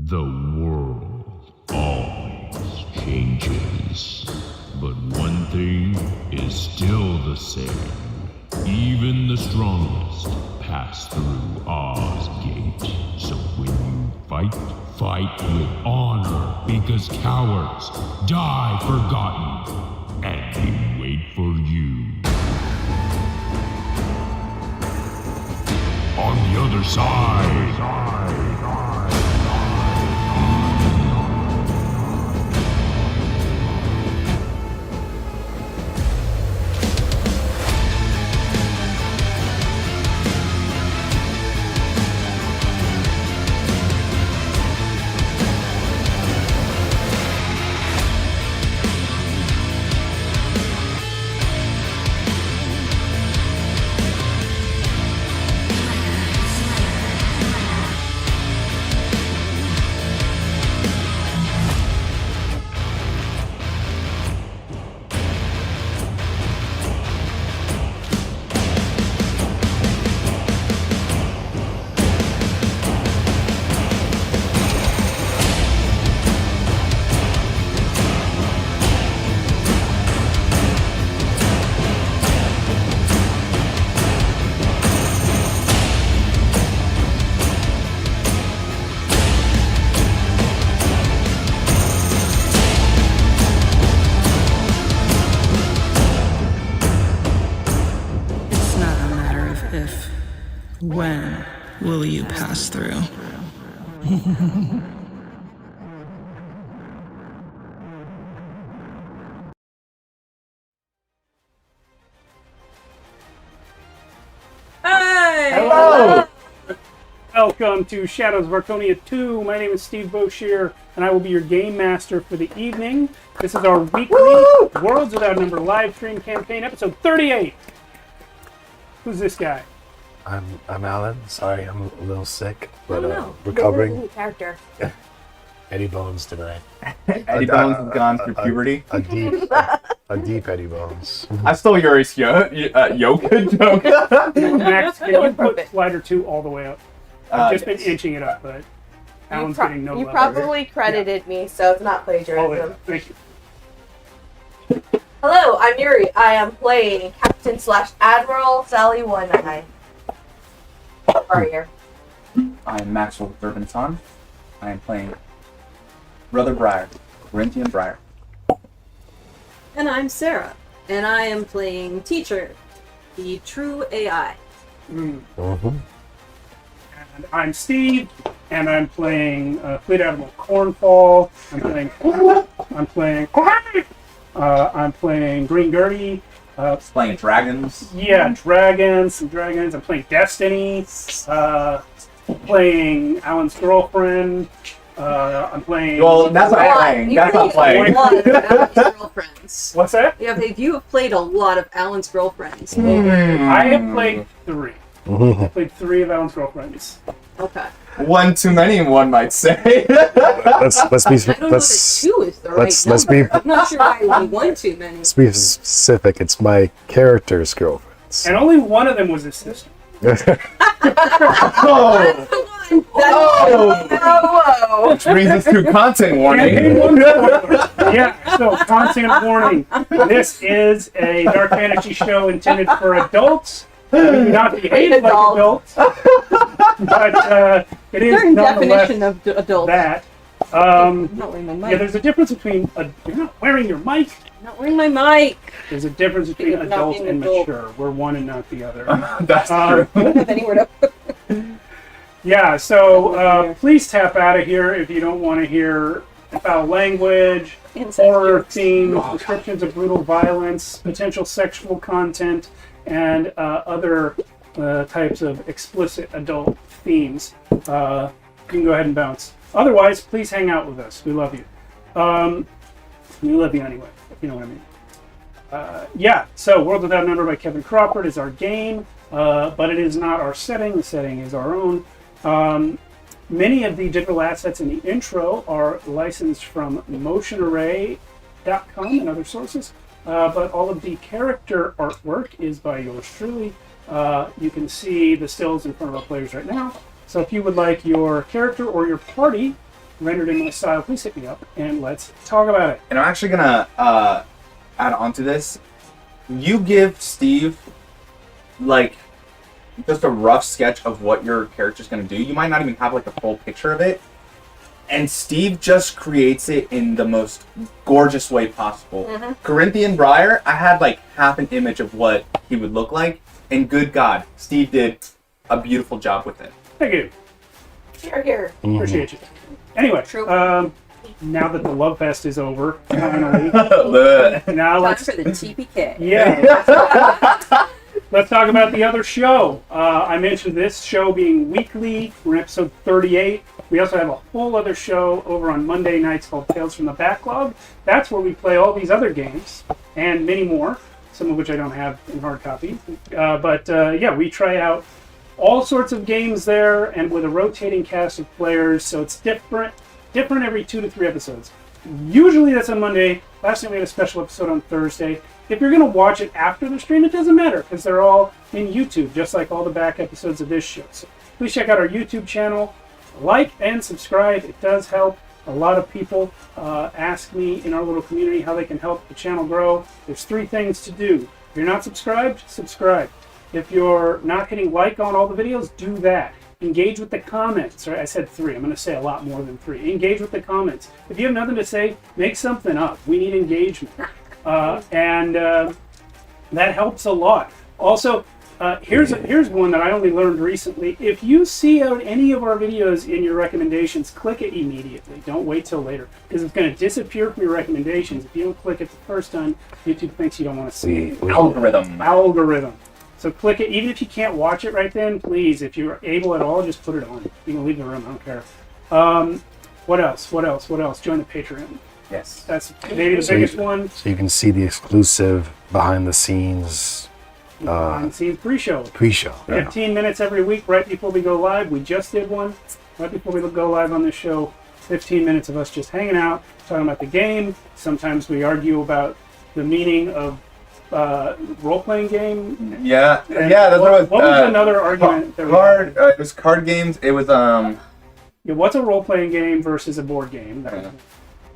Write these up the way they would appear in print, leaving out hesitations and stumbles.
The world always changes, but one thing is still the same. Even the strongest pass through Oz Gate. So when you fight, fight with honor, because cowards die forgotten, and we wait for you. On the other side. When will you pass through? Hey! Hello! Welcome to Shadows of Archonia 2. My name is Steve Boshier, and I will be your game master for the evening. This is our weekly Worlds Without Number live stream campaign, episode 38. Who's this guy? I'm Alan. Sorry, I'm a little sick, but Recovering. recovering. Character. Eddie Bones tonight. Eddie Bones has gone through puberty. A deep Eddie Bones. I stole Yuri's yoga joke. Max, can you put slider 2 all the way up? I've just been inching it up, but Alan's getting no You love. probably credited me, so it's not plagiarism. Oh, yeah. Thank you. Hello, I'm Yuri. I am playing Captain / Admiral Sally One-Eye. Right here. I am Maxwell Durbanton. I am playing Brother Briar, Corinthian Briar. And I'm Sarah, and I am playing Teacher, the true AI. Mm-hmm. And I'm Steve, and I'm playing Fleet Admiral Cornfall. I'm playing Green Gertie. Playing dragons. Yeah, dragons. I'm playing Destiny. Playing Alan's girlfriend. I'm playing. Well, that's not playing. That's not playing. A lot of Alan's girlfriends. What's that? Yeah, you have played a lot of Alan's girlfriends. I have played 3. I played 3 of Alan's girlfriends. Okay. One too many, one might say. Let's be I don't know that 2 is the right number. I'm not sure why I one too many. let's be specific. It's my character's girlfriends. And only one of them was his sister. Oh, Whoa! which brings us to content Campaign warning. 1 spoiler. Yeah, so content warning. This is a dark fantasy show intended for adults. We do not behave like adults, but it is Certain nonetheless definition of adult. that. I'm not wearing my mic. Yeah, there's a difference between you're not wearing your mic. I'm not wearing my mic. There's a difference between Not adult being and adult. mature. We're one and not the other. That's true. I don't have anywhere to put. Yeah, so please tap out of here if you don't want to hear foul language, horror themes, descriptions of brutal violence, potential sexual content, and other types of explicit adult themes. You can go ahead and bounce. Otherwise, please hang out with us. We love you. We love you anyway, if you know what I mean. So World Without Number by Kevin Crawford is our game, but it is not our setting. The setting is our own. Many of the digital assets in the intro are licensed from motionarray.com and other sources, but all of the character artwork is by yours truly. You can see the stills in front of our players right now. So if you would like your character or your party rendered in my style, please hit me up and let's talk about it. And I'm actually gonna add on to this. You give Steve like just a rough sketch of what your character's gonna do. You might not even have like a full picture of it. And Steve just creates it in the most gorgeous way possible. Corinthian Briar, I had like half an image of what he would look like. And good God, Steve did a beautiful job with it. Thank you. Here. Appreciate you. Anyway, True. now that the Love Fest is over, finally, now Time let's for the TPK. let's talk about the other show. I mentioned this show being weekly. We're in episode 38. We also have a whole other show over on Monday nights called Tales from the Backlog. That's where we play all these other games and many more, some of which I don't have in hard copy. But we try out all sorts of games there, and with a rotating cast of players, so it's different every 2 to 3 episodes. Usually that's on Monday. Last night we had a special episode on Thursday. If you're going to watch it after the stream, it doesn't matter, because they're all in YouTube, just like all the back episodes of this show. So please check out our YouTube channel. Like and subscribe. It does help. A lot of people ask me in our little community how they can help the channel grow. There's 3 things to do. If you're not subscribed, subscribe. If you're not hitting like on all the videos, do that. Engage with the comments. Right? I said 3. I'm going to say a lot more than 3. Engage with the comments. If you have nothing to say, make something up. We need engagement. And that helps a lot. Also, here's one that I only learned recently. If you see out any of our videos in your recommendations, click it immediately. Don't wait till later, because it's going to disappear from your recommendations. If you don't click it the first time, YouTube thinks you don't want to see it. Algorithm. So click it. Even if you can't watch it right then, please, if you're able at all, just put it on. You can leave the room. I don't care. What else? Join the Patreon. Yes. That's maybe the biggest one. So you can see the exclusive behind the scenes Behind the scenes pre-show. pre-show. 15 minutes every week right before we go live. We just did one right before we go live on this show. 15 minutes of us just hanging out, talking about the game. Sometimes we argue about the meaning of role-playing game. Yeah. And That's what was another argument? That we had? It was card games. It was Yeah, what's a role-playing game versus a board game? That was-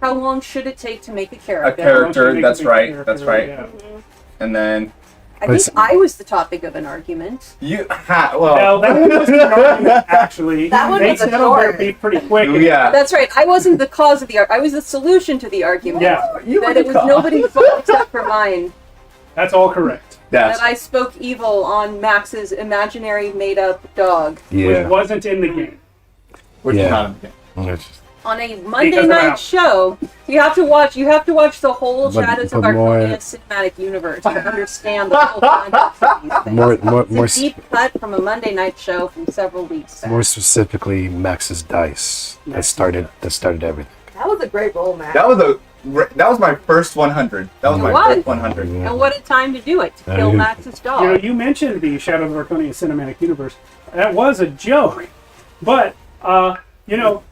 How long should it take to make a a character? character. Make That's a big right. character, That's right. yeah. And then I But think I was the topic of an argument. Well, that one was an argument, actually. That one they was a settled their short. beef pretty quick. yeah. That's right. I wasn't the cause of the I was the solution to the argument. Yeah, That it was nobody's fault except for mine. that's all correct. Yes. That I spoke evil on Max's imaginary made-up dog. Which Yeah. wasn't in the game. Which is Yeah. not. It's- On a Monday Because of night Al. show, you have to watch the whole But- Shadows of but more- Archonia cinematic universe to understand the whole context of these things. more It's a deep cut from a Monday night show from several weeks back. more specifically, Max's dice that started everything. That was a great roll, Matt. That was my first 100. That was It my was. first 100. And what a time to do it, to kill you- Max's dog. You know, you mentioned the Shadow of Archonia cinematic universe. That was a joke. But,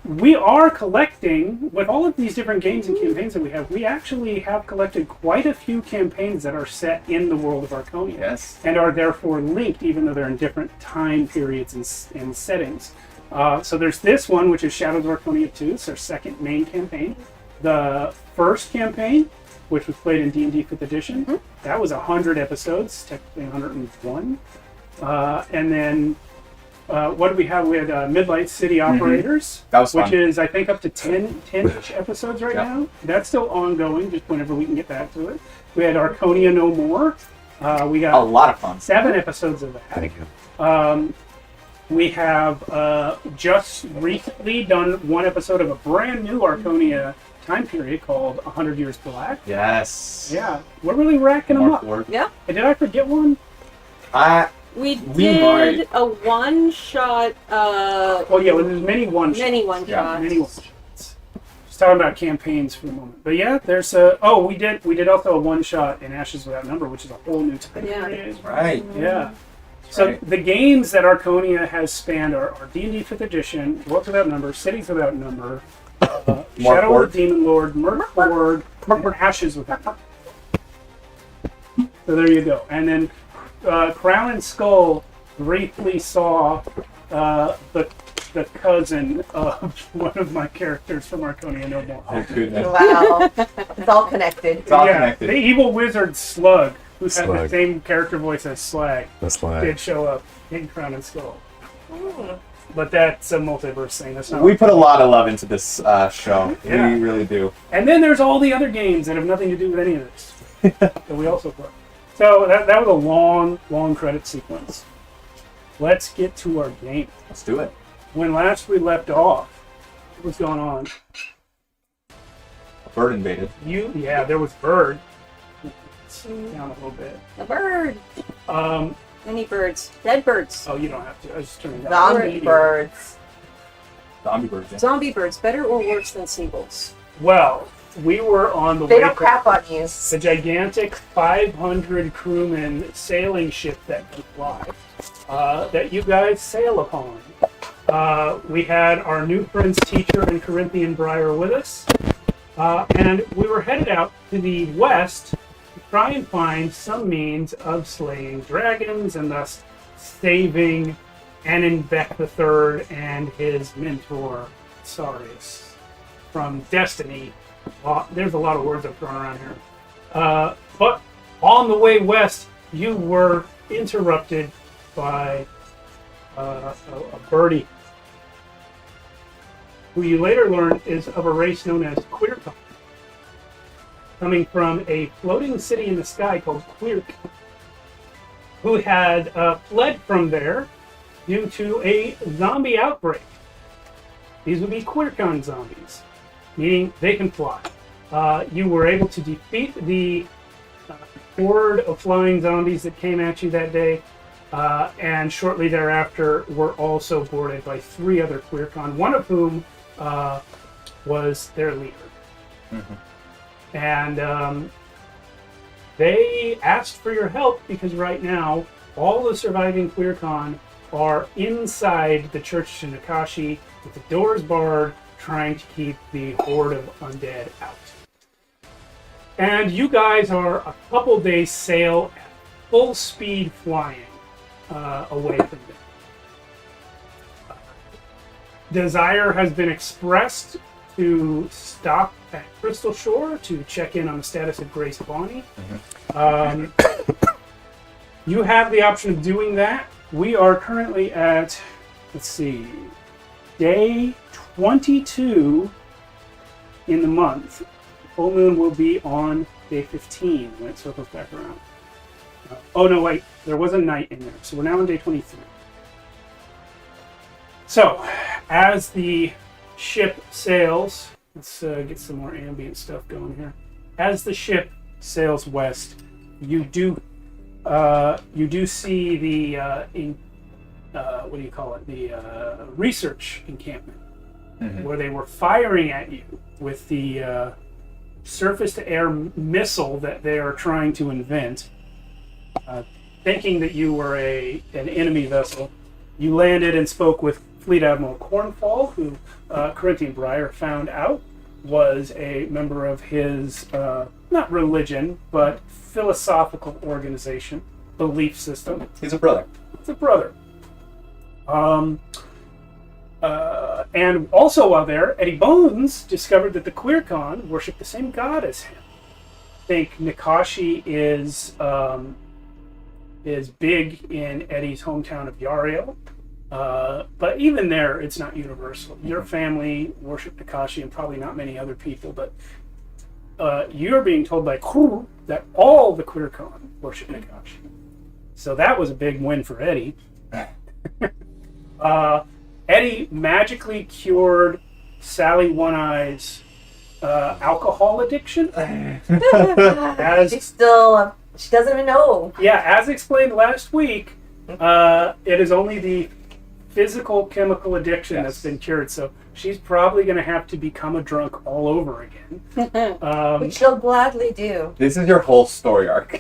we are collecting, with all of these different games and campaigns that we have, we actually have collected quite a few campaigns that are set in the world of Archonia. Yes. And are therefore linked, even though they're in different time periods and settings. So there's this one, which is Shadows of Archonia 2. It's our second main campaign. The first campaign, which was played in D&D 5th edition, that was 100 episodes, technically 101. And then, what do we have? We had Midlight City Operators, That was which fun. is, I think, up to 10-ish episodes right Yeah. now. That's still ongoing, just whenever we can get back to it. We had Archonia No More. We A got lot of fun. 7 episodes of that. Thank you. We have just recently done one episode of a brand new Archonia time period called 100 Years Black. Yes. Yeah, we're really racking them Mark up. Ward. Yeah. And did I forget one? We We did might. a one-shot, Oh yeah, well, there's many one-shots. many one-shots. Many one-shots. Just talking about campaigns for a moment. But yeah, there's we did also a one-shot in Ashes Without Number, which is a whole new time Yeah. period. Right. Yeah. So Right. the games that Archonia has spanned are D&D 5th edition, Worlds Without Number, Cities Without Number, Shadow Ward. of the Demon Lord, Merc Ward, and Ashes Without Number. So there you go. And then Crown and Skull briefly saw the the cousin of one of my characters from Archonia no more. Oh goodness. Wow. It's all connected. It's all Yeah, connected. the evil wizard Slug, who has the Slug. same character voice as Slag, That's like did show up in Crown and Skull. Mm. But that's a multiverse thing. That's not. We put a lot of love into this show. Yeah. We really do. And then there's all the other games that have nothing to do with any of this that we also play. So that was a long, long credit sequence. Let's get to our game. Let's do it. When last we left off, what was going on? A bird invaded. There was Bird. Down a little bit. A bird. Um, Any birds. Dead birds. oh, you don't have to. I was just turning down. Zombie birds. Zombie birds. Yeah. Zombie birds. Better or worse than seagulls? Well, we were on the They don't Wayfarer, crap on you. the gigantic 500 crewman sailing ship that can fly, that you guys sail upon. We had our new friends Teacher and Corinthian Briar with us, and we were headed out to the west to try and find some means of slaying dragons and thus saving Annenbeck III and his mentor Sarius from Destiny. There's a lot of words I've thrown around here. But on the way west, you were interrupted by a birdie, who you later learned is of a race known as Quirk, coming from a floating city in the sky called Quirk, who had fled from there due to a zombie outbreak. These would be Quirkon zombies, meaning they can fly. You were able to defeat the horde of flying zombies that came at you that day, and shortly thereafter were also boarded by 3 other Quirkon, one of whom was their leader. Mm-hmm. And they asked for your help because right now all the surviving Quirkon are inside the Church to Nakashi with the doors barred, trying to keep the horde of undead out. And you guys are a couple days sail at full speed flying away from them. Desire has been expressed to stop at Crystal Shore to check in on the status of Grace Bonnie. You have the option of doing that. We are currently at, let's see, day 22 in the month. Full moon will be on day 15 when it circles back around. Oh no, wait, there was a night in there, so we're now on day 23. So, as the ship sails, let's get some more ambient stuff going here. As the ship sails west, you do see the what do you call it? The research encampment, where they were firing at you with the surface-to-air missile that they are trying to invent, thinking that you were an enemy vessel. You landed and spoke with Fleet Admiral Cornfall, who Corinthian Briar found out was a member of his, not religion, but philosophical organization, belief system. He's a brother. It's a brother. And also while there, Eddie Bones discovered that the Quirkon worship the same god as him. I think Nakashi is big in Eddie's hometown of Yariel. But even there, it's not universal. Your family worship Nakashi and probably not many other people, but you're being told by Kuru that all the Quirkon worship Nakashi. So that was a big win for Eddie. Eddie magically cured Sally One-Eye's alcohol addiction. She doesn't even know. Yeah, as explained last week, it is only the physical chemical addiction that's been cured, so she's probably going to have to become a drunk all over again. Which she'll gladly do. This is your whole story arc.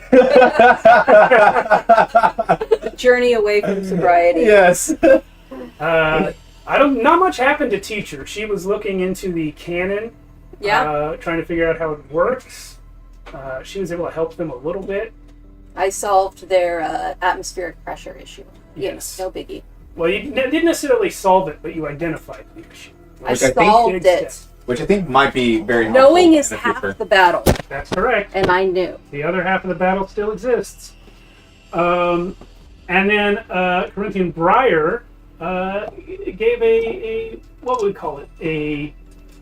Journey away from sobriety. Yes. Not much happened to Teacher. She was looking into the canon, trying to figure out how it works. She was able to help them a little bit. I solved their atmospheric pressure issue. Yes. No biggie. Well, you didn't necessarily solve it, but you identified the issue. I Which I think solved big it. step. Which I think might be very helpful Knowing in is the half future. the battle, That's correct. and I knew. The other half of the battle still exists. And then Corinthian Briar gave a what would we call it? A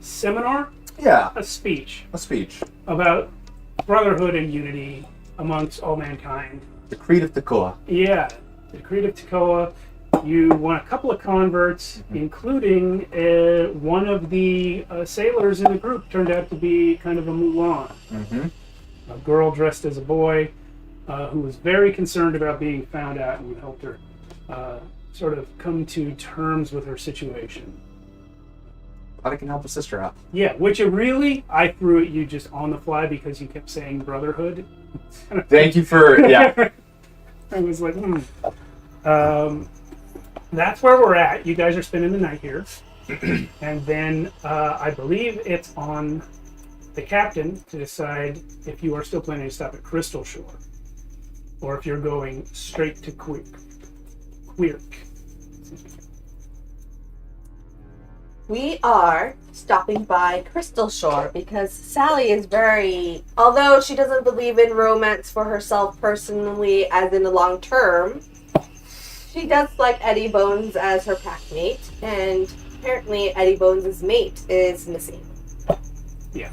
seminar? Yeah, A speech a speech. about brotherhood and unity amongst all mankind. The Creed of Tekoa. Yeah, the Creed of Tekoa. You won a couple of converts, including one of the sailors in the group turned out to be kind of a Mulan. Mm-hmm. A girl dressed as a boy who was very concerned about being found out, and you helped her sort of come to terms with her situation. Glad I can help a sister out. Yeah, which I threw at you just on the fly because you kept saying brotherhood. Thank you for, yeah. I was like, that's where we're at. You guys are spending the night here. And then I believe it's on the captain to decide if you are still planning to stop at Crystal Shore or if you're going straight to Quirk. We are stopping by Crystal Shore because Sally is although she doesn't believe in romance for herself personally as in the long term, she does like Eddie Bones as her packmate, and apparently Eddie Bones' mate is missing. Yeah.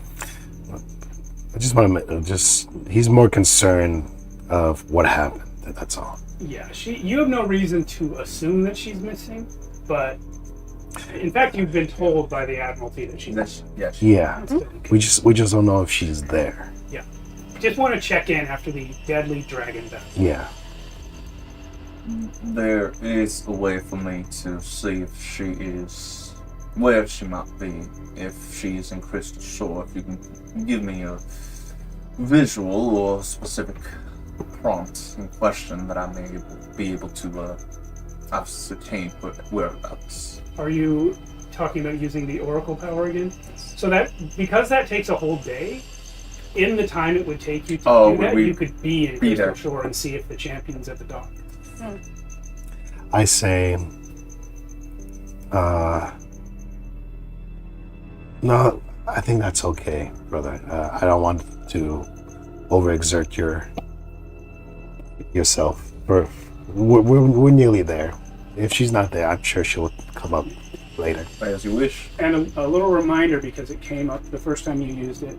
I just want to he's more concerned of what happened. That's all. Yeah, you have no reason to assume that she's missing, but in fact you've been told by the Admiralty that she's missing. Yeah. Yeah. We just don't know if she's there. Yeah. Just want to check in after the deadly dragon battle. Yeah. There is a way for me to see if she is where she might be, if she is in Crystal Shore. If you can give me a visual or specific prompt in question that I may be able to ascertain whereabouts. Are you talking about using the Oracle power again? So that, because that takes a whole day, in the time it would take you to do that, you could be in Crystal Shore and see if the champion's at the dock. I say, no, I think that's okay, brother. I don't want to overexert yourself. We're nearly there. If she's not there, I'm sure she'll come up later. As you wish. And a little reminder, because it came up the first time you used it,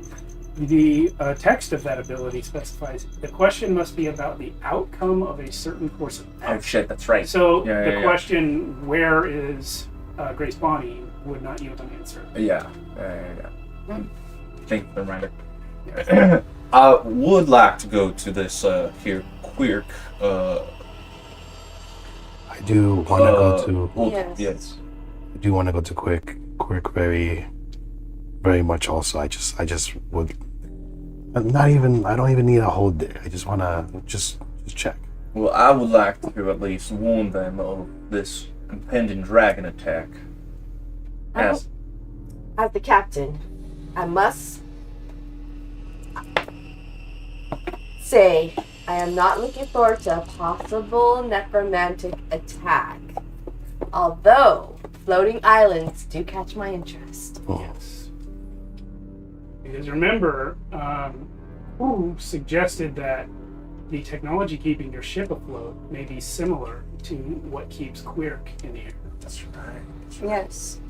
the text of that ability specifies the question must be about the outcome of a certain course of action. Oh shit, that's right. So the question, where is Grace Bonnie, would not yield an answer. Yeah. Thank you for the reminder. I would like to go to this here Quirk. I do want to go to. Yes. I do want to go to Quirk very, very much. Also, I just would. Not even. I don't even need a whole day. I just want to just check. Well, I would like to at least warn them of this impending dragon attack. As the captain, I must say I am not looking forward to a possible necromantic attack. Although floating islands do catch my interest. Yes. Because remember, who suggested that the technology keeping your ship afloat may be similar to what keeps Quirk in the air. That's right. Yes.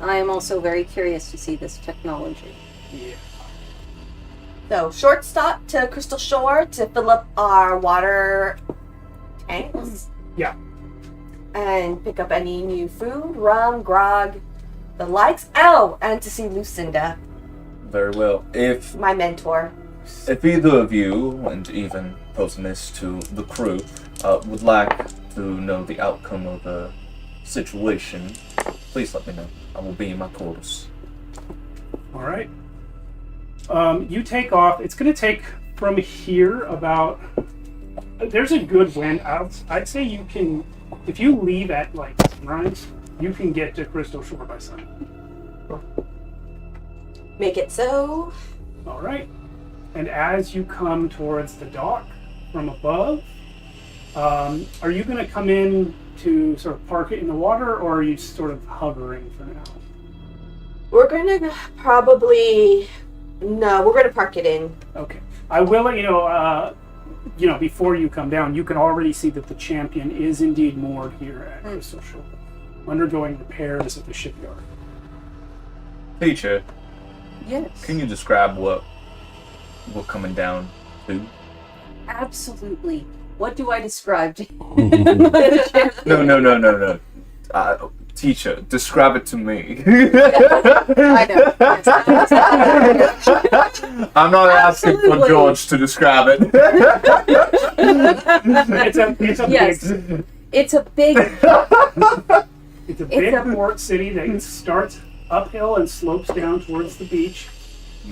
I am also very curious to see this technology. Yeah. So, short stop to Crystal Shore to fill up our water tanks. Yeah. And pick up any new food, rum, grog, the likes. Oh, and to see Lucinda, Very well. If my mentor. either of you, and even posing this to the crew, would like to know the outcome of the situation, please let me know. I will be in my quarters. All right. You take off. It's going to take from here about. There's a good wind. I'd say you can, if you leave at like sunrise, you can get to Crystal Shore by sunrise. Make it so. All right. And as you come towards the dock from above, Are you going to come in to sort of park it in the water, or are you sort of hovering for now? We're gonna probably... No, we're gonna park it in. Okay. I will let you know, before you come down, you can already see that the champion is indeed moored here at Crystal Shore, undergoing repairs at the shipyard. Teacher, Yes. can you describe what we're coming down to? Absolutely. What do I describe to you? No. Teacher, describe it to me. I know. Yes. I'm not asking for Absolutely. George to describe it. It's a Yes. big, It's a big. it's a big port city that starts uphill and slopes down towards the beach.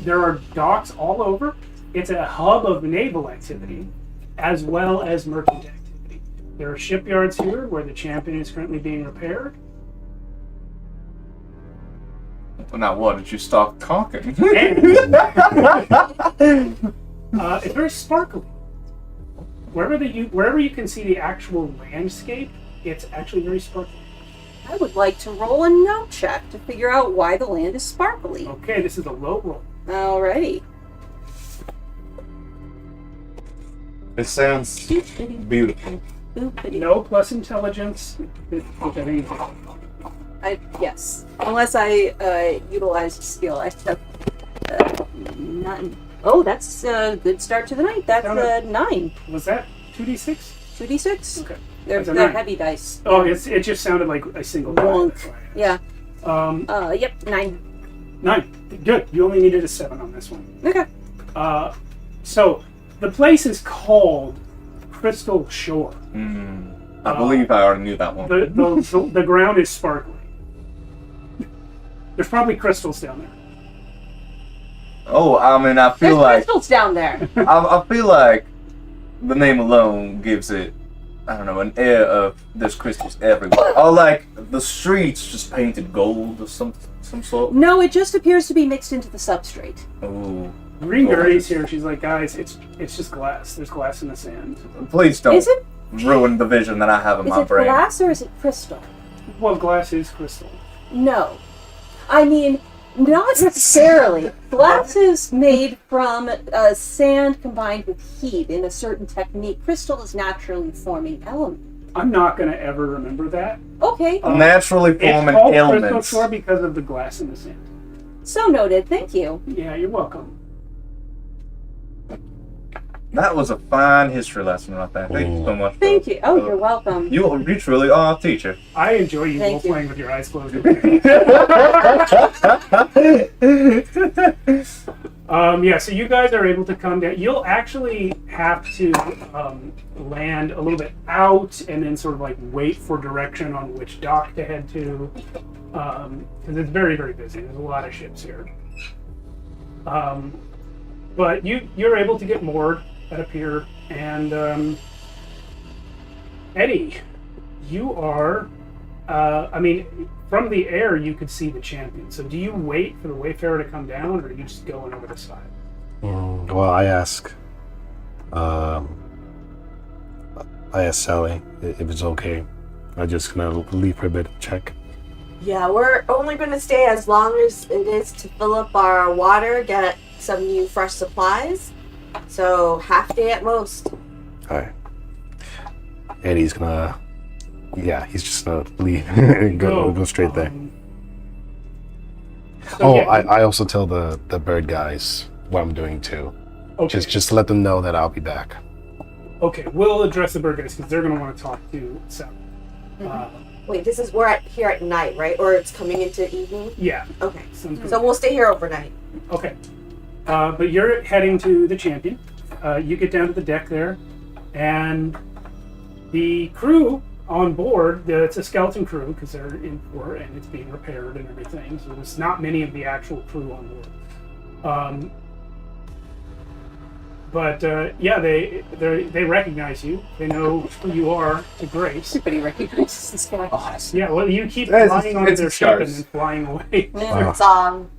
There are docks all over. It's a hub of naval activity as well as merchant activity. There are shipyards here where the champion is currently being repaired. Well, now what? Did you start talking? It's very sparkly. Wherever you can see the actual landscape, it's actually very sparkly. I would like to roll a note check to figure out why the land is sparkly. Okay, this is a low roll. Alrighty. It sounds beautiful. No plus intelligence, which I think Yes. Unless I utilize a skill. I have none. Oh, that's a good start to the night. That's a 9. was that 2d6? 2d6? Okay. They're That's a 9. heavy dice. Oh, it just sounded like a single die. Wonk. That's why I asked. Yeah. Yep, 9. 9. Good. You only needed a 7 on this one. Okay. So the place is called Crystal Shore. I believe I already knew that one. The ground is sparkly. There's probably crystals down there. Oh, I mean, I feel There's like crystals down there. I feel like the name alone gives it, I don't know, an air of there's crystals everywhere. Or like the streets just painted gold or some sort. No, it just appears to be mixed into the substrate. Oh, Green Gertie's here. She's like, guys, it's just glass. There's glass in the sand. please don't Is it? ruin the vision that I have in Is my it brain. glass or is it crystal? Well, glass is crystal. No. I mean, not necessarily. Glass is made from sand combined with heat in a certain technique. Crystal is naturally forming element. I'm not going to ever remember that. Okay, Naturally It's forming called Crystal elements. Shore because of the glass in the sand. so noted. Thank you. Yeah, you're welcome. That was a fine history lesson right there. Thank you so much. Thank you. Oh, you're welcome. You truly are a teacher. I enjoy you Thank you. role-playing with your eyes closed. Yeah, so you guys are able to come down. You'll actually have to land a little bit out and then sort of like wait for direction on which dock to head to. Because it's very, very busy. There's a lot of ships here. But you're able to get moored at a pier. And Eddie, you are... from the air, you could see the champion. So do you wait for the Wayfarer to come down, or are you just going over the side? Well, I ask Sally if it's okay. I'm just gonna leave her a bit of check. Yeah, we're only going to stay as long as it is to fill up our water, get some new fresh supplies. So half day at most. Alright. And he's gonna... Yeah, he's just gonna leave and go straight there. So, yeah, I also tell the bird guys what I'm doing too. okay. Just to let them know that I'll be back. Okay, we'll address the bird guys because they're going to want to talk to Sally. Wait, we're here at night, right? Or it's coming into evening? Yeah. Okay. Sounds good. So we'll stay here overnight. Okay. But you're heading to the champion. You get down to the deck there, and the crew on board, it's a skeleton crew because they're in port and it's being repaired and everything. So there's not many of the actual crew on board. Yeah, they recognize you. They know who you are to Grace. Everybody recognizes this guy. Yeah, well, you keep It's- flying onto it's their a ship and stars. then flying away. Song.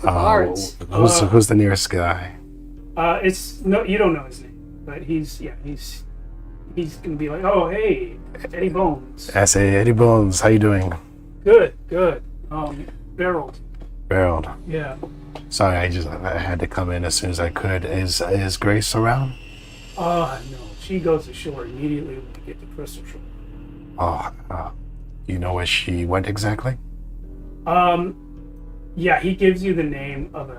Bards. Who's the nearest guy? You don't know his name, but he's he's gonna be like, "Oh, hey, Eddie Bones. I say, Eddie Bones, how you doing? Good. Barreled. Barreled. Yeah. Sorry, I had to come in as soon as I could. Is Grace around? No, she goes ashore immediately when we get to Crystal Shore. You know where she went exactly? Yeah, he gives you the name of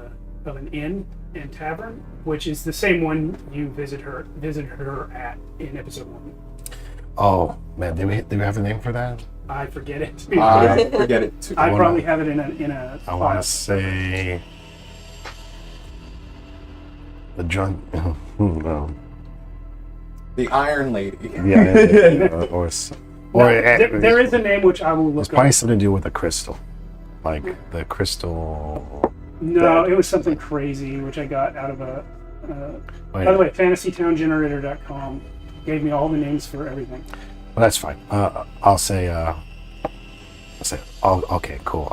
an inn and tavern, which is the same one you visited her at in episode 1. Oh man, do we have a name for that? I forget it. I forget it too. I probably have it in a I want to say the drunk. No. The Iron Lady. Yeah, or there is a name which I will It's look probably up. something to do with the crystal, like the crystal. No, it was something crazy which I got out of a. By the way, FantasyTownGenerator.com gave me all the names for everything. Well, that's fine. I'll say. Oh, okay, cool.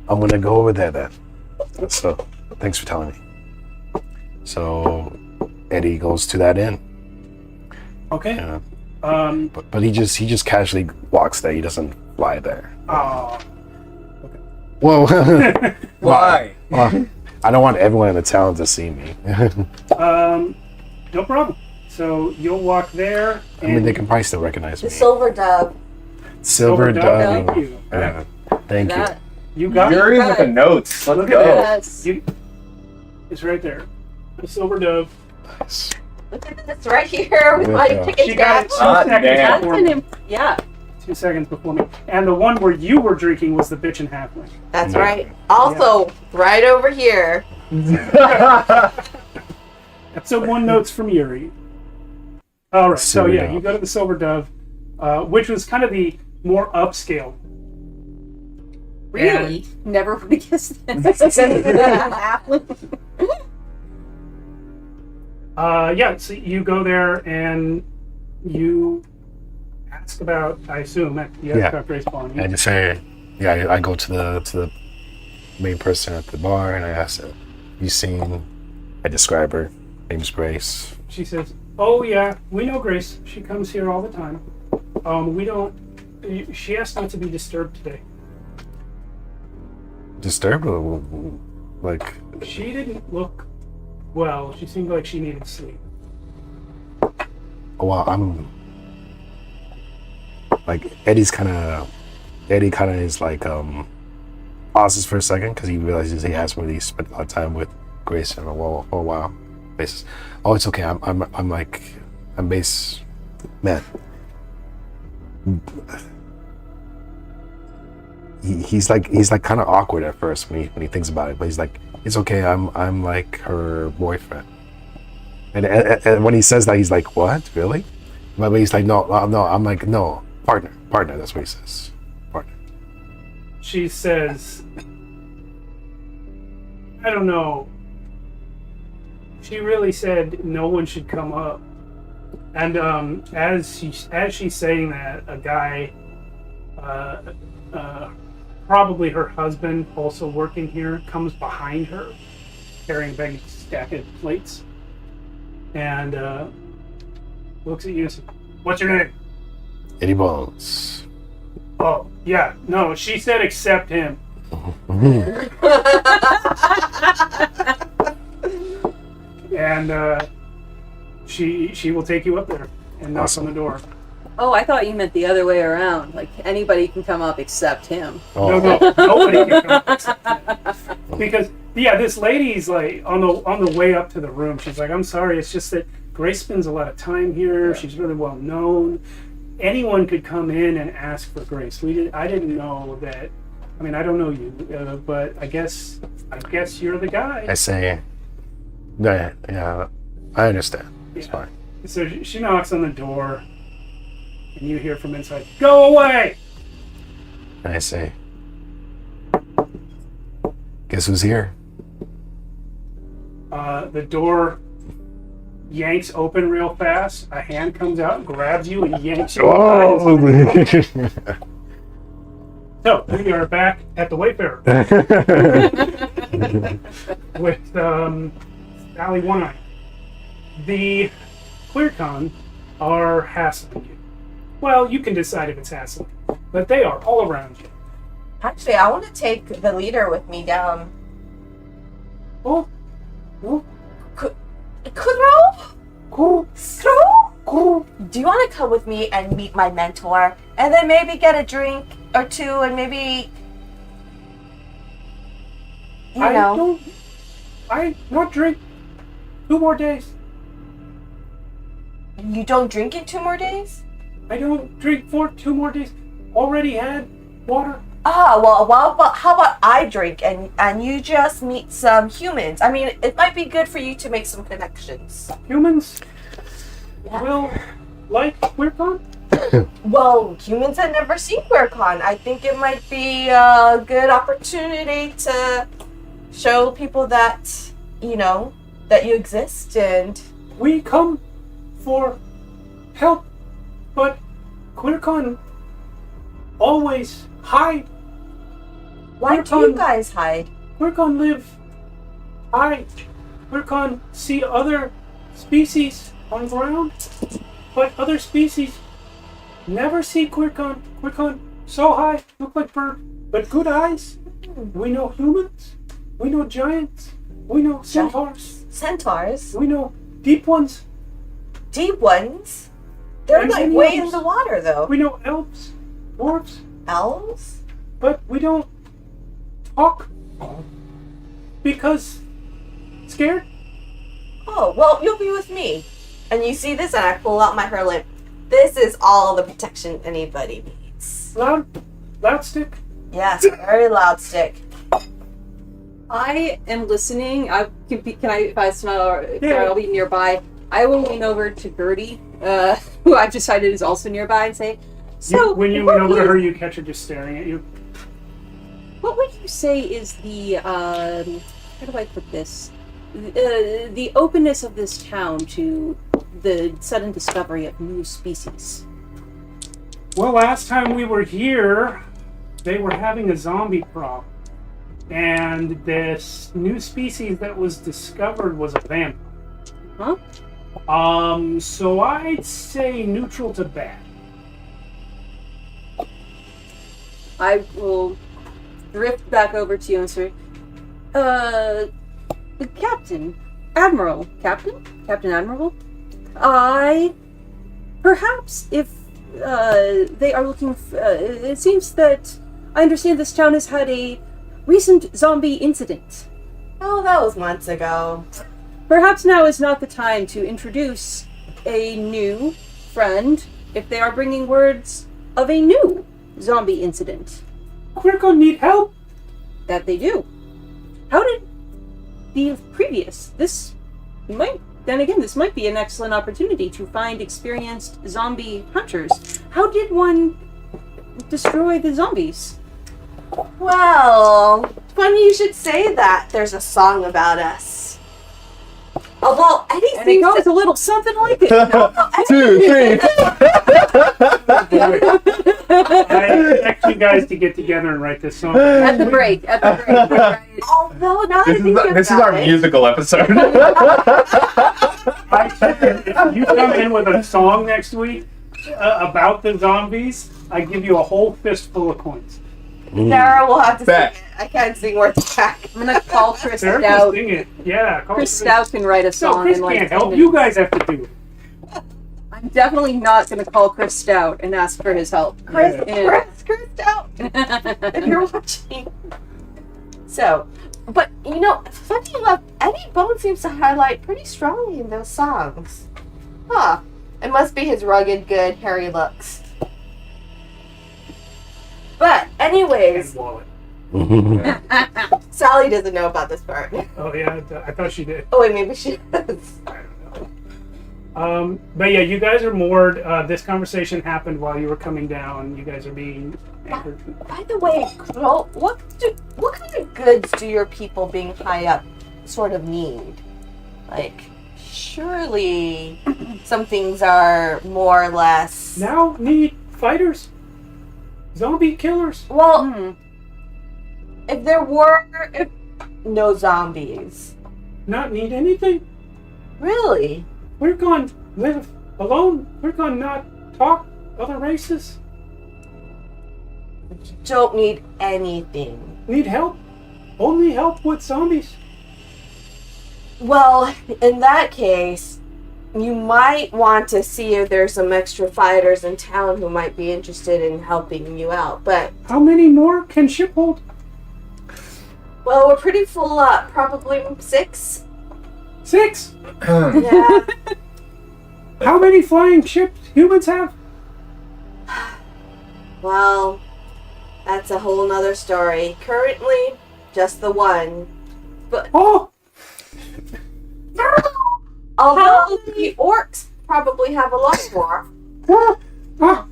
I'm gonna go over there then. So, thanks for telling me. So, Eddie goes to that inn. Okay. Yeah. But he just casually walks there. He doesn't fly there. Oh. Whoa. Why? Well, I don't want everyone in the town to see me. No problem. So you'll walk there. I mean, they can probably still recognize The me. silver dove. Silver Dove. Thank you. Thank you. That. You got it. Yuri with the notes. Let's Look at go. Yes. It's right there. The silver dove. Look at this right here. We Yeah. might take a She got it scratch. 2 Ah, seconds damn. before That's me. an yeah. 2 seconds before me. And the one where you were drinking was the bitch and halfling. That's right. Also, right over here. Episode 1 notes from Yuri. All right. So Silver yeah, Dove. you go to the Silver Dove, which was kind of the more upscale. Really? Never would have guessed that. Yeah. So you go there and you ask about. I assume you ask Yeah. about Grace Bonnie. I just say, yeah. I go to the main person at the bar and I ask her, "You seen?" I describe her. Name's Grace. She says, "Oh yeah, we know Grace. She comes here all the time. We don't. She asked not to be disturbed today. Disturbed? Or, like, She didn't look well. She seemed like she needed sleep." well, I'm like Eddie kind of is like pauses for a second because he realizes he hasn't really spent a lot of time with Grace in a while. Basis. Oh, it's okay. I'm like base man. He's like kind of awkward at first when he thinks about it, but he's like, it's okay. I'm like her boyfriend. And when he says that, he's like, what? Really? But he's like, no. I'm like, no, partner. That's what he says. Partner. She says, "I don't know. She really said no one should come up." And as she's saying that, a guy, probably her husband, also working here, comes behind her, carrying a big stack of plates, and looks at you and says, "What's your name?" Eddie Bones. "Oh, yeah, no, she said accept him." And she will take you up there and knock Awesome. on the door. Oh, I thought you meant the other way around. Like anybody can come up except him. Oh. No, nobody can come except him. Because this lady's like on the way up to the room. She's like, "I'm sorry, it's just that Grace spends a lot of time here. She's really well known. Anyone could come in and ask for Grace. I didn't know that. I mean, I don't know you, but I guess you're the guy." I say, yeah, I understand. It's Yeah. fine. So she knocks on the door, and you hear from inside, "Go away!" And I say, guess who's here? The door yanks open real fast. A hand comes out and grabs you and yanks you. Oh. So we are back at the Wayfarer with Sally One Eye. The QueerCon are hassling you. Well, you can decide if it's hassling, but they are all around you. Actually, I want to take the leader with me down. Oh, Kuro? cool. Do you want to come with me and meet my mentor? And then maybe get a drink or two and maybe... I not drink 2 more days. You don't drink in 2 more days? I don't drink for 2 more days. Already had water. How about I drink and you just meet some humans? I mean, it might be good for you to make some connections. Humans will like QueerCon? Well, humans have never seen QueerCon. I think it might be a good opportunity to show people that, that you exist and... We come for help, but QueerCon always hide. Why do you guys hide? QueerCon live hide. QueerCon see other species on ground, but other species never see QueerCon. QueerCon so high, look like bird, but good eyes. We know humans. We know giants. We know centaurs. Centaurs? We know deep ones. Deep ones? They're And like many way in others. the water, though. We know elves, dwarves, Elves? but we don't talk because scared. Oh, well, you'll be with me. And you see this, and I pull out my herlip. This is all the protection anybody needs. Loud stick. Yes, very loud stick. I am listening. If it's not, Yeah. I'll be nearby. I will lean over to Gertie, who I've decided is also nearby, and say, When you went over to her, you catch her just staring at you. what would you say is the, how do I put this? The openness of this town to the sudden discovery of new species? Well, last time we were here, they were having a zombie problem. And this new species that was discovered was a vampire. Huh? So I'd say neutral to bad. I will drift back over to you and say, Captain Admiral, perhaps if they are looking, it seems that I understand this town has had a recent zombie incident. Oh, that was months ago. Perhaps now is not the time to introduce a new friend if they are bringing words of a new zombie incident. We're gonna need help. That they do. How did the previous? This might be an excellent opportunity to find experienced zombie hunters. How did one destroy the zombies? Well, funny you should say that. There's a song about us. Although Eddie And it goes a little something like it. 2, 3. I expect you guys to get together and write this song. At the break. Although now that I think This is about our it, musical episode. I said, if you come in with a song next week about the zombies, I give you a whole fistful of coins. Sarah will have to Bet. sing it. I can't sing words back. I'm gonna call Chris Sarah can Stout. sing it. Yeah. call Chris Stout can write a No, song. Chris in like can't 10 help. minutes. You guys have to do it. I'm definitely not gonna call Chris Stout and ask for his help. Chris out. Yeah. If you're watching. So, but funny enough, Eddie Bone seems to highlight pretty strongly in those songs. Huh. It must be his rugged, good, hairy looks. But, anyways, And wallet. Sally doesn't know about this part. Oh yeah, I thought she did. Oh, wait, maybe she does. I don't know. But yeah, you guys are moored. This conversation happened while you were coming down. You guys are being anchored. By the way, Crow, what kind of goods do your people being high up sort of need? Like, surely some things are more or less... Now need fighters, zombie killers. Well, if there were no zombies. Not need anything. Really? We're going to live Alone? We're gonna not talk other races? Don't need anything. Need help? Only help with zombies. Well, in that case, you might want to see if there's some extra fighters in town who might be interested in helping you out. But, How many more can ship hold? well, we're pretty full up. Probably 6. 6? Yeah. How many flying ships humans have? Well, that's a whole nother story. Currently, just the one. Oh! Although the orcs probably have a lot more. Ah!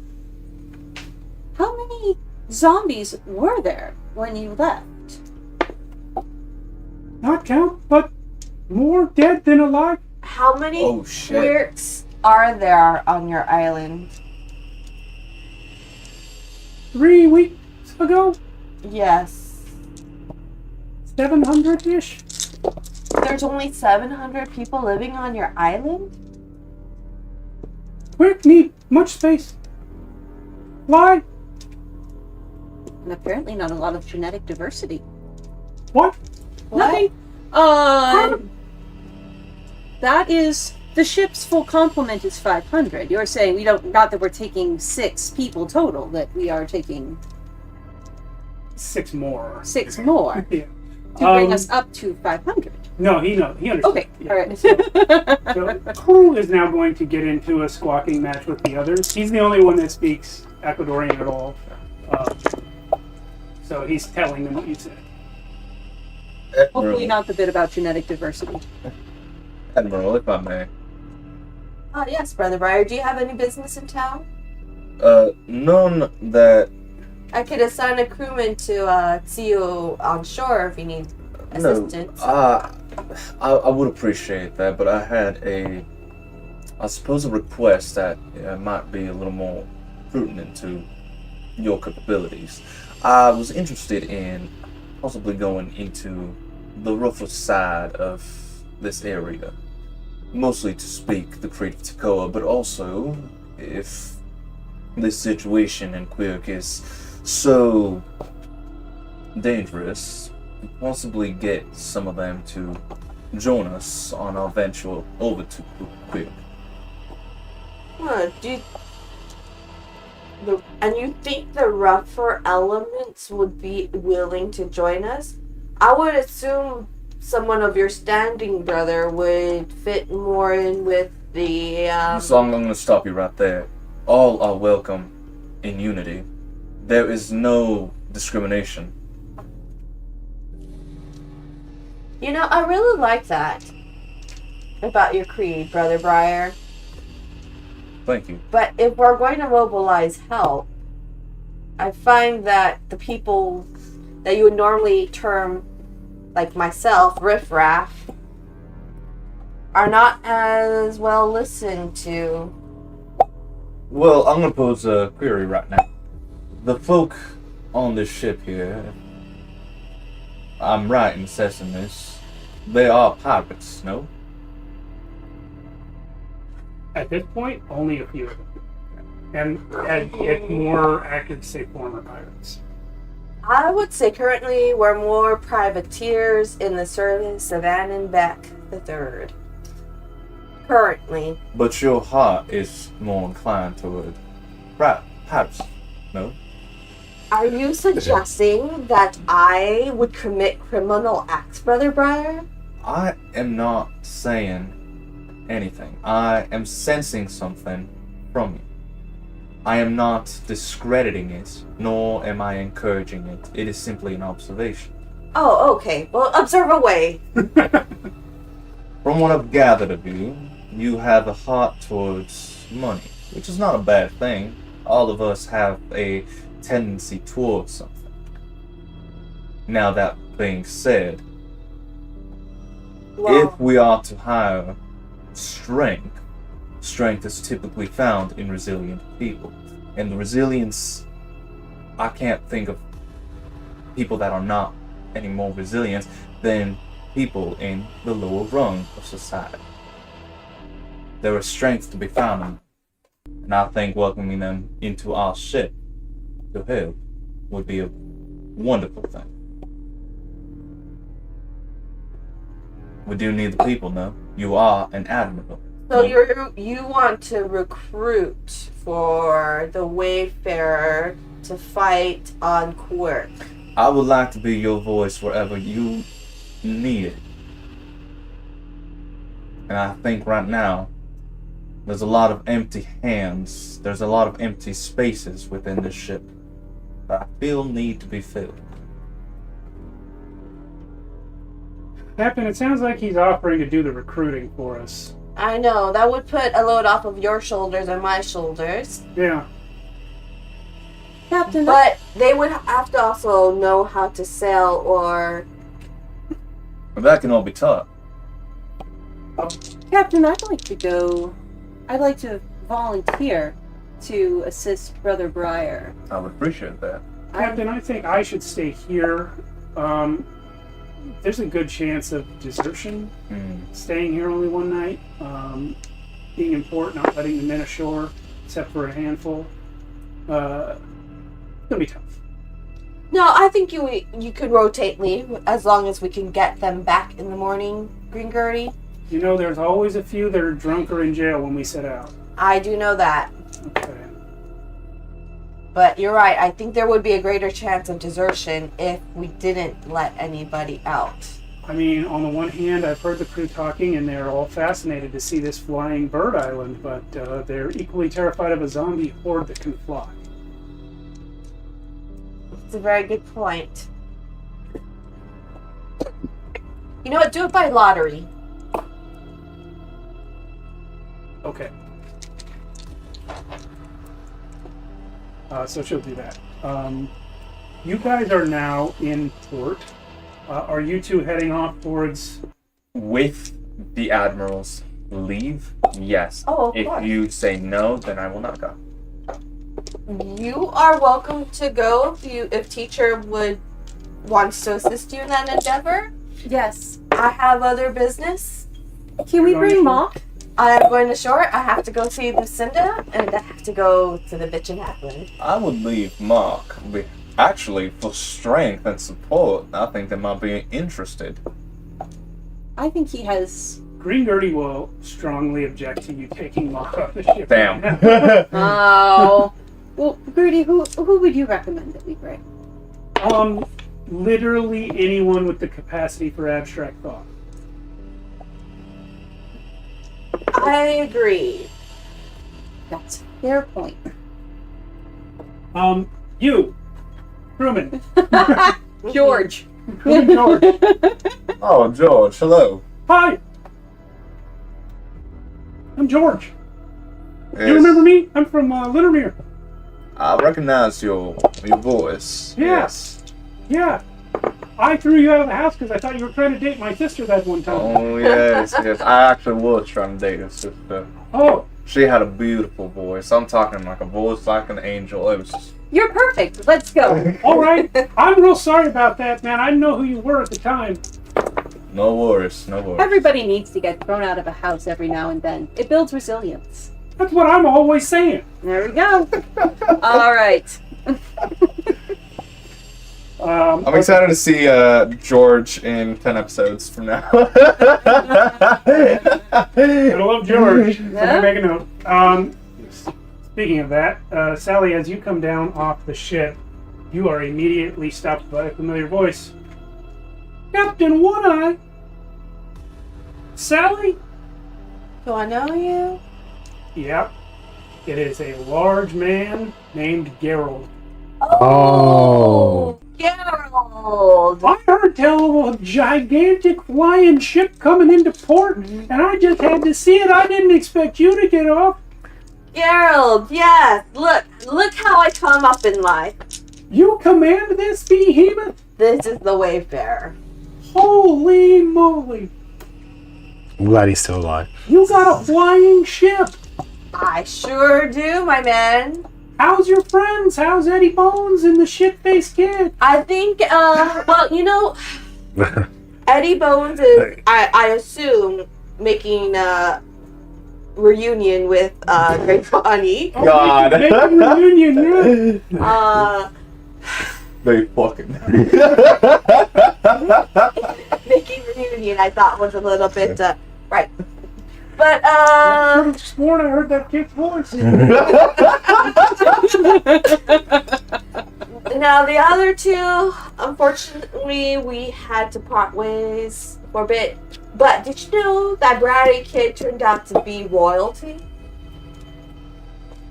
How many zombies were there when you left? Not count, but more dead than alive. How many Oh, shit. orcs are there on your island? 3 weeks ago? Yes. 700-ish? There's only 700 people living on your island? Quick, need much space. Fly. And apparently not a lot of genetic diversity. What? Nothing. That is the ship's full complement is 500. You're saying we don't, not that we're taking 6 people total, that we are taking 6 more. 6 more Yeah. to bring us up to 500. No, he knows. He understands. Okay, Yeah. all right. So, Crew is now going to get into a squawking match with the others. He's the only one that speaks Ecuadorian at all. So he's telling them what you said. Hopefully not the bit about genetic diversity. Admiral, if I may. Yes, Brother Briar. Do you have any business in town? None that. I could assign a crewman to see you on shore if you need assistance. No, I would appreciate that, but I had I suppose a request that might be a little more pertinent to your capabilities. I was interested in possibly going into the rougher side of this area, mostly to speak the Creed of Tekoa, but also if this situation in Quirk is so dangerous, possibly get some of them to join us on our venture over to Quirk. And you think the rougher elements would be willing to join us? I would assume someone of your standing, brother, would fit more in with the, So I'm going to stop you right there. All are welcome in unity. There is no discrimination. You know, I really like that about your creed, Brother Briar. Thank you. But if we're going to mobilize help, I find that the people that you would normally term, like myself, riffraff, are not as well listened to. Well, I'm going to pose a query right now. The folk on this ship here, I'm right in assessing this, they are pirates, no? At this point, only a few of them. And at more accurate, say former pirates. I would say currently we're more privateers in the service of Annenbeck III. Currently. But your heart is more inclined toward pirates, no? Are you suggesting that I would commit criminal acts, Brother Briar? I am not saying anything. I am sensing something from you. I am not discrediting it, nor am I encouraging it. It is simply an observation. Oh, okay. Well, observe away. From what I've gathered of you, you have a heart towards money, which is not a bad thing. All of us have a tendency towards something. Now, that being said, Well, if we are to hire strength is typically found in resilient people. And the resilience, I can't think of people that are not any more resilient than people in the lower rung of society. there is strength to be found in them. And I think welcoming them into our ship to help would be a wonderful thing. We do need the people, no? You are an admiral. So you want to recruit for the Wayfarer to fight on Quirk. I would like to be your voice wherever you need it. And I think right now, there's a lot of empty hands. There's a lot of empty spaces within this ship that I feel need to be filled. Captain, it sounds like he's offering to do the recruiting for us. I know, that would put a load off of your shoulders and my shoulders. Yeah. Captain, But they would have to also know how to sail or... But that can all be taught. Captain, I'd like to volunteer to assist Brother Briar. I would appreciate that. Captain, I think I should stay here. There's a good chance of desertion. Staying here only one night. Being in port, not letting the men ashore, except for a handful. It's gonna be tough. No, I think you could rotate leave as long as we can get them back in the morning, Green Gertie. You know, there's always a few that are drunk or in jail when we set out. I do know that. Okay. But you're right, I think there would be a greater chance of desertion if we didn't let anybody out. I mean, on the one hand, I've heard the crew talking, and they're all fascinated to see this flying bird island, but they're equally terrified of a zombie horde that can fly. It's a very good point. You know what, do it by lottery. Okay. So she'll do that. You guys are now in port. Are you two heading off towards... With the admiral's leave, yes. Oh, of If course. you say no, then I will not go. You are welcome to go if teacher wants to assist you in that endeavor. Yes. I have other business. Can we You're going bring to- Mock? I am going to shore. I have to go see Lucinda, and I have to go to the bitch in Hackland. I would leave Mark. Actually, for strength and support, I think they might be interested. I think he has... Green Gertie will strongly object to you taking Mock off the ship. Damn. Oh. Well, Gertie, who would you recommend that we bring? Literally anyone with the capacity for abstract thought. I agree. That's a fair point. You, crewman. George. Crewman George. Oh, George, hello. Hi. I'm George. Yes, You remember me? I'm from Littermere. I recognize your voice. Yes. Yeah. I threw you out of the house because I thought you were trying to date my sister that one time. Oh, yes, yes. I actually was trying to date your sister. Oh, She had a beautiful voice. I'm talking like a voice like an angel. It was just... You're perfect. Let's go. all right. I'm real sorry about that, man. I didn't know who you were at the time. No worries, no worries. Everybody needs to get thrown out of a house every now and then. It builds resilience. That's what I'm always saying. There we go. All right. I'm excited to see George in 10 episodes from now. I love George. Yeah. Somebody make a note. Speaking of that, Sally, as you come down off the ship, you are immediately stopped by a familiar voice. Captain One-Eye! Sally? Do I know you? Yep. It is a large man named Gerald. Oh. Gerald! I heard tell of a gigantic flying ship coming into port, and I just had to see it. I didn't expect you to get off. Gerald, yes. Look how I come up in life. You command this behemoth? This is the Wayfarer. Holy moly. I'm glad he's still alive. You got a flying ship. I sure do, my man. How's your friends? How's Eddie Bones and the shit-faced kid? I think, well, you know, Eddie Bones is, I assume, making reunion with Great Bonnie. Oh, God. Make a reunion, yeah. Very fucking. Making reunion, I thought was a little bit right. But I could have sworn I heard that kid's voice. now the other two, unfortunately, we had to part ways for a bit. But did you know that bratty kid turned out to be royalty?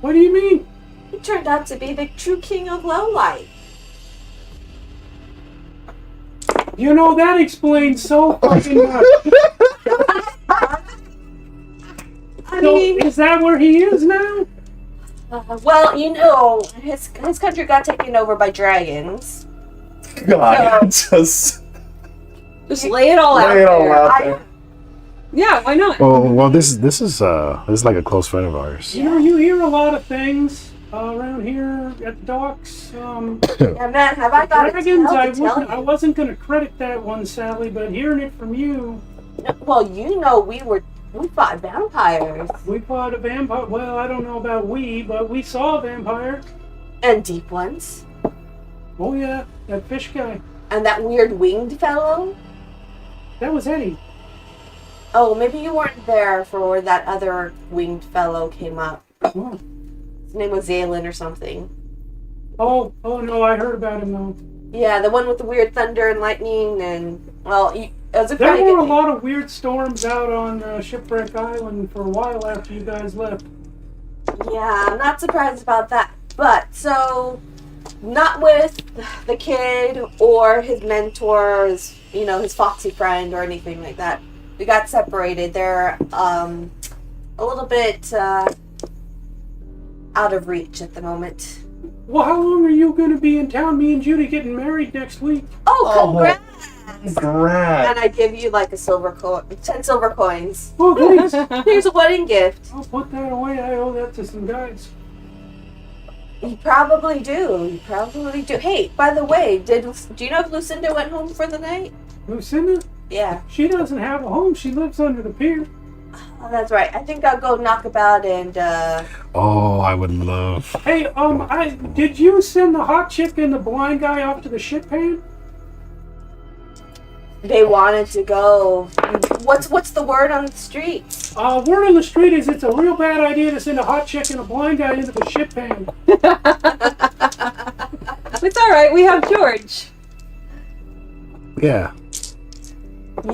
What do you mean? He turned out to be the true king of Lowlight. You know, that explains so fucking much. I So, mean, is that where he is now? well, you know, his country got taken over by dragons. God, just Just lay it all out lay it all there. out there. Yeah, why not? Well, this is like a close friend of ours. You know, you hear a lot of things around here at the docks. Yeah, man, have I got Dragons, to tell I you? wasn't going to credit that one, Sally, but hearing it from you, Well, you know, we fought vampires we fought a vampire. Well, I don't know about we, but we saw a vampire. and deep ones, Oh, yeah, that fish guy. and that weird winged fellow. That was Eddie. Oh, maybe you weren't there for where that other winged fellow came up. Oh, His name was Zalen or something. oh no, I heard about him, though. Yeah, the one with the weird thunder and lightning, and well, it was a There pretty were a good. lot of weird storms out on Shipwreck Island for a while after you guys left. Yeah, I'm not surprised about that. But so, not with the kid or his mentor, his foxy friend or anything like that. We got separated. They're a little bit out of reach at the moment. Well, how long are you going to be in town? Me and Judy getting married next week. Oh, congrats! Congrats. And I give you like 10 silver coins. Oh, thanks. Here's a wedding gift. I'll put that away. I owe that to some guys. You probably do. Hey, by the way, do you know if Lucinda went home for the night? Lucinda? Yeah. She doesn't have a home. She lives under the pier. Oh, that's right. I think I'll go knock about and Oh, I would love. Hey, did you send the hot chick and the blind guy off to the shit pan? they wanted to go. What's the word on the street? Word on the street is it's a real bad idea to send a hot chick and a blind guy into the shit pan. It's all right. We have George. Yeah.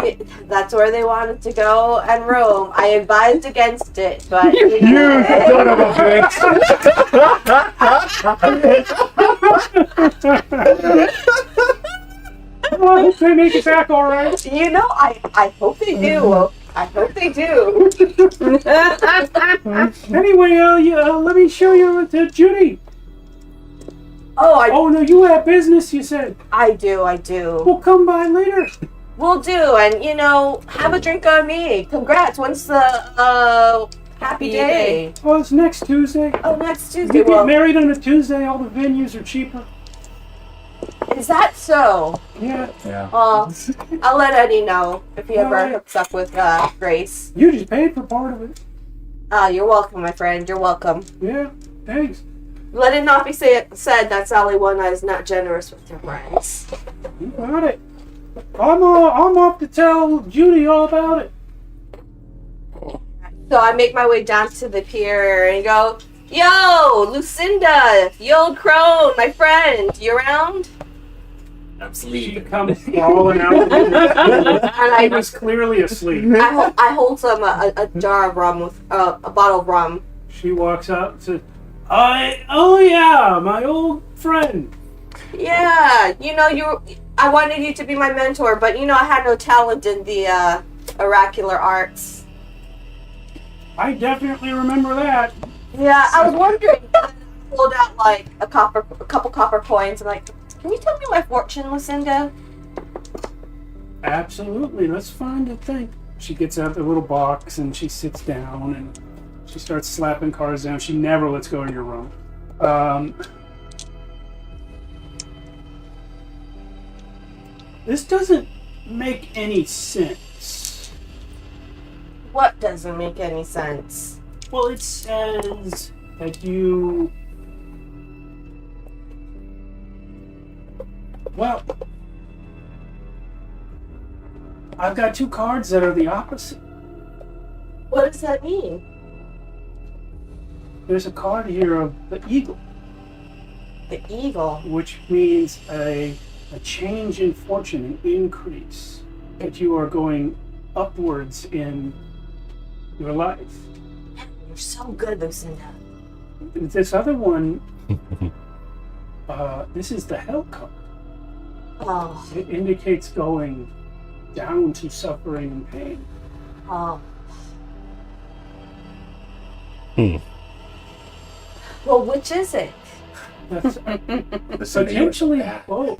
Yeah, that's where they wanted to go and roam. I advised against it, but You son of a Well, I hope they make it back all right. you know, I hope they do. I hope they do. Anyway, let me show you to Judy. Oh, Oh, no, you have business, you said. I do. We'll come by later. We'll do, and have a drink on me. Congrats. When's the happy day? Oh, it's next Tuesday. Oh, next If Tuesday. you get Well, married on a Tuesday, all the venues are cheaper. is that so? Yeah, Yeah. Well, I'll let Eddie know if he ever Alright. hooks up with Grace. you just paid for part of it. You're welcome, my friend. You're welcome. Yeah, thanks. Let it not be said that Sally One Eye is not generous with her friends. You got it. I'm off to tell Judy all about it. So I make my way down to the pier and go, "Yo, Lucinda, the old crone, my friend, you around?" I'm She sleeping. comes crawling out. And I I was clearly asleep. I hold some a jar of rum with a bottle of rum. She walks out and says, "Oh yeah, my old friend." Yeah, I wanted you to be my mentor, but I had no talent in the oracular arts. I definitely remember that. Yeah, I was wondering. I pulled out like a couple copper coins. I'm like, "Can you tell me my fortune, Lucinda?" Absolutely. Let's find a thing. She gets out the little box and she sits down and she starts slapping cards down. She never lets go of your room. This doesn't make any sense. What doesn't make any sense? Well, it says that you... Well, I've got two cards that are the opposite. What does that mean? There's a card here of the eagle, The eagle. which means a change in fortune, an increase, that you are going upwards in your life. You're so good, Lucinda. This other one, this is the hell card. Oh, It indicates going down to suffering and pain. oh. Hmm. Well, which is it? That's Listen, potentially bad. both.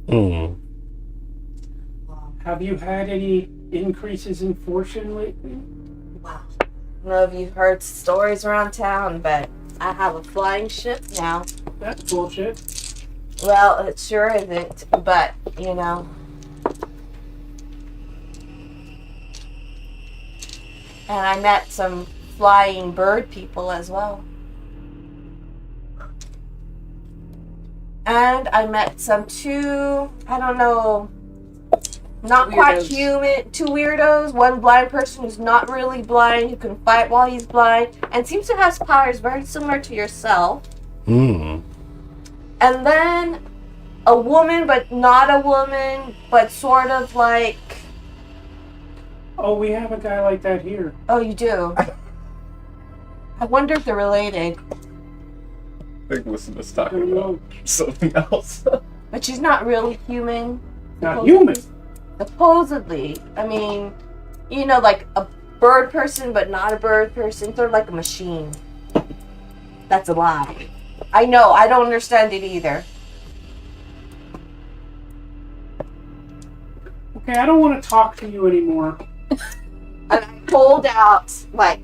Hmm. Have you had any increases in fortune lately? Wow. I don't know if you've heard stories around town, but I have a flying ship now. That's bullshit. Well, it sure isn't, but, you know. And I met some flying bird people as well. And I met some two, I don't know, not quite Weirdos. human, two weirdos. One blind person who's not really blind, who can fight while he's blind, and seems to have powers very similar to yourself. Hmm. And then a woman, but not a woman, but sort of like, Oh, we have a guy like that here. oh, you do? I wonder if they're related. I think Lucinda's I talking don't about know. something else. But she's not really human. Not human. Supposedly. I mean, you know, like a bird person, but not a bird person. Sort of like a machine. That's a lie. I know, I don't understand it either. Okay, I don't want to talk to you anymore. And I pulled out, like,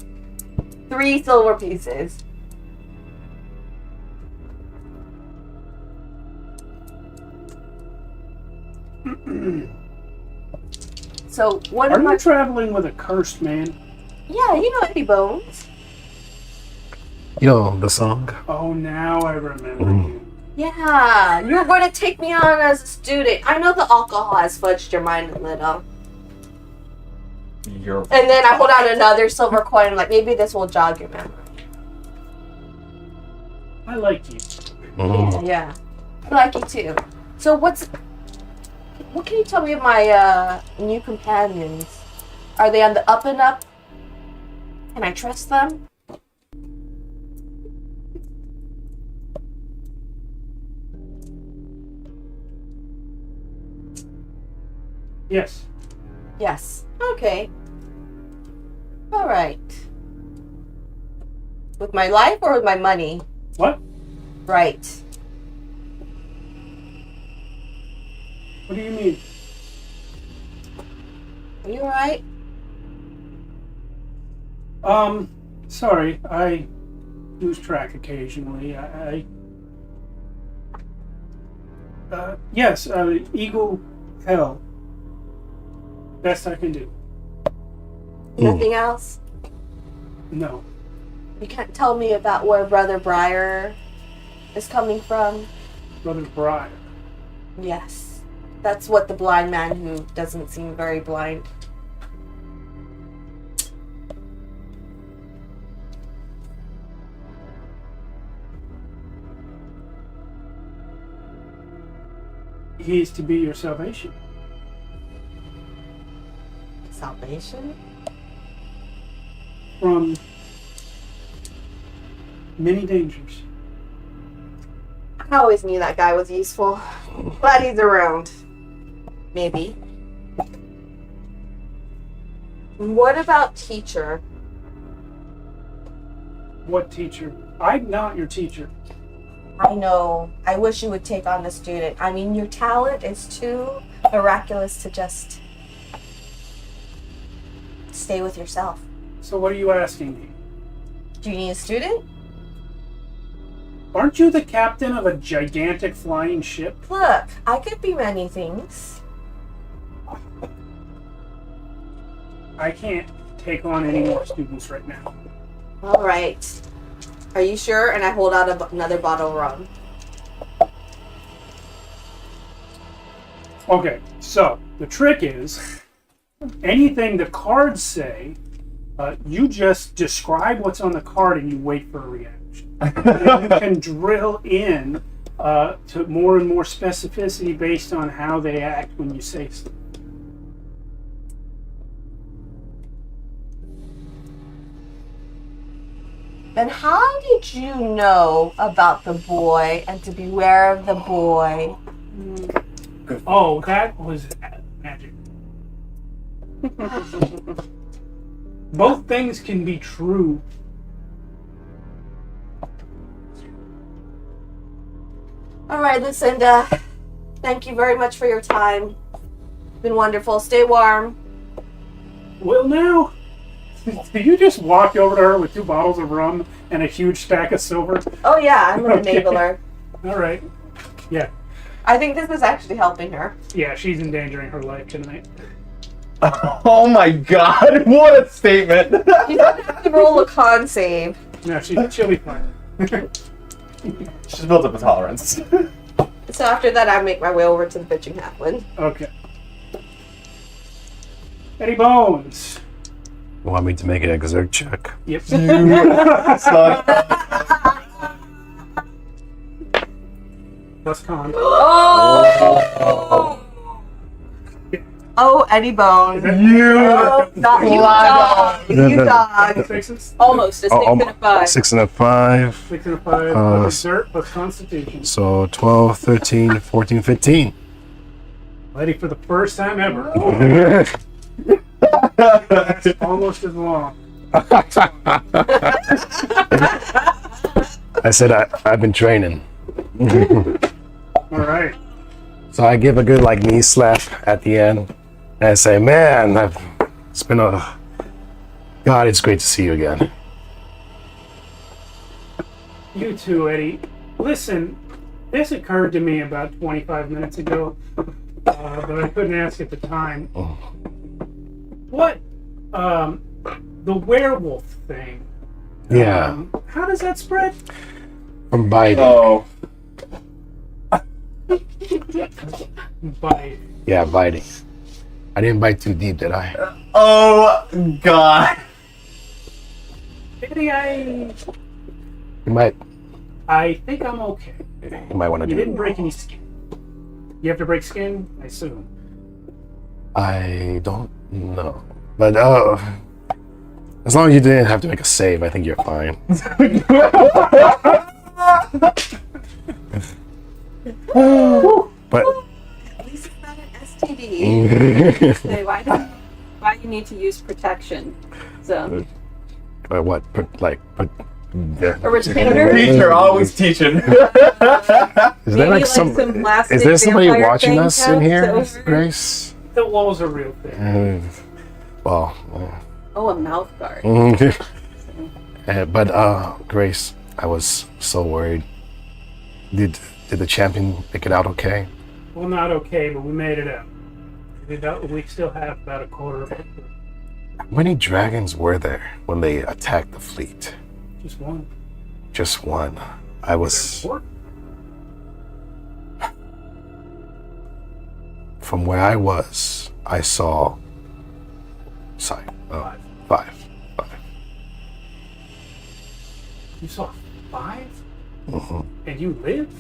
3 silver pieces. So, what Are am you I... traveling with a cursed man? Yeah, you know Eddie Bones. You know the song? Oh, now I remember Mm. you. Yeah, you were going to take me on as a student. I know the alcohol has fudged your mind a little. You're And then I pulled out another silver coin. I'm like, maybe this will jog your memory. I like you. Mhm. Yeah. I like you too. So what can you tell me of my new companions? Are they on the up and up? Can I trust them? Yes. Yes. Okay. All right. With my life or with my money? What? Right. What do you mean? Are you alright? Sorry, I lose track occasionally. Yes, Eagle Hell. Best I can do. Nothing else? No. You can't tell me about where Brother Briar is coming from? Brother Briar. Yes. That's what the blind man who doesn't seem very blind. He is to be your salvation. Salvation? From many dangers. I always knew that guy was useful. Glad he's around. Maybe. What about teacher? What teacher? I'm not your teacher. I know. I wish you would take on the student. I mean, your talent is too miraculous to just stay with yourself. So what are you asking me? Do you need a student? Aren't you the captain of a gigantic flying ship? Look, I could be many things. I can't take on any more students right now. All right. Are you sure? And I hold out another bottle of rum. Okay, so the trick is anything the cards say, you just describe what's on the card and you wait for a reaction. And you can drill in to more and more specificity based on how they act when you say stuff. And how did you know about the boy and to beware of the boy? Oh, that was magic. Both things can be true. All right, Lucinda. Thank you very much for your time. It's been wonderful. Stay warm. Well, now, did you just walk over to her with 2 bottles of rum and a huge stack of silver? Oh yeah, I'm an Okay. enabler. All right. Yeah. I think this is actually helping her. Yeah, she's endangering her life tonight. Oh my god, what a statement! You don't have to roll a con save. No, she'll be fine. She's built up a tolerance. So after that, I make my way over to the bitching halfling. Okay. Eddie Bones. You want me to make an exert check? Yep. Son. Plus con. Oh! Oh, Eddie Bones. Oh, not you, dog. You, dog. Sixes? Almost a 6 and a 5. 6 and a 5. 6 and a 5. Plus exert plus constitution. So 12, 13, 14, 15. Eddie, for the first time ever. That's almost as long. I said I've been training. All right. So I give a good like knee slap at the end. And I say, man, it's been God, it's great to see you again. You too, Eddie. Listen, this occurred to me about 25 minutes ago, but I couldn't ask at the time. What, the werewolf thing? Yeah. How does that spread? From biting. Oh. By Yeah, biting. I didn't bite too deep, did I? Oh god. Eddie, You might think I'm okay. want to You do didn't break any skin. You have to break skin, I assume. I don't know. But as long as you didn't have to make a save, I think you're fine. But At least it's not an STD. Say, why do you need to use protection? So, what? a retainer? Teacher, always teaching. Is there Maybe like some plastic Is there somebody vampire watching thing us in here, over? Grace? The wall's a real thing. Well. Oh, a mouth guard. But Grace, I was so worried. Did the champion pick it out okay? Well, not okay, but we made it out. We still have about a quarter of it. How many dragons were there when they attacked the fleet? Just one. Just one. I was from where I was. I saw. Sorry, five. You saw 5? Mhm. And you lived?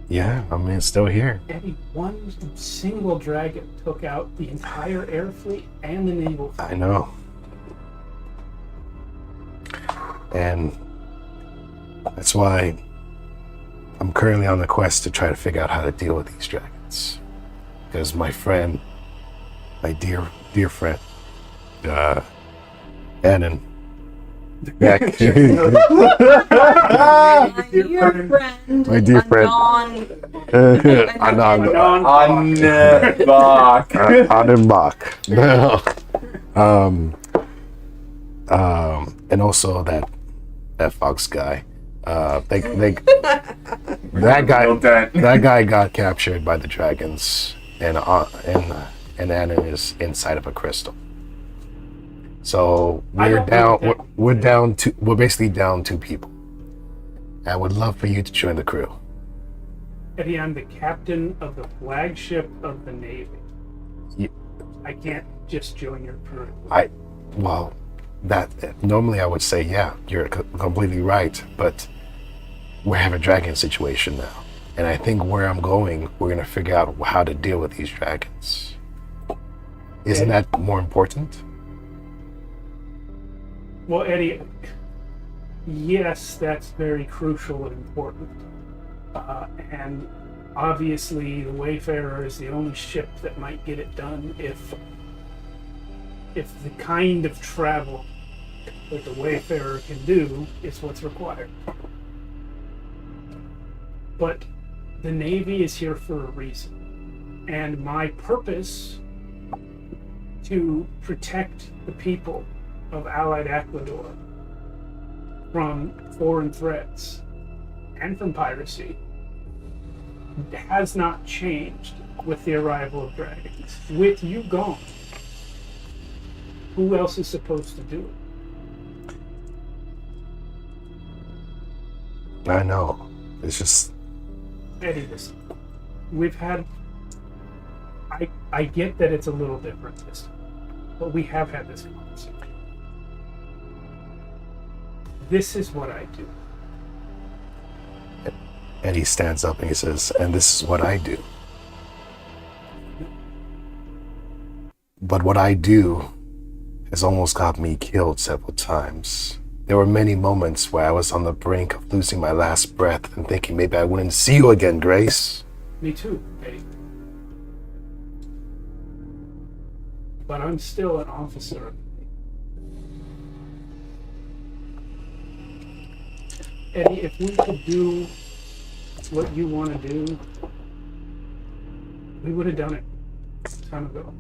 Yeah, I mean, it's still here. Eddie, one single dragon took out the entire air fleet and the naval fleet. I know. And that's why I'm currently on the quest to try to figure out how to deal with these dragons. Because my friend, my dear friend, Annan, Your friend, My dear friend. Anon. Annenbach. And also that Fox guy. That guy got captured by the dragons, and Annan is inside of a crystal. So I we're don't down. think that- We're down to. We're basically down 2 people. I would love for you to join the crew. Eddie, I'm the captain of the flagship of the Navy. Ye- I can't just join your crew. Well, that normally I would say, yeah, you're completely right, but we have a dragon situation now, and I think where I'm going, we're gonna figure out how to deal with these dragons. Isn't that more important? Well, Eddie, yes, that's very crucial and important. And obviously, the Wayfarer is the only ship that might get it done if the kind of travel that the Wayfarer can do is what's required. But the Navy is here for a reason. And my purpose to protect the people of Allied Ecuador from foreign threats and from piracy has not changed with the arrival of dragons. With you gone, who else is supposed to do it? I know. It's just Eddie, listen. We've had. I get that it's a little different this time, but we have had this conversation. This is what I do. and he stands up and he says, and this is what I do. But what I do has almost got me killed several times. There were many moments where I was on the brink of losing my last breath and thinking maybe I wouldn't see you again, Grace. Me too, Eddie. But I'm still an officer. Eddie, if we could do what you want to do, we would have done it a time ago.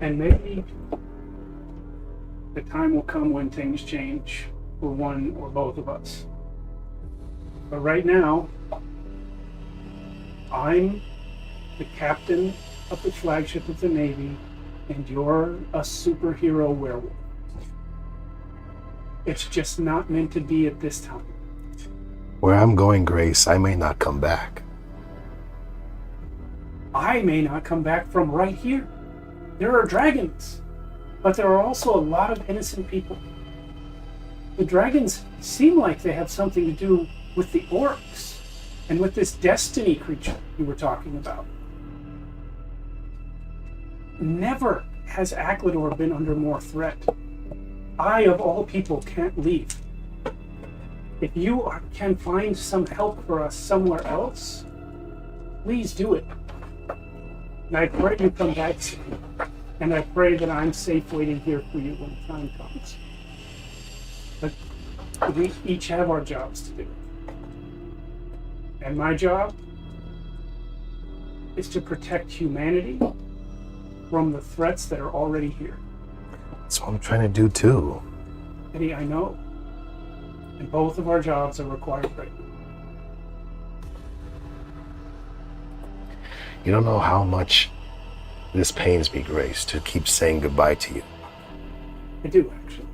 And maybe the time will come when things change for one or both of us. But right now, I'm the captain of the flagship of the Navy, and you're a superhero werewolf. It's just not meant to be at this time. Where I'm going, Grace, I may not come back. I may not come back from right here. There are dragons, but there are also a lot of innocent people. The dragons seem like they have something to do with the orcs and with this destiny creature you were talking about. Never has Ecuador been under more threat. I, of all people, can't leave. If you can find some help for us somewhere else, please do it. And I pray you come back to me. And I pray that I'm safe waiting here for you when the time comes. But we each have our jobs to do. And my job is to protect humanity from the threats that are already here. That's what I'm trying to do too. Eddie, I know. And both of our jobs are required right now. You don't know how much this pains me, Grace, to keep saying goodbye to you. I do, actually.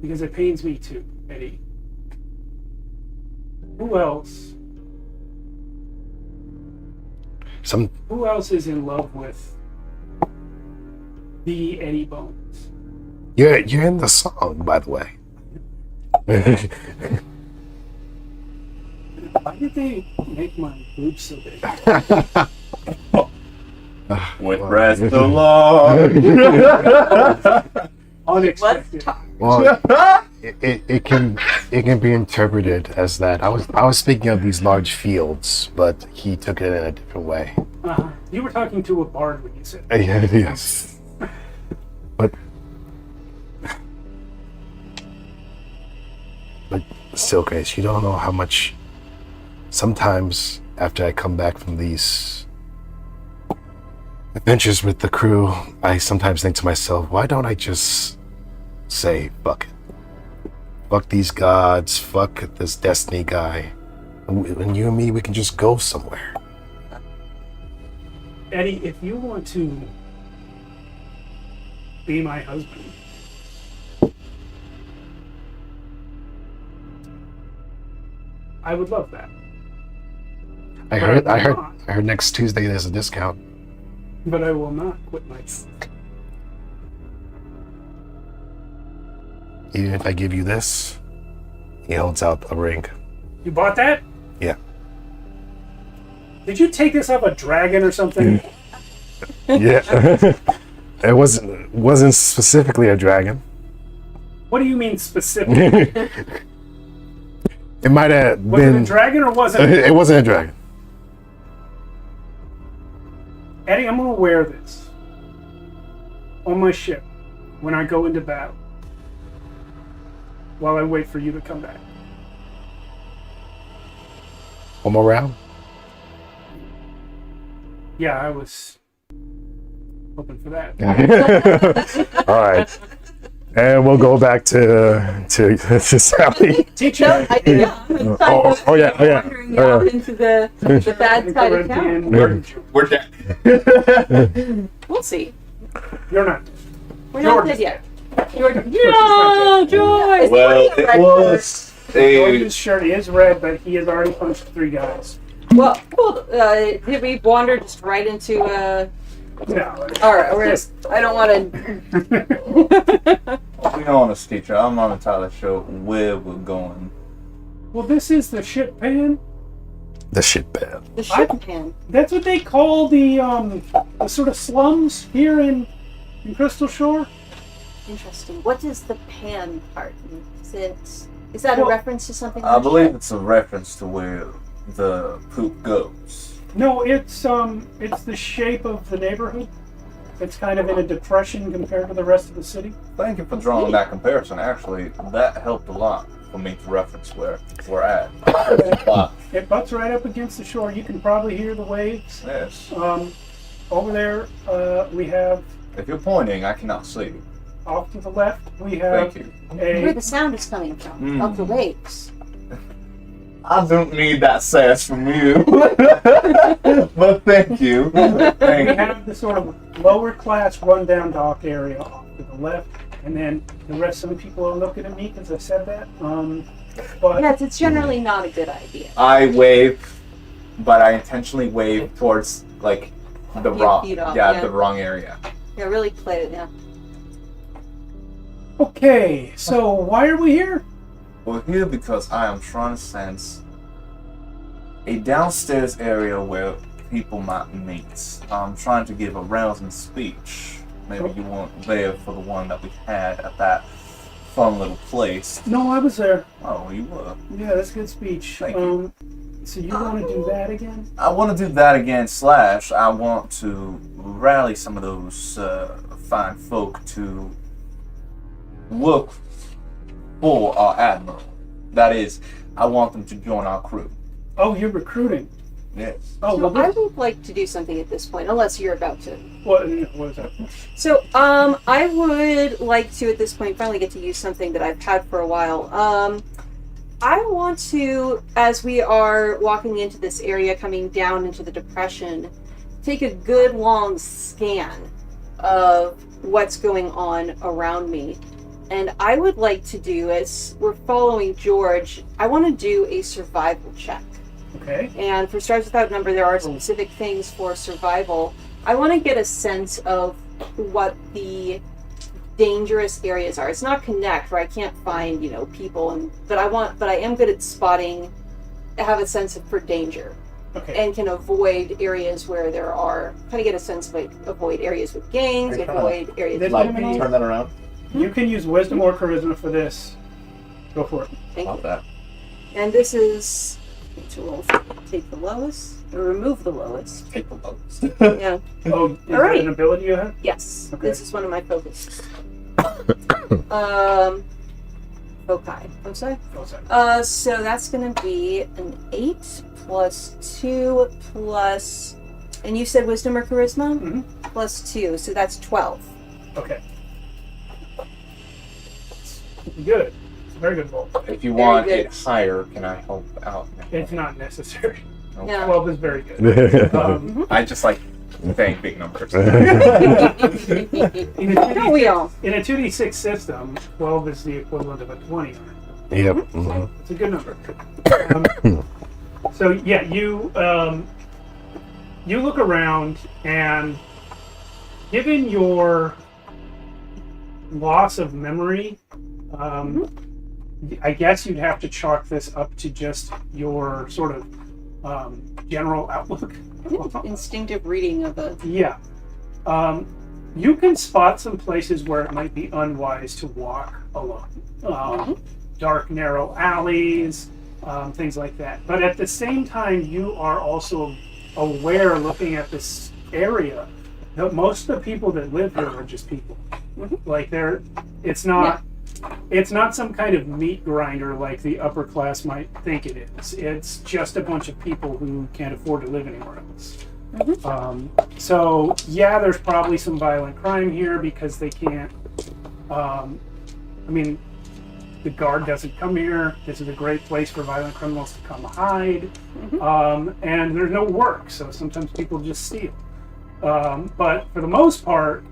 Because it pains me too, Eddie. Who else? Who else is in love with the Eddie Bones? You're in the song, by the way. Why did they make my boobs so big? With rest alone. Unexpected. Well, it can be interpreted as that. I was speaking of these large fields, but he took it in a different way. You were talking to a bard when you said that. Yes. But still, Grace, you don't know how much. Sometimes after I come back from these adventures with the crew, I sometimes think to myself, why don't I just say, fuck it. Fuck these gods, fuck this destiny guy. And you and me, we can just go somewhere. Eddie, if you want to be my husband, I would love that. I heard next Tuesday there's a discount. But I will not quit my. Even if I give you this, he holds out a ring. You bought that? Yeah. Did you take this off a dragon or something? Yeah. It wasn't specifically a dragon. What do you mean specifically? It might have Was been it a dragon or wasn't it? It wasn't a dragon. Eddie, I'm gonna wear this on my ship when I go into battle while I wait for you to come back. One more round? Yeah, I was hoping for that. All right. And we'll go back to Sally. Teacher, Yeah. Oh yeah. Wandering out into the bad side of town. We're dead. We'll see. You're not. We're not George dead yet. George, No, Joy! Well, it was a. George's shirt is red, but he has already punched 3 guys. Well, cool. Did we wander just right into No. All right, I don't want to. To be honest, teacher, I'm not entirely sure where we're going. Well, this is the shit pan. The shit bad. The ship pan. That's what they call the sort of slums here in Crystal Shore. Interesting. What does the pan part mean? Is that a Well, reference to something? I on the believe ship? it's a reference to where the poop goes. No, it's the shape of the neighborhood. It's kind of in a depression compared to the rest of the city. Thank you for drawing that comparison. Actually, that helped a lot for me to reference where we're at. It butts right up against the shore. You can probably hear the waves. Yes. Over there, we have If you're pointing, I cannot see. off to the left. We have Thank you. Where the sound is coming from? Of the waves. I don't need that sass from you. But thank you. we Thank you. have the sort of lower class rundown dock area off to the left, and then the rest of the people are looking at me because I said that. But Yes, it's generally not a good idea. I wave, but I intentionally wave towards like the You wrong, feed off, yeah, yeah. the wrong area. Yeah, really played it now. okay, so why are we here? We're here because I am trying to sense a downstairs area where people might meet. I'm trying to give a rousing speech. Maybe you weren't there for the one that we had at that fun little place. No, I was there. Oh, you were. Yeah, that's a good speech. Thank you. So you want to do that again? I want to do that again, / I want to rally some of those fine folk to work for our admiral. That is, I want them to join our crew. Oh, you're recruiting. Yes. Oh, So well, I would like to do something at this point, unless you're about to. what is that? So, I would like to, at this point, finally get to use something that I've had for a while. I want to, as we are walking into this area, coming down into the depression, take a good long scan of what's going on around me. And I would like to do, as we're following George, I want to do a survival check. Okay. And for Stars Without Number, there are specific things for survival. I want to get a sense of what the dangerous areas are. It's not connect, where I can't find, people, but I am good at spotting, have a sense for danger, Okay. and can avoid areas where there are, kind of get a sense of, avoid areas with gangs, avoid areas This with would be- Turn that around. You can use wisdom or charisma for this. Go for it. Thank you. that. And this is to roll, take the lowest, or remove the lowest. Take the lowest. Yeah. Oh, is that Alright. an ability you have? Yes. Okay. This is one of my focuses. Okay. I'm sorry. Oh, sorry. So that's gonna be an 8 plus 2 plus, and you said wisdom or charisma? Mhm. Plus 2, so that's 12. Okay. Good. Very good roll. If you Very want good. it higher, can I help out? It's not necessary. Yeah. 12 is very good. I just like saying big numbers. In a Don't we all? In a 2d6 system, 12 is the equivalent of a 20. Yep. It's a good number. So yeah, you look around, and given your loss of memory, I guess you'd have to chalk this up to just your sort of general outlook. Instinctive reading of a. Yeah. You can spot some places where it might be unwise to walk alone. Dark, narrow alleys, things like that. But at the same time, you are also aware, looking at this area, that most of the people that live here are just people. Like it's not some kind of meat grinder like the upper class might think it is. It's just a bunch of people who can't afford to live anywhere else. So yeah, there's probably some violent crime here because they can't. The guard doesn't come here. This is a great place for violent criminals to come hide. And there's no work, so sometimes people just steal. But for the most part,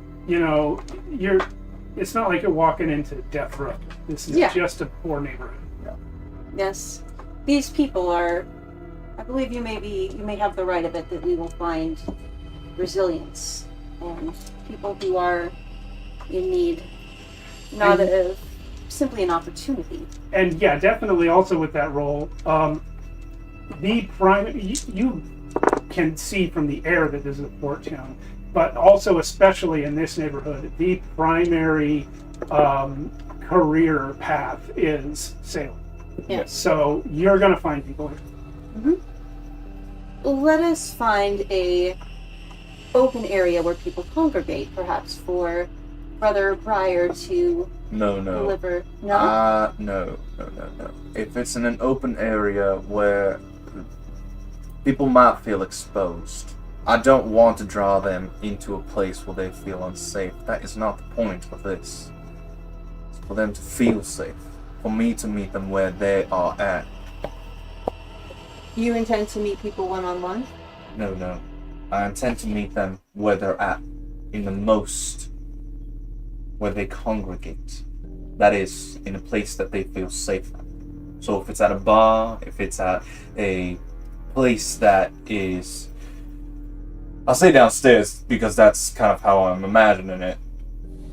it's not like you're walking into death row. This is just a poor neighborhood. Yes, these people are. I believe you may have the right of it that we will find resilience and people who are in need, not of simply an opportunity. And yeah, definitely also with that role, you can see from the air that this is a port town, but also especially in this neighborhood, the primary career path is sailing. Yes. So you're going to find people here. Let us find a open area where people congregate, perhaps for Brother Breyer to deliver. No? No. If it's in an open area where people might feel exposed, I don't want to draw them into a place where they feel unsafe. That is not the point of this. It's for them to feel safe. For me to meet them where they are at. You intend to meet people one-on-one? No. I intend to meet them where they're at. Where they congregate. That is, in a place that they feel safe at. So if it's at a bar, if it's at a place that is... I'll say downstairs because that's kind of how I'm imagining it.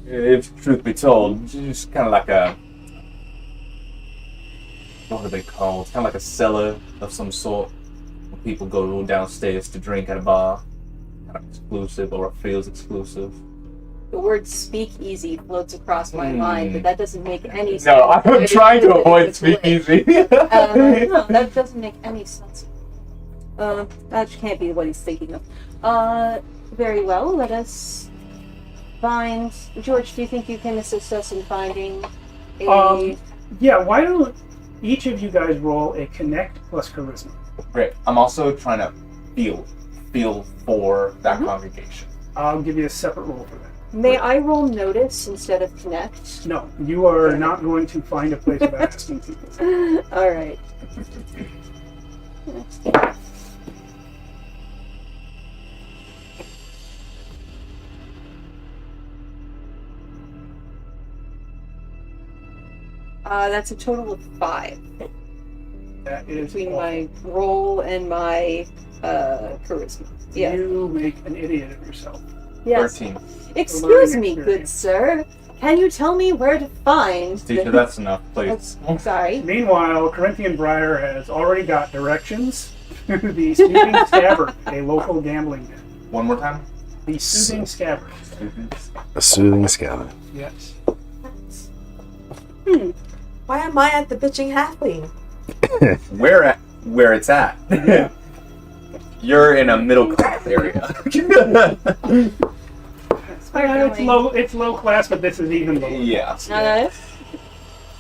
If truth be told, just kind of like a... What are they called? It's kind of like a cellar of some sort. Where people go downstairs to drink at a bar. Kind of exclusive, or it feels exclusive. The word speakeasy floats across my mind, but that doesn't make any sense. No, I'm trying to avoid speakeasy. No, that doesn't make any sense. That can't be what he's thinking of. Very well, let us find... George, do you think you can assist us in finding a... Yeah, why don't each of you guys roll a connect plus charisma? Great. I'm also trying to feel for that congregation. I'll give you a separate roll for that. May I roll notice instead of connect? No, you are not going to find a place without asking people. All right. That's a total of 5 That is between awful. my roll and my charisma. Yeah. You make an idiot of yourself. Yes. 13. Excuse me, Learning good sir. Can you tell me where to find Teacher, that's enough, please. Sorry. Meanwhile, Corinthian Briar has already got directions to the Soothing Scabbard, a local gambling den. One more time. The Soothing Scabbard. A soothing scabbard. Yes. Why am I at the bitching halfling? Where it's at. You're in a middle class area. It's low class, but this is even lower. Yeah.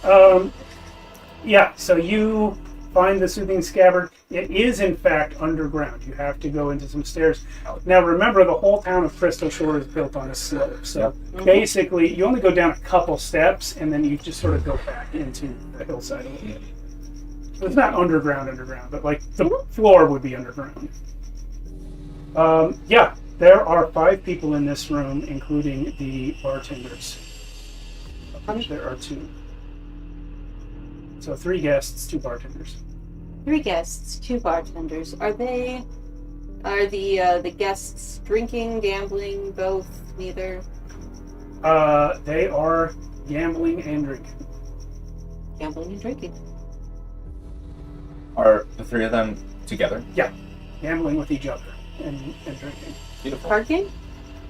No. Yeah, so you find the soothing scabbard. It is, in fact, underground. You have to go into some stairs. Now, remember, the whole town of Crystal Shore is built on a slope. So basically, you only go down a couple steps, and then you just sort of go back into the hillside a little bit. So it's not underground, but like the floor would be underground. Yeah, there are 5 people in this room, including the bartenders. Of which there are 2. So 3 guests, 2 bartenders. 3 guests, 2 bartenders. Are the guests drinking, gambling, both, neither? They are gambling and drinking. Gambling and drinking. Are the 3 of them together? Yeah, gambling with each other and drinking. Beautiful. Card game?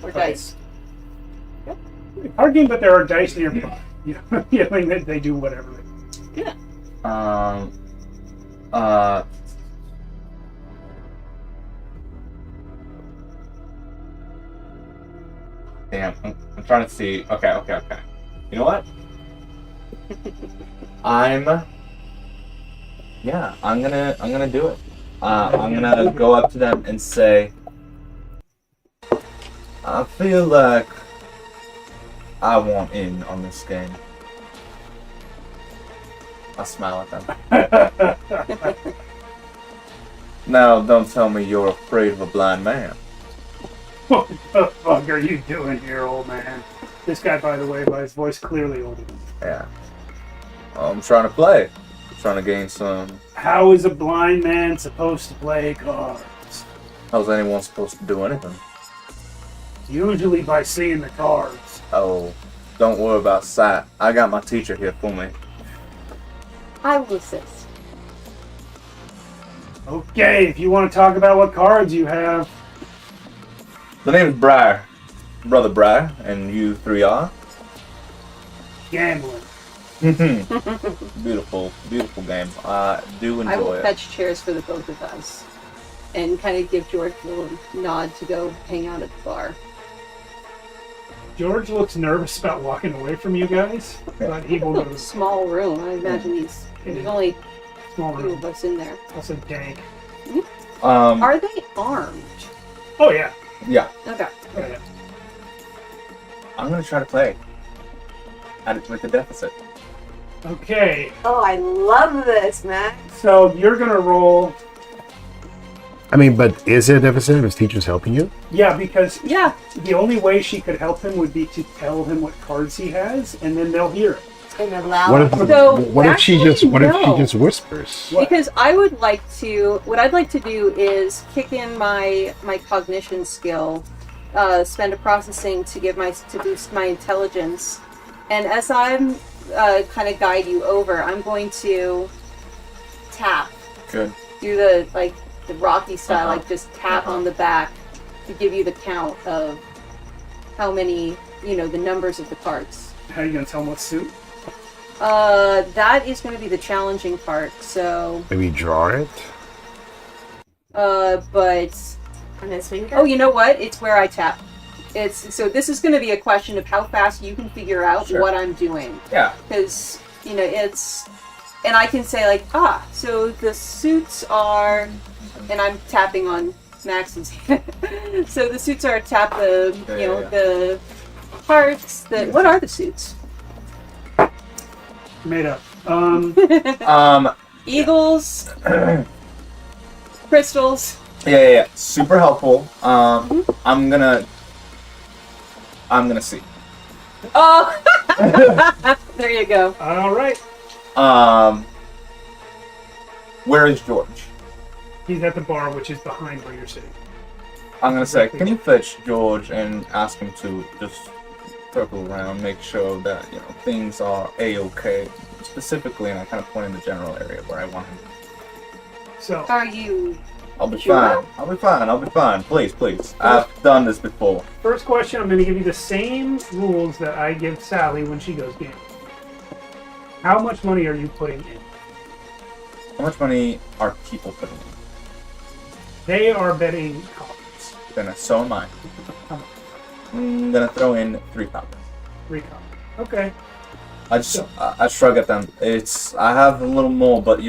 Or dice? Card game, but there are dice nearby. Yeah, I mean, they do whatever. Yeah. Damn, I'm trying to see. Okay. You know what? I'm gonna do it. I'm gonna go up to them and say, I feel like I want in on this game. I smile at them. Now, don't tell me you're afraid of a blind man. What the fuck are you doing here, old man? This guy, by the way, by his voice, clearly older. Yeah. I'm trying to play. I'm trying to gain some. How is a blind man supposed to play cards? How's anyone supposed to do anything? Usually by seeing the cards. Oh, don't worry about sight. I got my teacher here for me. I will assist. Okay, if you want to talk about what cards you have. The name is Briar. Brother Briar, and you 3 are? Gambling. Beautiful game. I do enjoy I will it. fetch chairs for the both of us. And kind of give George a little nod to go hang out at the bar. George looks nervous about walking away from you guys, but he will go to the Small room. I imagine there's only small 2 room. of us in there. Also dank. Are they armed? Oh, yeah. Yeah. Okay. Oh, yeah. I'm gonna try to play. With the deficit. Okay, Oh, I love this, man. so you're going to roll. I mean, but is it a deficit if his teacher's helping you? Yeah, because Yeah. the only way she could help him would be to tell him what cards he has, and then they'll hear it. And allow What if So, what if she actually, no. just whispers? What? Because what I'd like to do is kick in my cognition skill, spend a processing to boost my intelligence, and as I'm kind of guide you over, I'm going to tap, Good. do the Rocky style, like just tap on the back to give you the count of how many, the numbers of the cards. How are you going to tell him what suit? That is going to be the challenging part. So, Maybe draw it. but on his finger. oh, you know what? It's where I tap. So this is going to be a question of how fast you can figure out Sure. what I'm doing, Yeah. because and I can say so the suits are, and I'm tapping on Max's. So the suits are tap the the hearts. What are the suits? Made up. Eagles, crystals. Yeah. Super helpful. I'm gonna see. Oh, there you go. All right. Where is George? He's at the bar, which is behind where you're sitting. I'm gonna say, can you fetch George and ask him to just circle around, make sure that things are a-okay. Specifically, and I kind of point in the general area where I want him. So, Are you? I'll be Sure. fine. I'll be fine. Please. I've done this before. first question, I'm going to give you the same rules that I give Sally when she goes gambling. How much money are you putting in? How much money are people putting in? They are betting cards. Then so am I. How much? I'm gonna throw in 3 copper. 3 cards. Okay. I shrug at them. I have a little more, but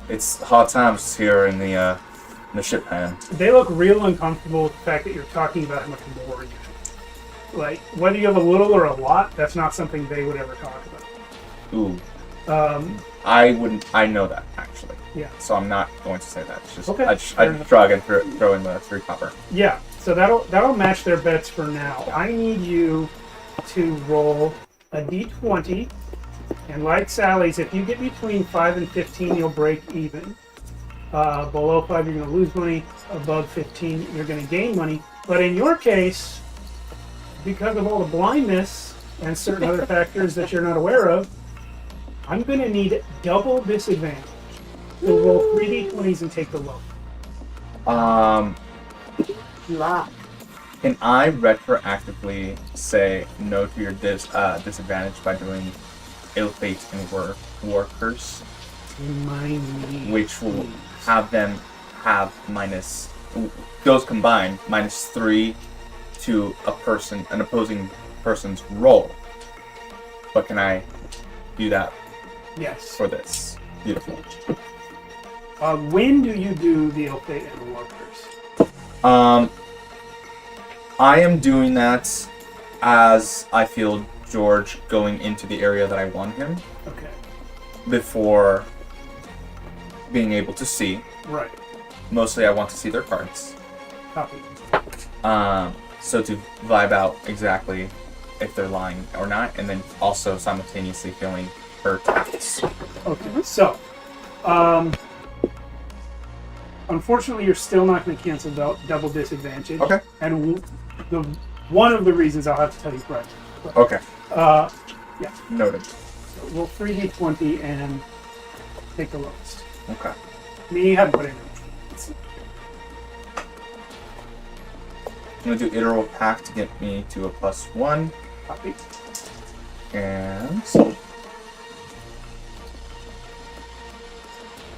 It's hard times here in the ship hand. They look real uncomfortable with the fact that you're talking about how much more you have. Like, whether you have a little or a lot, that's not something they would ever talk about. Ooh. I wouldn't. I know that actually. Yeah. So I'm not going to say that. It's just Okay, I shrug and throw in the 3 copper. Yeah, so that'll match their bets for now. I need you to roll a d20, and like Sally's, if you get between 5 and 15, you'll break even. Below 5, you're going to lose money. Above 15, you're going to gain money. But in your case, because of all the blindness and certain other factors that you're not aware of, I'm going to need double disadvantage. So roll 3 d20s and take the low. Luck. Can I retroactively say no to your disadvantage by doing ill fate and war curse, which will have them have minus those combined -3 to an opposing person's roll. But can I do that Yes. for this? Beautiful. When do you do the ill fate and the war curse? I am doing that as I feel George going into the area that I want him Okay. before being able to see. Right. Mostly I want to see their cards. Copy. So to vibe out exactly if they're lying or not, and then also simultaneously feeling her attacks. Okay. So, unfortunately, you're still not going to cancel double disadvantage. Okay. And one of the reasons I'll have to tell you right. Okay. Yeah. Noted. So roll 3d20 and take the lowest. Okay. I mean, you haven't put in it. I'm gonna do Iteral Pack to get me to a +1. Copy. And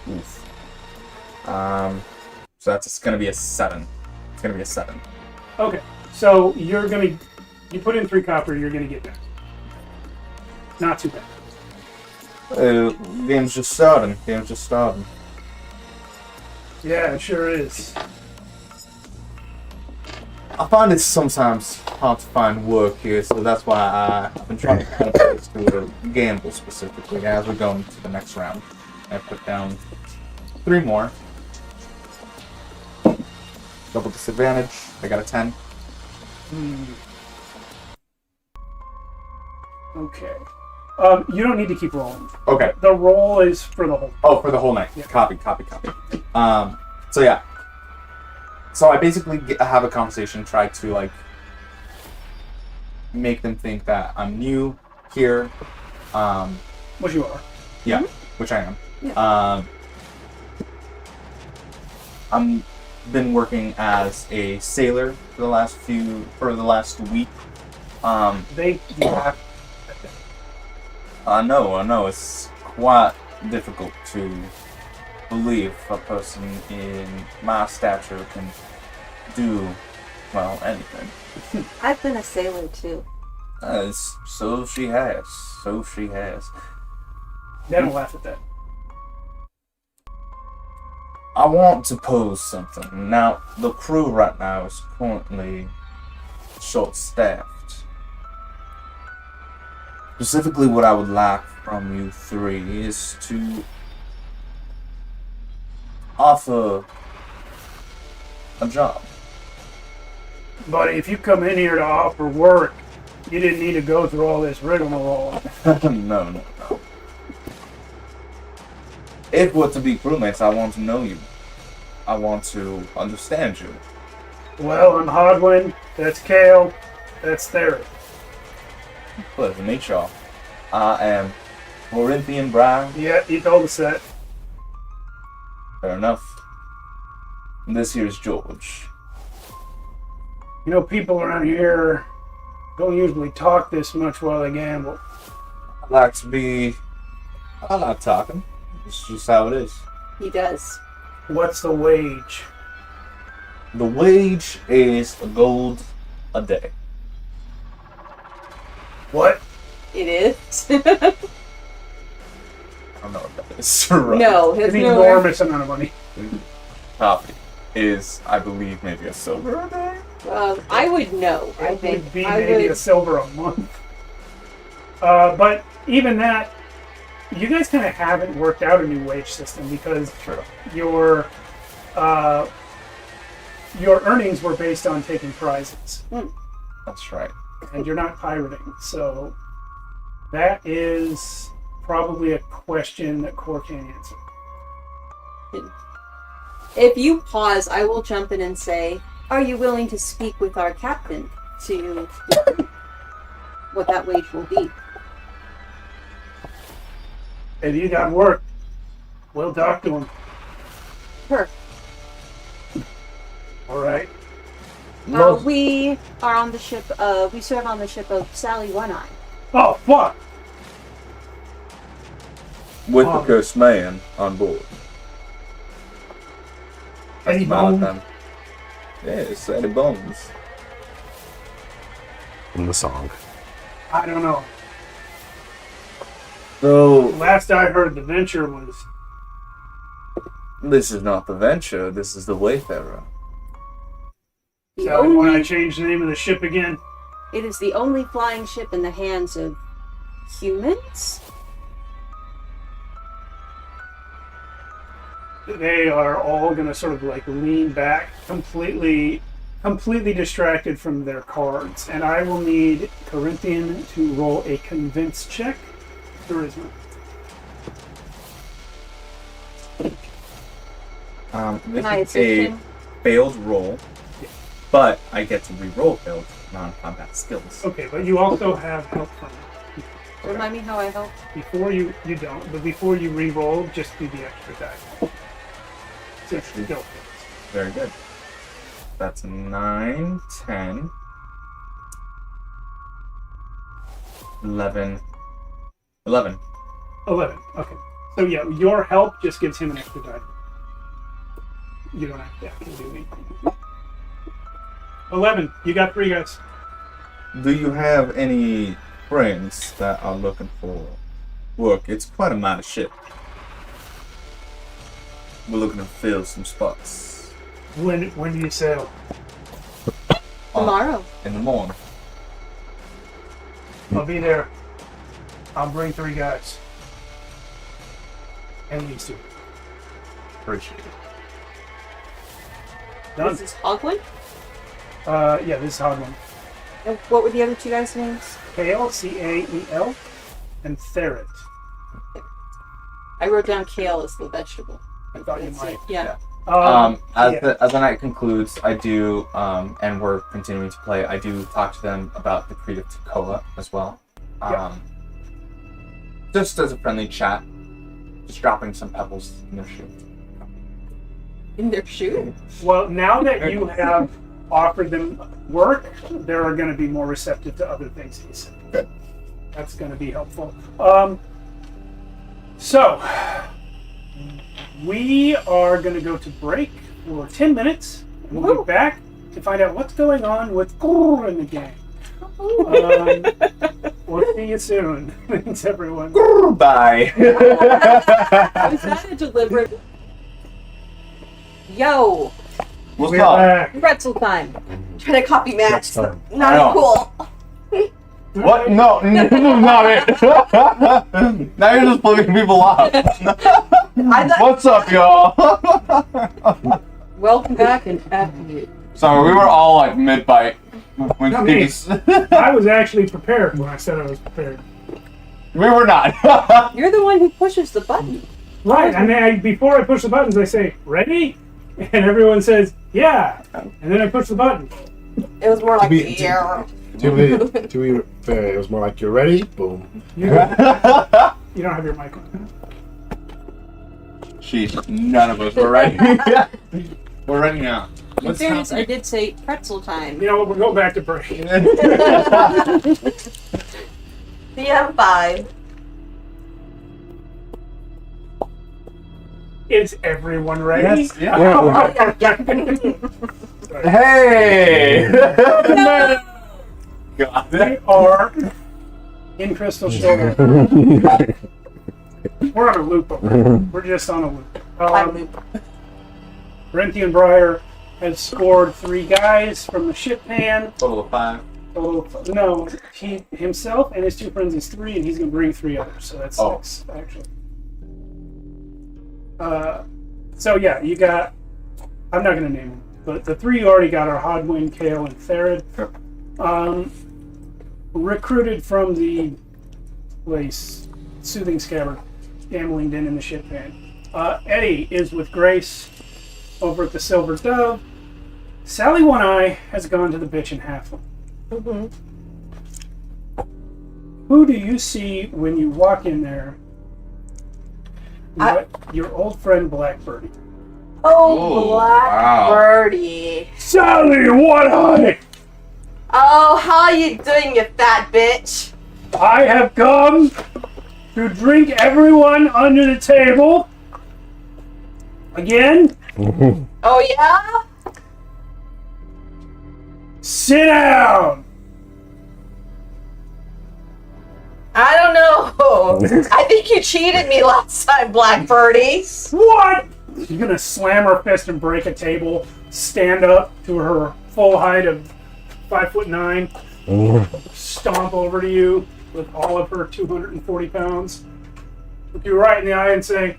oof. So that's gonna be a 7. It's gonna be a 7. Okay. So you put in 3 copper, you're gonna get that. Not too bad. Game's just starting. Yeah, it sure is. I find it sometimes hard to find work here, so that's why I've been trying to kind of put this to a gamble specifically as we're going to the next round. I put down 3 more. Double disadvantage. I got a 10. Okay. You don't need to keep rolling. Okay. The roll is for the whole. Oh, for the whole night. Yeah. Copy. So yeah. So I basically have a conversation, try to make them think that I'm new here. Which you are. Yeah, which I am. Yeah. I'm been working as a sailor for the last week. You have. I know it's quite difficult to believe a person in my stature can do, well, anything. I've been a sailor too. So she has. They don't laugh at that. I want to pose something. Now, the crew right now is currently short-staffed. Specifically, what I would like from you 3 is to offer a job. But if you come in here to offer work, you didn't need to go through all this rigmarole. No. If we're to be crewmates, I want to know you. I want to understand you. Well, I'm Hodwin. That's Kale. That's Theron. Pleasure to meet y'all. I am Corinthian Brown. Yeah, you told us that. Fair enough. And this here's George. You know, people around here don't usually talk this much while they gamble. I like talking. It's just how it is. He does. What's the wage? The wage is a gold a day. What? It is. I don't know what that is right. No, It's it's an nowhere. enormous amount of money. Coffee is, I believe, maybe a silver a day. I would know. I It think would be I maybe would. a silver a month. But even that, you guys kind of haven't worked out a new wage system because True. your earnings were based on taking prizes, That's right. and you're not pirating. So that is probably a question that Core can't answer. If you pause, I will jump in and say, "Are you willing to speak with our captain to what that wage will be?" If you got work, we'll talk to him. Sure. All right. We are on the ship. We serve on the ship of Sally One Eye. Oh, fuck! With the cursed man on board. Eddie That's about Bones? them. Yeah, it's Eddie Bones. In the song. I don't know. So, Last I heard, the Venture was... this is not the Venture, this is the Wayfarer. So when I changed the name of the ship again? It is the only flying ship in the hands of humans. They are all going to sort of like lean back, completely distracted from their cards. And I will need Corinthian to roll a convince check. Charisma. This I is assist a him? failed roll, but I get to re-roll failed non-combat skills. Okay, but you also have help from it. Remind me how I help. Before you don't, but before you re-roll, just do the extra die. Since you don't. Very good. That's 9, 10, 11. 11. 11. Okay. So yeah, your help just gives him an extra die. You don't have to do anything. 11. You got 3 guys. Do you have any friends that are looking for work? It's quite a mighty ship. We're looking to fill some spots. When do you sail? Tomorrow. In the morning. I'll be there. I'll bring 3 guys. And these 2. Appreciate it. Done. This is Hogwood. Yeah, this is Hogman. And what were the other two guys' names? Kale, C-A-E-L, and Ferret. I wrote down kale as the vegetable. I thought you might. Yeah. As yeah. the night concludes, I do, and we're continuing to play, I do talk to them about the Creed of Tekoa as well. Just as a friendly chat, just dropping some pebbles in their shoe. In their shoe? Well, now that you have offered them work, they're going to be more receptive to other things he said. Good. That's going to be helpful. So, we are going to go to break for 10 minutes. And we'll be back to find out what's going on with Grrr and the gang. We'll see you soon. Thanks, everyone. Bye. Was that a deliberate? Yo, What's We're up? back. pretzel time. Trying to copy match. Next time. Not I know. cool. What? No, this is not it. Now you're just flipping people off. I thought What's up, y'all? Welcome back and after you. Sorry, we were all like mid-bite. When Not me. Steve- I was actually prepared when I said I was prepared. we were not. You're the one who pushes the button. Right, and then before I push the buttons, I say, ready? And everyone says, yeah. And then I push the button. it was more like be- yeah. To be fair, it was more like, you're ready? Boom. You don't have your mic on. Sheesh, none of us were ready. We're ready now. In What's fairness, I happening? did say pretzel time. You know what, we'll go back to break. CM5. Is everyone ready? Yes, yeah. Oh, yeah. Hey! God. We are in Crystal Shore. We're on a loop over here. We're just on a loop. Time loop. Corinthian Briar has scored 3 guys from the ship pan. Total of 5. No, he himself and his 2 friends is 3, and he's going to bring 3 others. So that's 6, actually. So yeah, you got... I'm not going to name them. But the 3 you already got are Hodwin, Kale, and Therid. Recruited from the place, Soothing Scabbard, gambling den in the ship van. Eddie is with Grace over at the Silver Dove. Sally One Eye has gone to the Bitch and Halfling. Mm-hmm. Who do you see when you walk in there? Your old friend Blackbirdie. Oh, Blackbirdie. Sally One Eye! Oh, how you doing, you fat bitch? I have come to drink everyone under the table. Again? Oh, yeah? Sit down! I don't know. I think you cheated me last time, Blackbirdie. What? She's gonna slam her fist and break a table, stand up to her full height of 5'9", stomp over to you with all of her 240 pounds, look you right in the eye and say,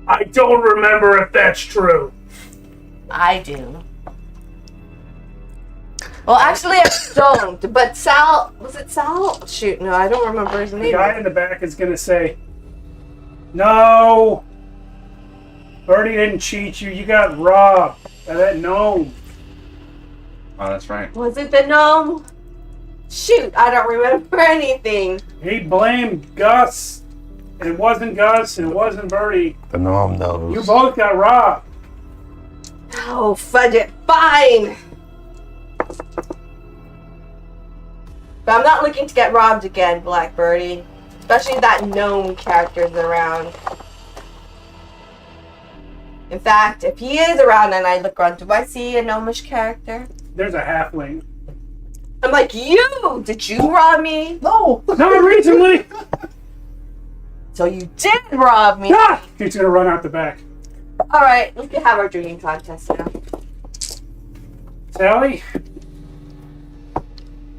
I don't remember if that's true. I do. Well, actually, I don't. But Sal, was it Sal? Shoot, no, I don't remember his The name. guy in the back is gonna say, no, Birdie didn't cheat you. You got robbed by that gnome. Oh, that's right. Was it the gnome? Shoot, I don't remember anything. He blamed Gus. And it wasn't Gus, and it wasn't Birdie. The gnome knows. You both got robbed. Oh, fudge it. Fine. But I'm not looking to get robbed again, Blackbirdie. Especially that gnome character's around. In fact, if he is around and I look around, do I see a gnomish character? There's a halfling. I'm like, you! Did you rob me? No! Not recently! So you did rob me! Ah! He's gonna run out the back. Alright, we can have our drinking contest now. Sally?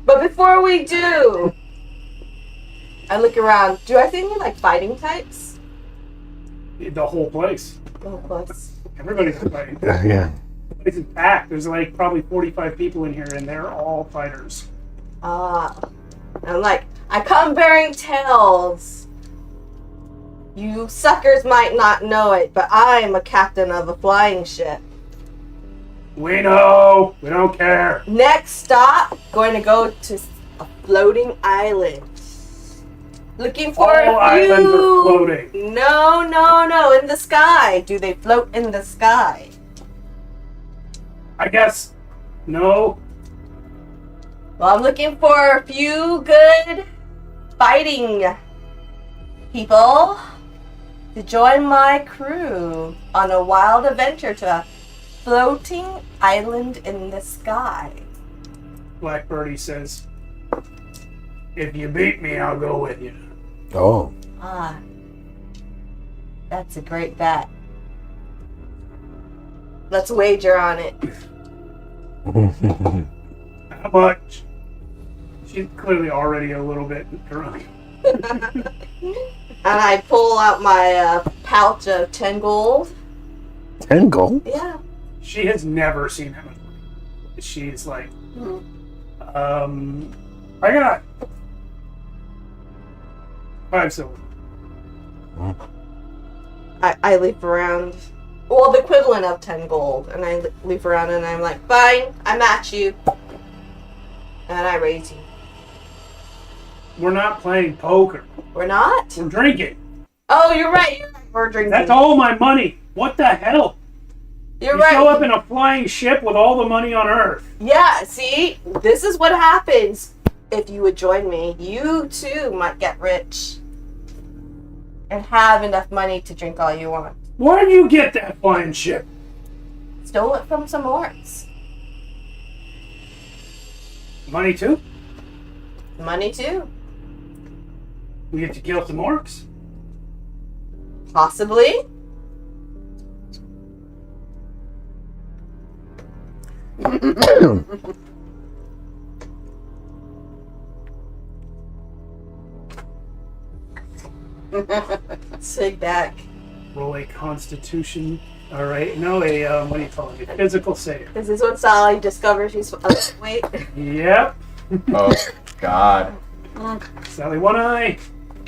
But before we do, I look around. Do I see any, like, fighting types? The whole place. Oh, plus. Everybody's fighting. Yeah. It's packed. There's like probably 45 people in here, and they're all fighters. I'm like, I come bearing tales. You suckers might not know it, but I'm a captain of a flying ship. We know. We don't care. Next stop, going to go to a floating island. Looking for All a few. islands are floating. No, in the sky. Do they float in the sky? I guess. No. Well, I'm looking for a few good fighting people to join my crew on a wild adventure to a floating island in the sky. Blackbirdie says, if you beat me, I'll go with you. Oh. Ah, that's a great bet. Let's wager on it. How much? She's clearly already a little bit drunk. And I pull out my pouch of 10 gold. 10 gold? Yeah. She has never seen him. She's like, I got 5 silver. I leap around. Well, the equivalent of 10 gold. And I leap around and I'm like, fine, I match you. And I raise you. We're not playing poker. We're not? We're drinking. Oh, you're right. We're drinking. That's all my money. What the hell? You're You right. show up in a flying ship with all the money on Earth. Yeah, see? This is what happens if you would join me. You, too, might get rich. And have enough money to drink all you want. Where did you get that flying ship? Stole it from some orcs. Money too? Money, too. We get to kill some orcs? Possibly. Sig back. Roll a Constitution. All right. No, a what do you call it? A physical save. Is this when Sally discovers she's wait? Yep. Oh, God. Sally One Eye.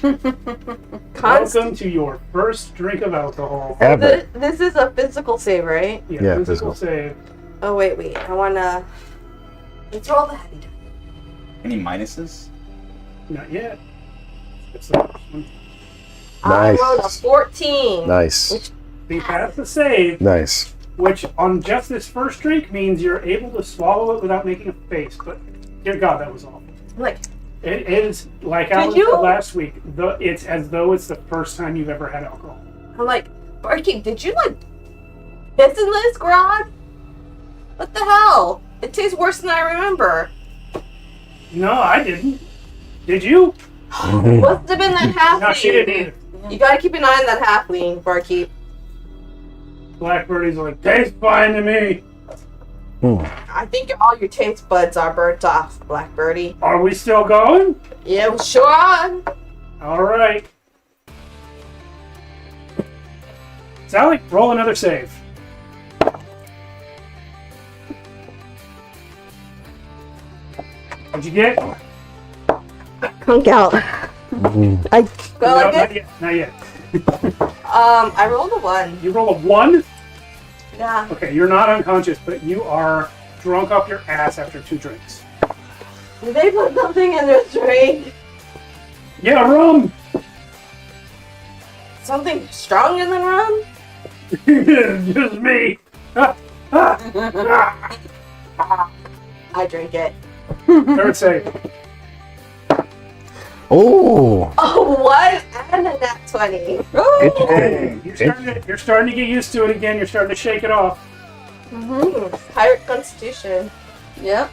Welcome to your first drink of alcohol. Ever. This is a physical save, right? Yeah, physical physical. save. Oh wait. I wanna. Let's roll the heavy. Any minuses? Not yet. It's the first one. I rolled a Nice. 14. Nice. You pass the save, Nice. which on just this first drink means you're able to swallow it without making a face. But dear God, that was awful. Like, It is like I Did you- said last week. It's as though it's the first time you've ever had alcohol. I'm like, Barkeep, did you like piss in this grog? What the hell? It tastes worse than I remember. No, I didn't. Did you? Must have been that halfling. No, she didn't either. You gotta keep an eye on that halfling, Barkeep. Blackbirdie's like, tastes fine to me. I think all your taste buds are burnt off, Blackbirdie. Are we still going? Yeah, well, sure are. All right. Sally, roll another save. What'd you get? Hunk out. I go No, like not this? yet. Not yet. I rolled a 1. You roll a 1? Yeah. Okay, you're not unconscious, but you are drunk off your ass after 2 drinks. Did they put something in this drink? Yeah, rum! Something stronger than rum? Just me. I drink it. Third save. Oh. Oh, 1 and a nat 20. Hey, you're starting to get used to it again. You're starting to shake it off. Pirate Constitution. Yep.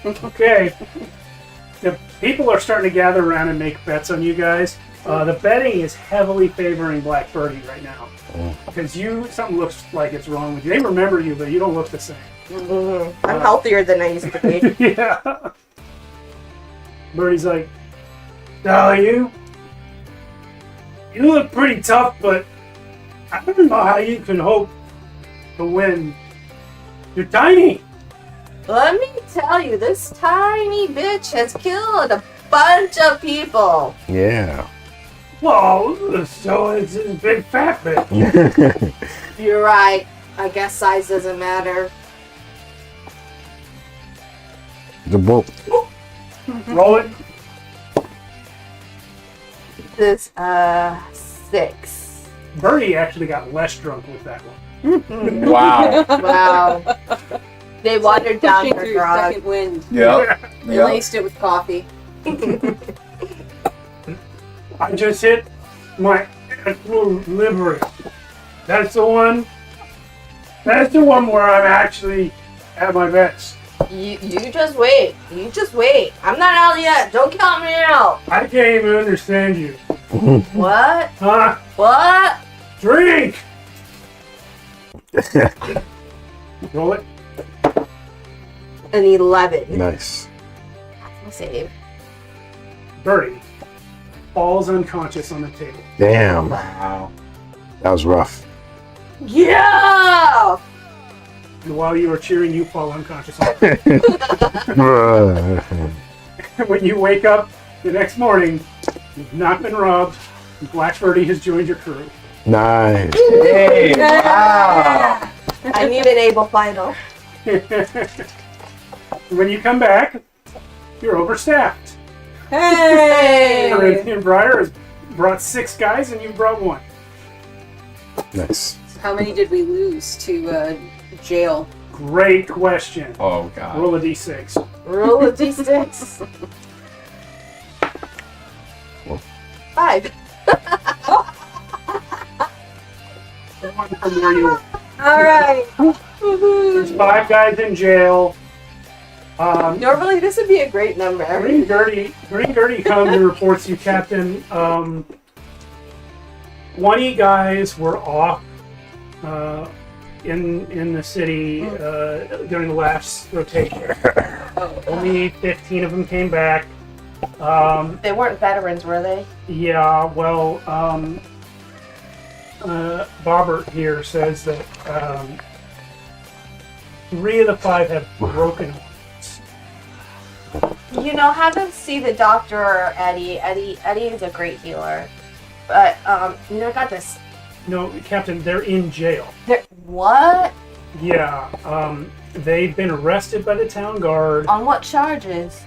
Okay. The people are starting to gather around and make bets on you guys. The betting is heavily favoring Black Birdie right now. Because something looks like it's wrong with you. They remember you, but you don't look the same. I'm healthier than I used to be. Yeah. Birdie's like, Dolly, you look pretty tough, but I don't know how you can hope to win. You're tiny. Let me tell you, this tiny bitch has killed a bunch of people. Yeah. Well, so it's a big fat bitch. You're right. I guess size doesn't matter. The boat. Roll it. This 6. Birdie actually got less drunk with that one. Wow. Wow. They watered down Pushing her through grog. second wind. Yep. They Yep. laced it with coffee. I just hit my livery. That's the one. That's the one where I'm actually at my best. You just wait. You just wait. I'm not out yet. Don't count me out. I can't even understand you. What? Huh? What? Drink! Roll it. An 11. Nice. Save. Birdie falls unconscious on the table. Damn. Wow. That was rough. Yeah! And while you are cheering, you fall unconscious. When you wake up the next morning, you've not been robbed. And Black Birdie has joined your crew. Nice. Hey, wow. I need an able final. When you come back, you're overstaffed. Hey! And Briar has brought 6 guys, and you brought 1. Nice. How many did we lose to jail? Great question. Oh, God. Roll a d6. Roll a d6. 5. One from where you were. Alright. There's 5 guys in jail. Normally this would be a great number. Green Gertie comes and reports you, Captain. 20 guys were off in the city during the last rotation. Only 15 of them came back. They weren't veterans, were they? Yeah, well, Bobbert here says that 3 of the 5 have broken arms. You know, have them see the doctor or Eddie. Eddie is a great healer. But, you know, I got this. No, Captain, they're in jail. What? Yeah, they've been arrested by the town guard. On what charges?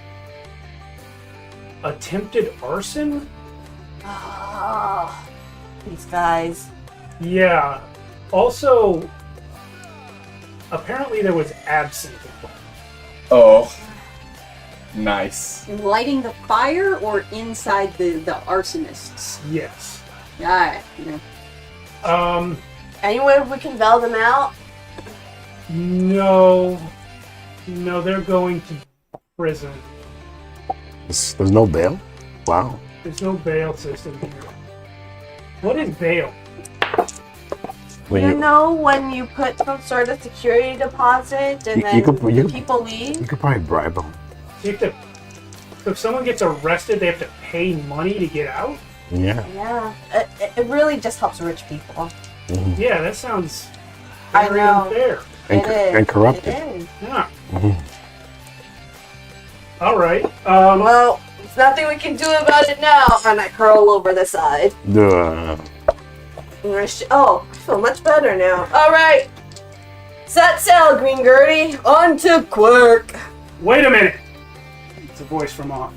Attempted arson? Oh, these guys. Yeah. Also, apparently there was absinthe involved. Oh. Nice. Lighting the fire or inside the arsonists? Yes. Alright. Any way we can bail them out? No, they're going to prison. There's no bail? Wow. There's no bail system here. What is bail? You know when you put some sort of security deposit and then people leave? You could probably bribe them. You have to, if someone gets arrested, they have to pay money to get out? Yeah. Yeah. It really just helps rich people. Mm-hmm. Yeah, that sounds I very know. unfair. And corrupted. It is. Yeah. Mm-hmm. All right. Well, there's nothing we can do about it now. And I curl over the side. Oh, I feel much better now. All right. Set sail, Green Gertie. On to Quirk. Wait a minute. It's a voice from off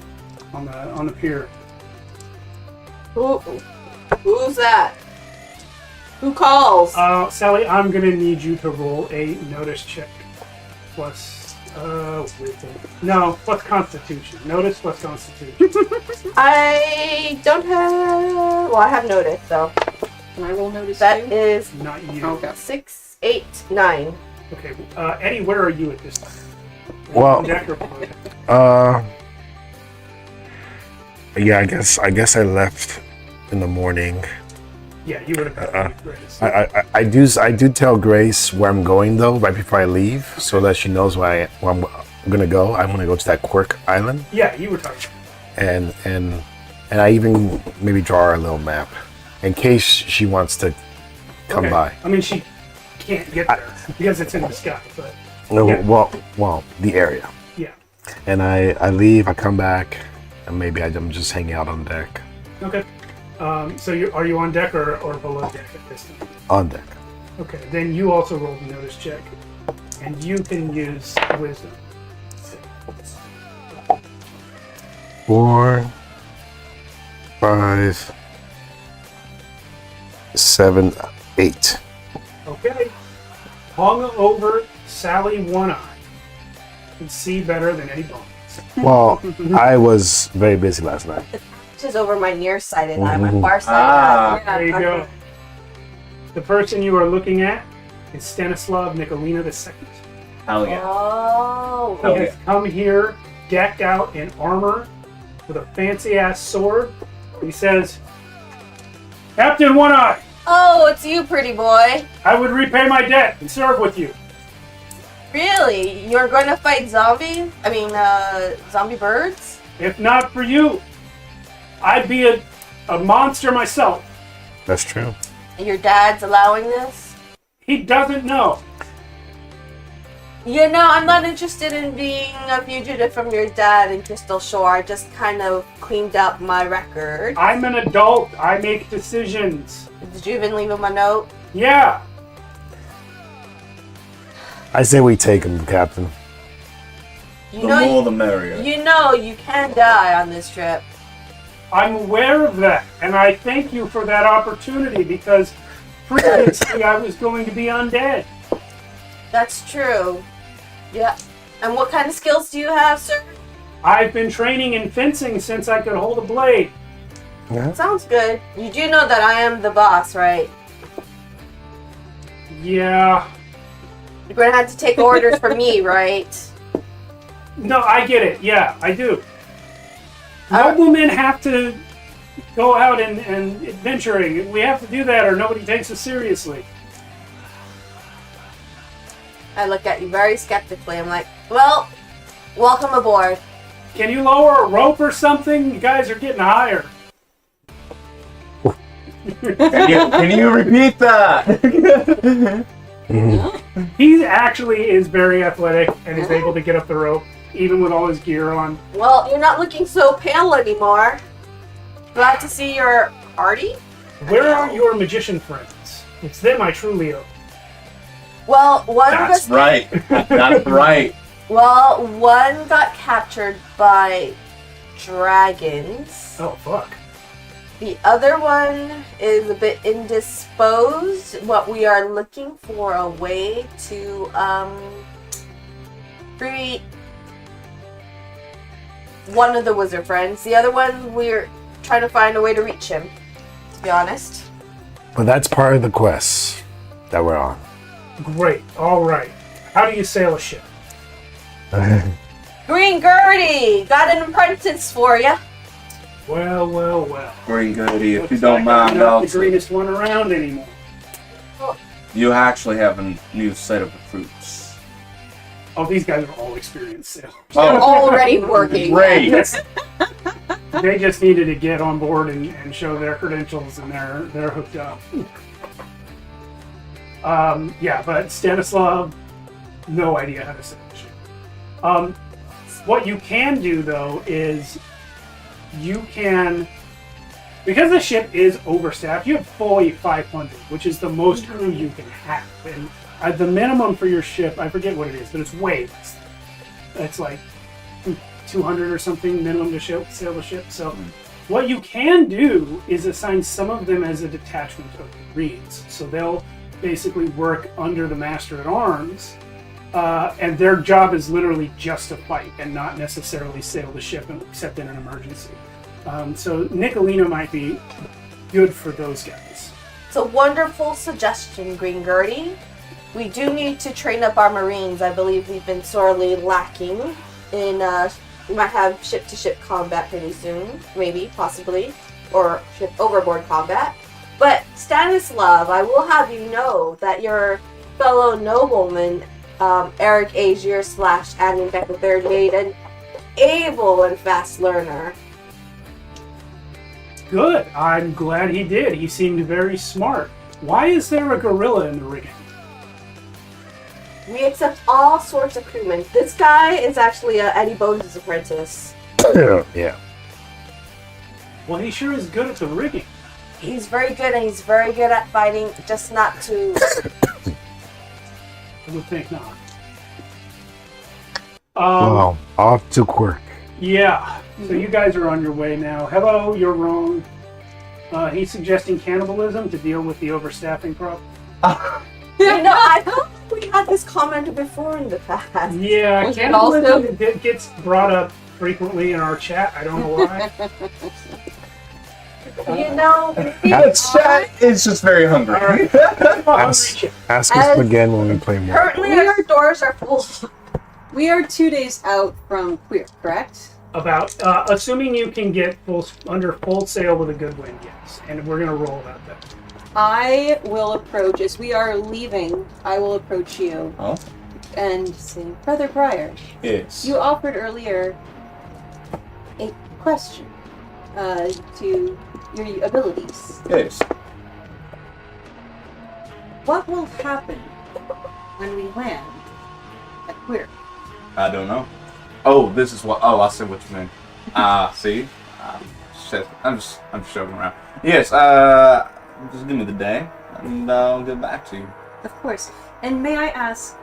on the pier. Who's that? Who calls? Sally, I'm gonna need you to roll a notice check. Plus, wisdom. No, plus Constitution. Notice plus Constitution. I don't have. Well, I have notice, so. Can I roll notice That too? is Not you. Okay. 6, 8, 9. Okay, Eddie, where are you at this time? Well, Deck or below? yeah, I guess I left in the morning. Yeah, you would have. I do tell Grace where I'm going though, right before I leave, so that she knows where I'm gonna go. I'm gonna go to that Quirk Island, Yeah, you were talking. and I even maybe draw her a little map in case she wants to come Okay. by. I mean, she can't get there because it's in the sky, but No, yeah. well, the area. Yeah. And I leave, I come back, and maybe I'm just hanging out on deck. Okay. So are you on deck or below deck at this time? On deck. Okay, then you also roll the notice check, and you can use wisdom. 4, 5, 7, 8. Okay. Hung over Sally One Eye can see better than any bones. Well, I was very busy last night. Just over my nearsighted eye, my Mhm. far side Ah, eye. Yeah, There you okay. go. The person you are looking at is Stanislav Nikolina II. hell yeah. Oh. He has come here decked out in armor with a fancy ass sword. He says, Captain One Eye, Oh, it's you, pretty boy. I would repay my debt and serve with you. Really? You're going to fight zombies? I mean, zombie birds? If not for you, I'd be a monster myself. That's true. Your dad's allowing this? He doesn't know. You know, I'm not interested in being a fugitive from your dad in Crystal Shore. I just kind of cleaned up my record. I'm an adult. I make decisions. Did you even leave him a note? Yeah. I say we take him, Captain. You The know, more the merrier. you know you can die on this trip. I'm aware of that, and I thank you for that opportunity because previously I was going to be undead. That's true. Yeah. And what kind of skills do you have, sir? I've been training in fencing since I could hold a blade. Sounds good. You do know that I am the boss, right? Yeah. You're going to have to take orders from me, right? No, I get it. Yeah, I do. Noblemen have to go out and adventuring. We have to do that or nobody takes us seriously. I look at you very skeptically. I'm like, well, welcome aboard. Can you lower a rope or something? You guys are getting higher. Can you repeat that? He actually is very athletic and is able to get up the rope, even with all his gear on. Well, you're not looking so pale anymore. Glad to see you're hearty. Where are your magician friends? It's them I truly owe. Well, one That's was right. That's right. well, one got captured by dragons. Oh, fuck. The other one is a bit indisposed. What we are looking for a way to free one of the wizard friends. The other one we're trying to find a way to reach him. To be honest. But that's part of the quest that we're on. Great. All right. How do you sail a ship? Green Gertie, got an apprentice for you. Well, well, well. Green Goody, if Looks you don't like I'm mind, not the also, greenest one around anymore. You actually have a new set of recruits. Oh, these guys are all experienced sailors. Oh, Already working. great. They just needed to get on board and show their credentials, and they're hooked up. Yeah, but Stanislav, no idea how to sail the ship. What you can do though is you can, because the ship is overstaffed, you have fully 500, which is the most crew you can have. And the minimum for your ship, I forget what it is, but it's way less. It's like 200 or something minimum to sail the ship. So what you can do is assign some of them as a detachment of Marines. So they'll basically work under the Master at Arms, and their job is literally just to fight and not necessarily sail the ship except in an emergency. So Nicolina might be good for those guys. It's a wonderful suggestion, Green Gertie. We do need to train up our Marines. I believe we've been sorely lacking in, we might have ship-to-ship combat pretty soon, maybe, possibly, or ship overboard combat. But Stanislav, I will have you know that your fellow nobleman, Eric Azier / Admin Beck III, made an able and fast learner. Good. I'm glad he did. He seemed very smart. Why is there a gorilla in the rigging? We accept all sorts of crewmen. This guy is actually Eddie Bones' apprentice. Yeah. Well, he sure is good at the rigging. He's very good, and he's very good at fighting, just not to... I would think not. Wow. Off to Quirk. Yeah. So you guys are on your way now. Hello, you're wrong. He's suggesting cannibalism to deal with the overstaffing problem. You know, I thought we had this comment before in the past. Yeah, Was it cannibalism gets brought up frequently in our chat. I don't know why. You know, That chat is just very hungry. All right. Ask us again when we play more. currently our stores are full. We are 2 days out from Queer, correct? About assuming you can get under full sail with a good wind, yes. And we're gonna roll about that. I will approach, as we are leaving, I will approach you Oh? and say, Brother Briar, Yes. you offered earlier a question to your abilities. Yes. What will happen when we land at Queer? I don't know. Oh, this is what. Oh, I see what you mean. See? Shit. I'm just joking around. Yes, just give me the day, and I'll get back to you. Of course. And may I ask,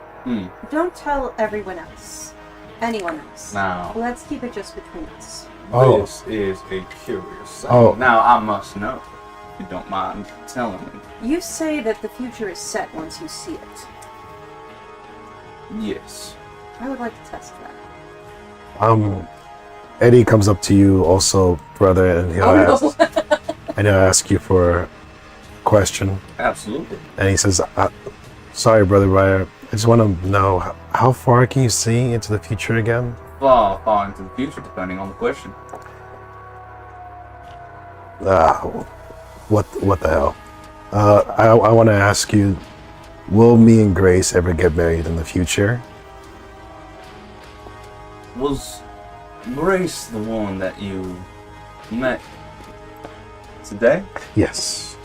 don't tell everyone else. Anyone else. Now, Let's keep it just between us. Oh. this is a curious thing. Oh. Now, I must know, if you don't mind telling me. You say that the future is set once you see it. Yes. I would like to test that. Eddie comes up to you also, brother, and he'll ask you for a question. Absolutely. And he says, sorry, Brother Briar, I just want to know, how far can you see into the future again? Far into the future, depending on the question. What the hell? I want to ask you, will me and Grace ever get married in the future? Was Grace the one that you met today? Yes.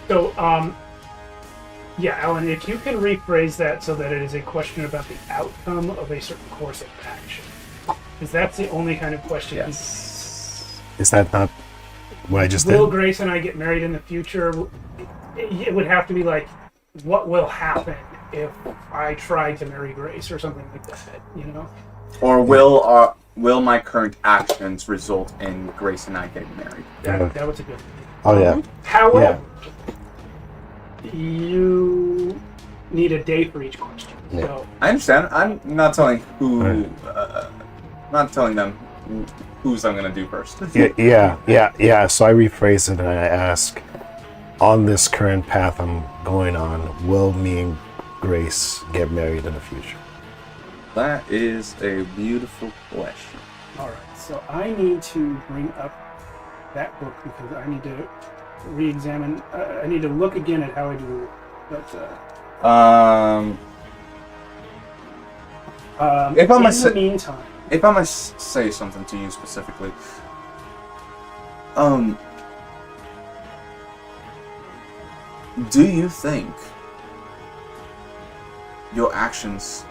So, yeah, Alan, if you can rephrase that so that it is a question about the outcome of a certain course of action. Because that's the only kind of question. Yes. Is that not what I just Will did? Grace and I get married in the future? It would have to be like, what will happen if I try to marry Grace or something like that, you know? Or will my current actions result in Grace and I getting married? That was a good one. Oh yeah. However, you need a day for each question. Yeah. So, I understand. I'm not telling not telling them whose I'm gonna do first. Yeah. So I rephrase it and I ask, on this current path I'm going on, will me and Grace get married in the future? That is a beautiful question. all right. So I need to bring up that book because I need to re-examine. I need to look again at how I do. But If I'm in a the si- meantime, if I must say something to you specifically, do you think your actions?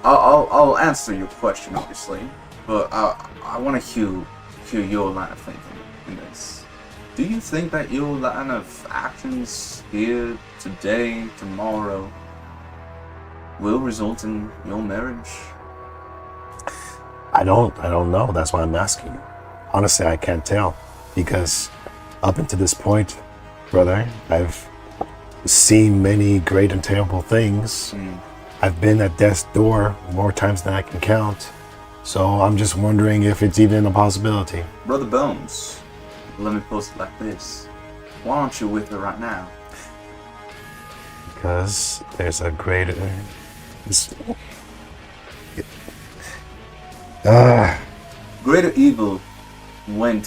I'll answer your question obviously, but I want to hear your line of thinking in this. Do you think that your line of actions here, today, tomorrow, will result in your marriage? I don't know. That's why I'm asking you. Honestly, I can't tell, because up until this point, brother, I've seen many great and terrible things. I've been at death's door more times than I can count. So I'm just wondering if it's even a possibility. Brother Bones, let me pose it like this. Why aren't you with her right now? Because there's a greater... Greater evil, when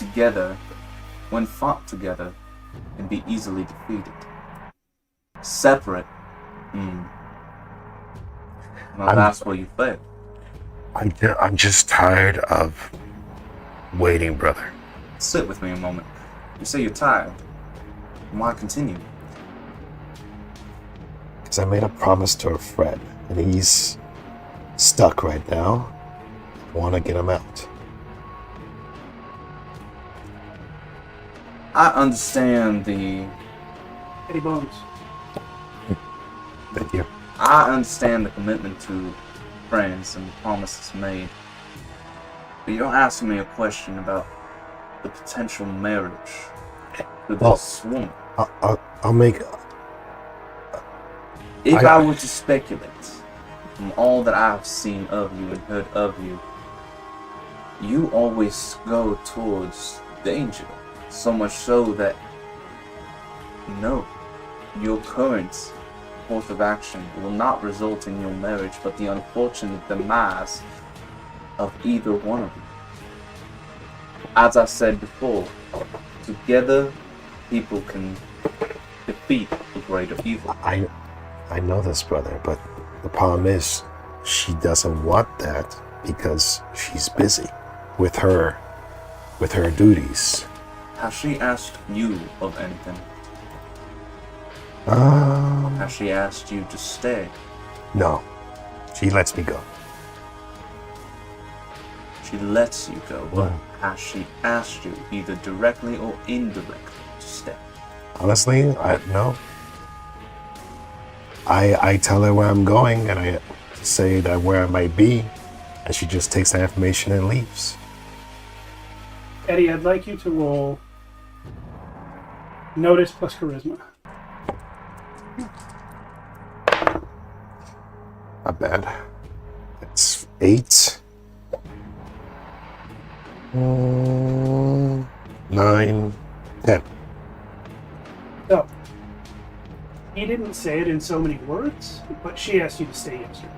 fought together, can be easily defeated. Separate, well, that's where you fail. I'm just tired of waiting, brother. Sit with me a moment. You say you're tired. Why continue? Because I made a promise to a friend, and he's stuck right now. I want to get him out. I understand Eddie Bones. Thank you. I understand the commitment to friends and the promises made. But you're asking me a question about the potential marriage with this woman. I'll make... If I were to speculate, from all that I've seen of you and heard of you, you always go towards danger. So much so that, your current course of action will not result in your marriage, but the unfortunate demise of either one of you. As I said before, together people can defeat the greater evil. I know this, brother, but the problem is she doesn't want that because she's busy with her duties. Has she asked you of anything? Has she asked you to stay? No, she lets me go. She lets you go, but has she asked you, either directly or indirectly, to stay? Honestly, no. I tell her where I'm going, and I say that where I might be, and she just takes that information and leaves. Eddie, I'd like you to roll Notice plus Charisma. Not bad. It's 8. 9, 10. So, he didn't say it in so many words, but she asked you to stay yesterday.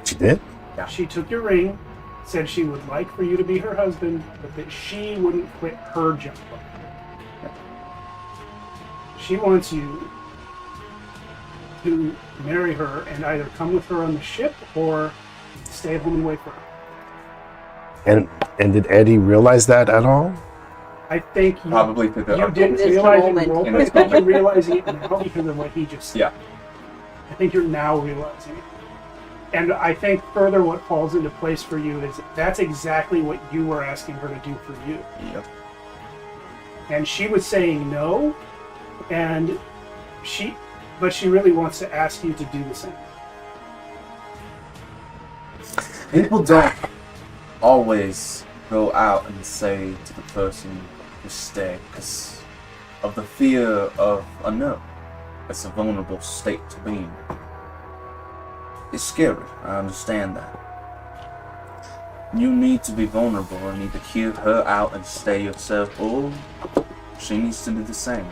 She did? She took your ring, said she would like for you to be her husband, but that she wouldn't quit her job. She wants you to marry her and either come with her on the ship or stay at home and wait for her. And did Eddie realize that at all? I think you, Probably through the you didn't this realize it moment. in In roleplay, this but you're moment. realizing it now because of what he just said. Yeah. I think you're now realizing it. And I think further what falls into place for you is that's exactly what you were asking her to do for you. Yep. And she was saying no, but she really wants to ask you to do the same. People don't always go out and say to the person to stay because of the fear of a no. It's a vulnerable state to be in. It's scary, I understand that. You need to be vulnerable and need to hear her out and stay yourself, or she needs to do the same.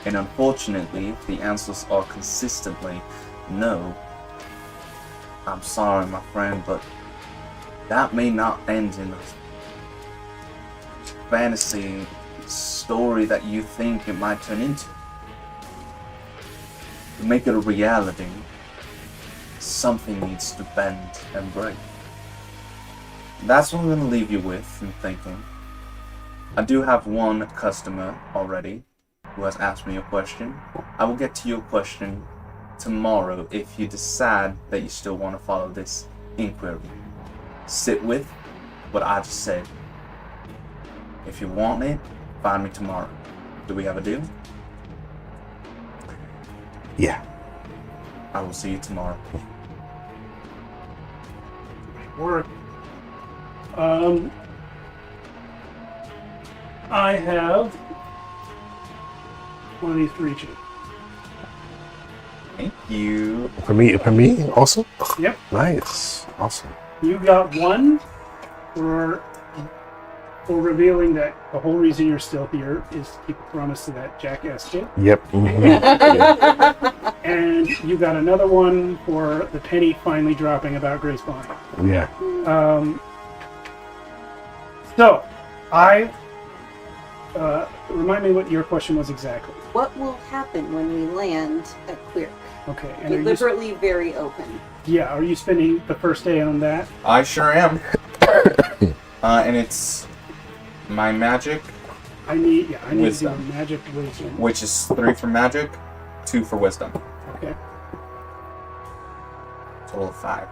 And unfortunately, if the answers are consistently no, I'm sorry, my friend, but that may not end in a fantasy story that you think it might turn into. To make it a reality, something needs to bend and break. That's what I'm going to leave you with in thinking. I do have one customer already who has asked me a question. I will get to your question tomorrow if you decide that you still want to follow this inquiry. Sit with what I just said. If you want it, find me tomorrow. Do we have a deal? Yeah. I will see you tomorrow. Work. I have one of these for each of you. Thank you. For me also? Yep. Nice. Awesome. You got one for revealing that the whole reason you're still here is to keep a promise to that jackass kid. Yep. Mhm. And you got another one for the penny finally dropping about Grace Bonnie. Yeah. So, remind me what your question was exactly. What will happen when we land at Quirk? Okay, and Deliberately very open. are you spending the first day on that? I sure am. And it's my magic, I need to do a Wisdom. magic wisdom. which is 3 for magic, 2 for wisdom. Okay. Total of 5.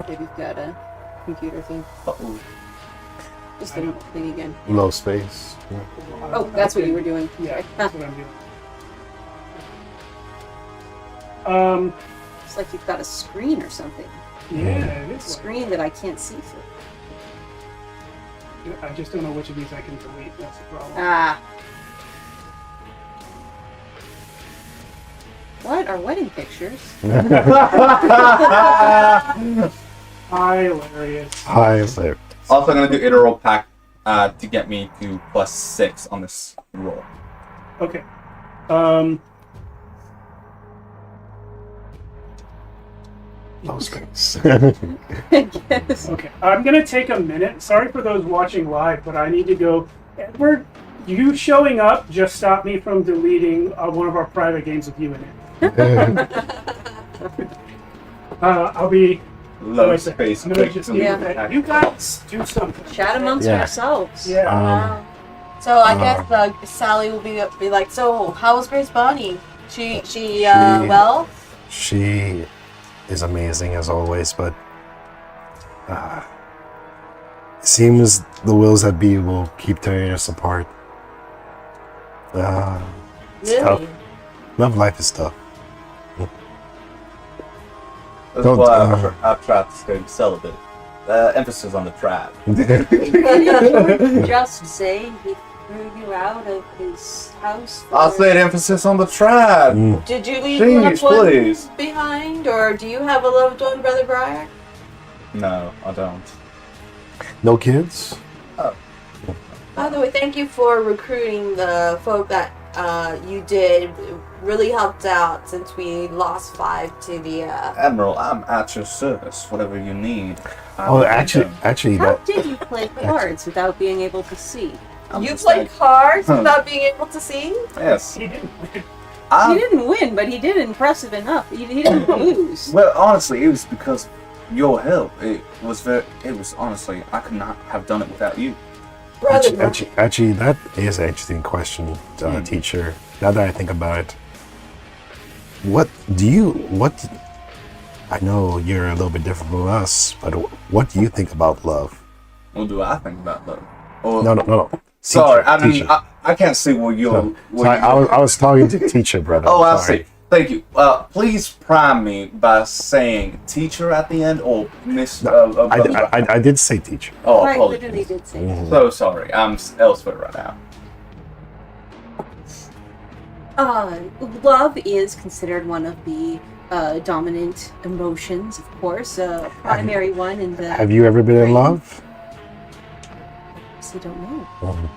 Maybe you've got a computer thing. Uh-oh. Just the thing again. Low space. Yeah. Oh, that's what you were doing. Yeah, Sorry. that's what I'm doing. It's like you've got a screen or something. Yeah, it A is. screen that I can't see through. I just don't know which of these I can delete. That's the problem. Ah. What are wedding pictures? Hilarious. Hi there. Also gonna do Iteral Pack to get me to +6 on this roll. Okay. Low space. Yes. Okay. I'm gonna take a minute. Sorry for those watching live, but I need to go. Edward, you showing up just stopped me from deleting one of our private games with you in it. I'll be. Low right there. space. I'm gonna quick just delete Yeah. that. You guys do something. Chat amongst Yeah. yourselves. Yeah. So I guess Sally will be like, so how was Grace Bonnie? She well? She is amazing as always, but it seems the wills that be will keep tearing us apart. It's tough. Really? Love life is tough. That's Don't, why I've tried to stay celibate. Emphasis on the trap. Didn't you just say he threw you out of his house? I'll say emphasis on the trap. Mm. Did you leave Jeez, loved ones please. behind, or do you have a loved one, Brother Briar? No, I don't. No kids? By the way, thank you for recruiting the folk that you did really helped out since we lost 5 to the. Admiral, I'm at your service. Whatever you need. Oh, actually, How that did you play cards without being able to see? You played cards without being able to see? Yes. He didn't. He didn't win, but he did impressive enough. He didn't lose. Well, honestly, it was because your help. It was honestly, I could not have done it without you. actually, that is an interesting question, teacher. Now that I think about it, what? I know you're a little bit different from us, but what do you think about love? What do I think about love? Or, No. Sorry, Teacher. I can't see what you're. I was talking to teacher, brother. Oh, I Sorry. see. Thank you. Please prime me by saying teacher at the end or Miss. I did say teacher. Oh, I apologies. literally did say that. So sorry. I'm elsewhere right now. Love is considered one of the dominant emotions, of course, a primary one in the. Have you ever been in love? I don't know. Mhm.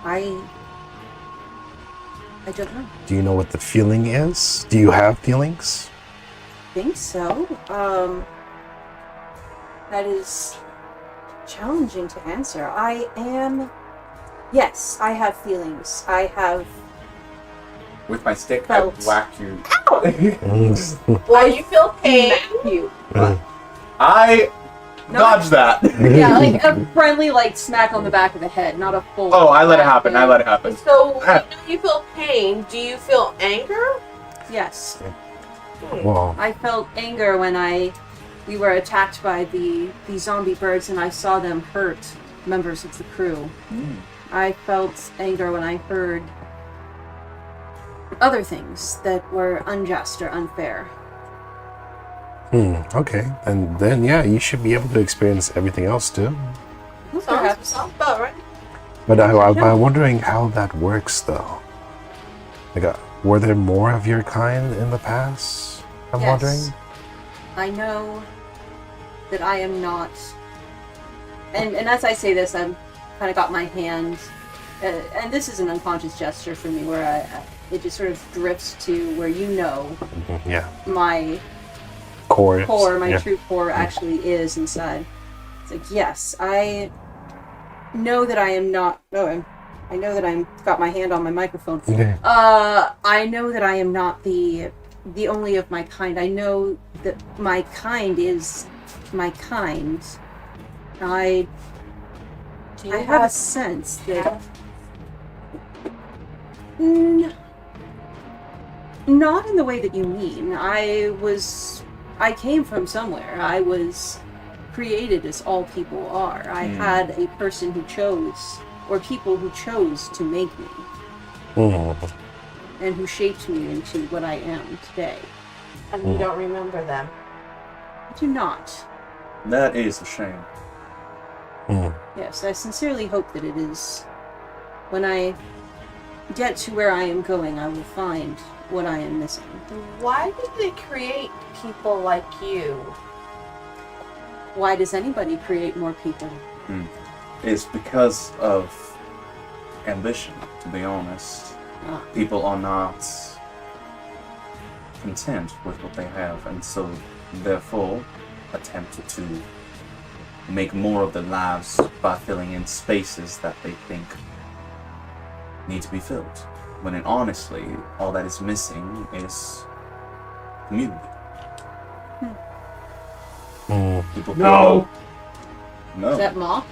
I don't know. Do you know what the feeling is? Do you have feelings? I think so. That is challenging to answer. Yes, I have feelings. I have. With my stick, Felt. I whack you. Well, you feel pain. You. I dodge that. Yeah, like a friendly, smack on the back of the head, not a full. Oh, I let it happen. I let it happen. So, when you feel pain, do you feel anger? Yes. Well, I felt anger when we were attacked by the zombie birds and I saw them hurt members of the crew. I felt anger when I heard other things that were unjust or unfair. okay. And then, yeah, you should be able to experience everything else too. Sounds about right. But I'm wondering how that works, though. Were there more of your kind in the past? I'm Yes. wondering. I know that I am not, and as I say this, I'm kind of got my hand, and this is an unconscious gesture for me, where it just sort of drifts to where Yeah. my Core. my yeah. true core actually is inside. It's like, yes, I know that I am not. I know that I'm got my hand on my microphone. Okay. I know that I am not the only of my kind. I know that my kind is my kind. I have a sense that not in the way that you mean. I came from somewhere. I was created as all people are. I had a person who chose, or people who chose to make me, and who shaped me into what I am today. And you don't remember them. I do not. That is a shame. Yes, I sincerely hope that it is. When I get to where I am going, I will find what I am missing. Why did they create people like you? Why does anybody create more people? It's because of ambition, to be honest. People are not content with what they have, and so therefore attempt to make more of their lives by filling in spaces that they think need to be filled. When honestly, all that is missing is community. People No! No. Is that Mock?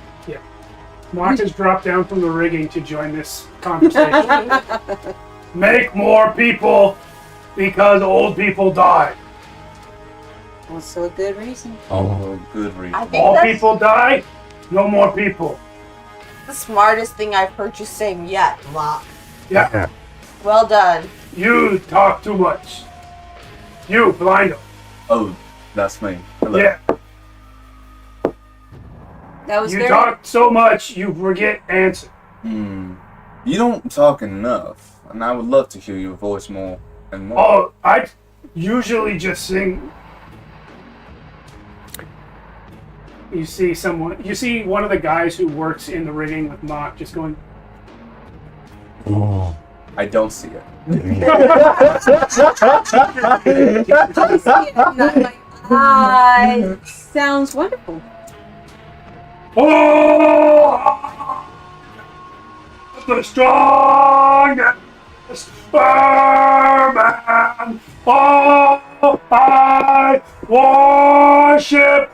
Mark has dropped down from the rigging to join this conversation. Make more people because old people die. Also a good reason. Oh, good reason. I think All that's people die, no more people. the smartest thing I've heard you say yet, Locke. Yeah, Well done. you talk too much. You, Blindo. Oh, that's me. Hello. Yeah, That was you very. talk so much you forget answer. You don't talk enough, and I would love to hear your voice more and more. Oh, I usually just sing. You see one of the guys who works in the rigging with Mock just going, I I don't see it. Sounds wonderful. Oh, the strongest fireman. Oh, I worship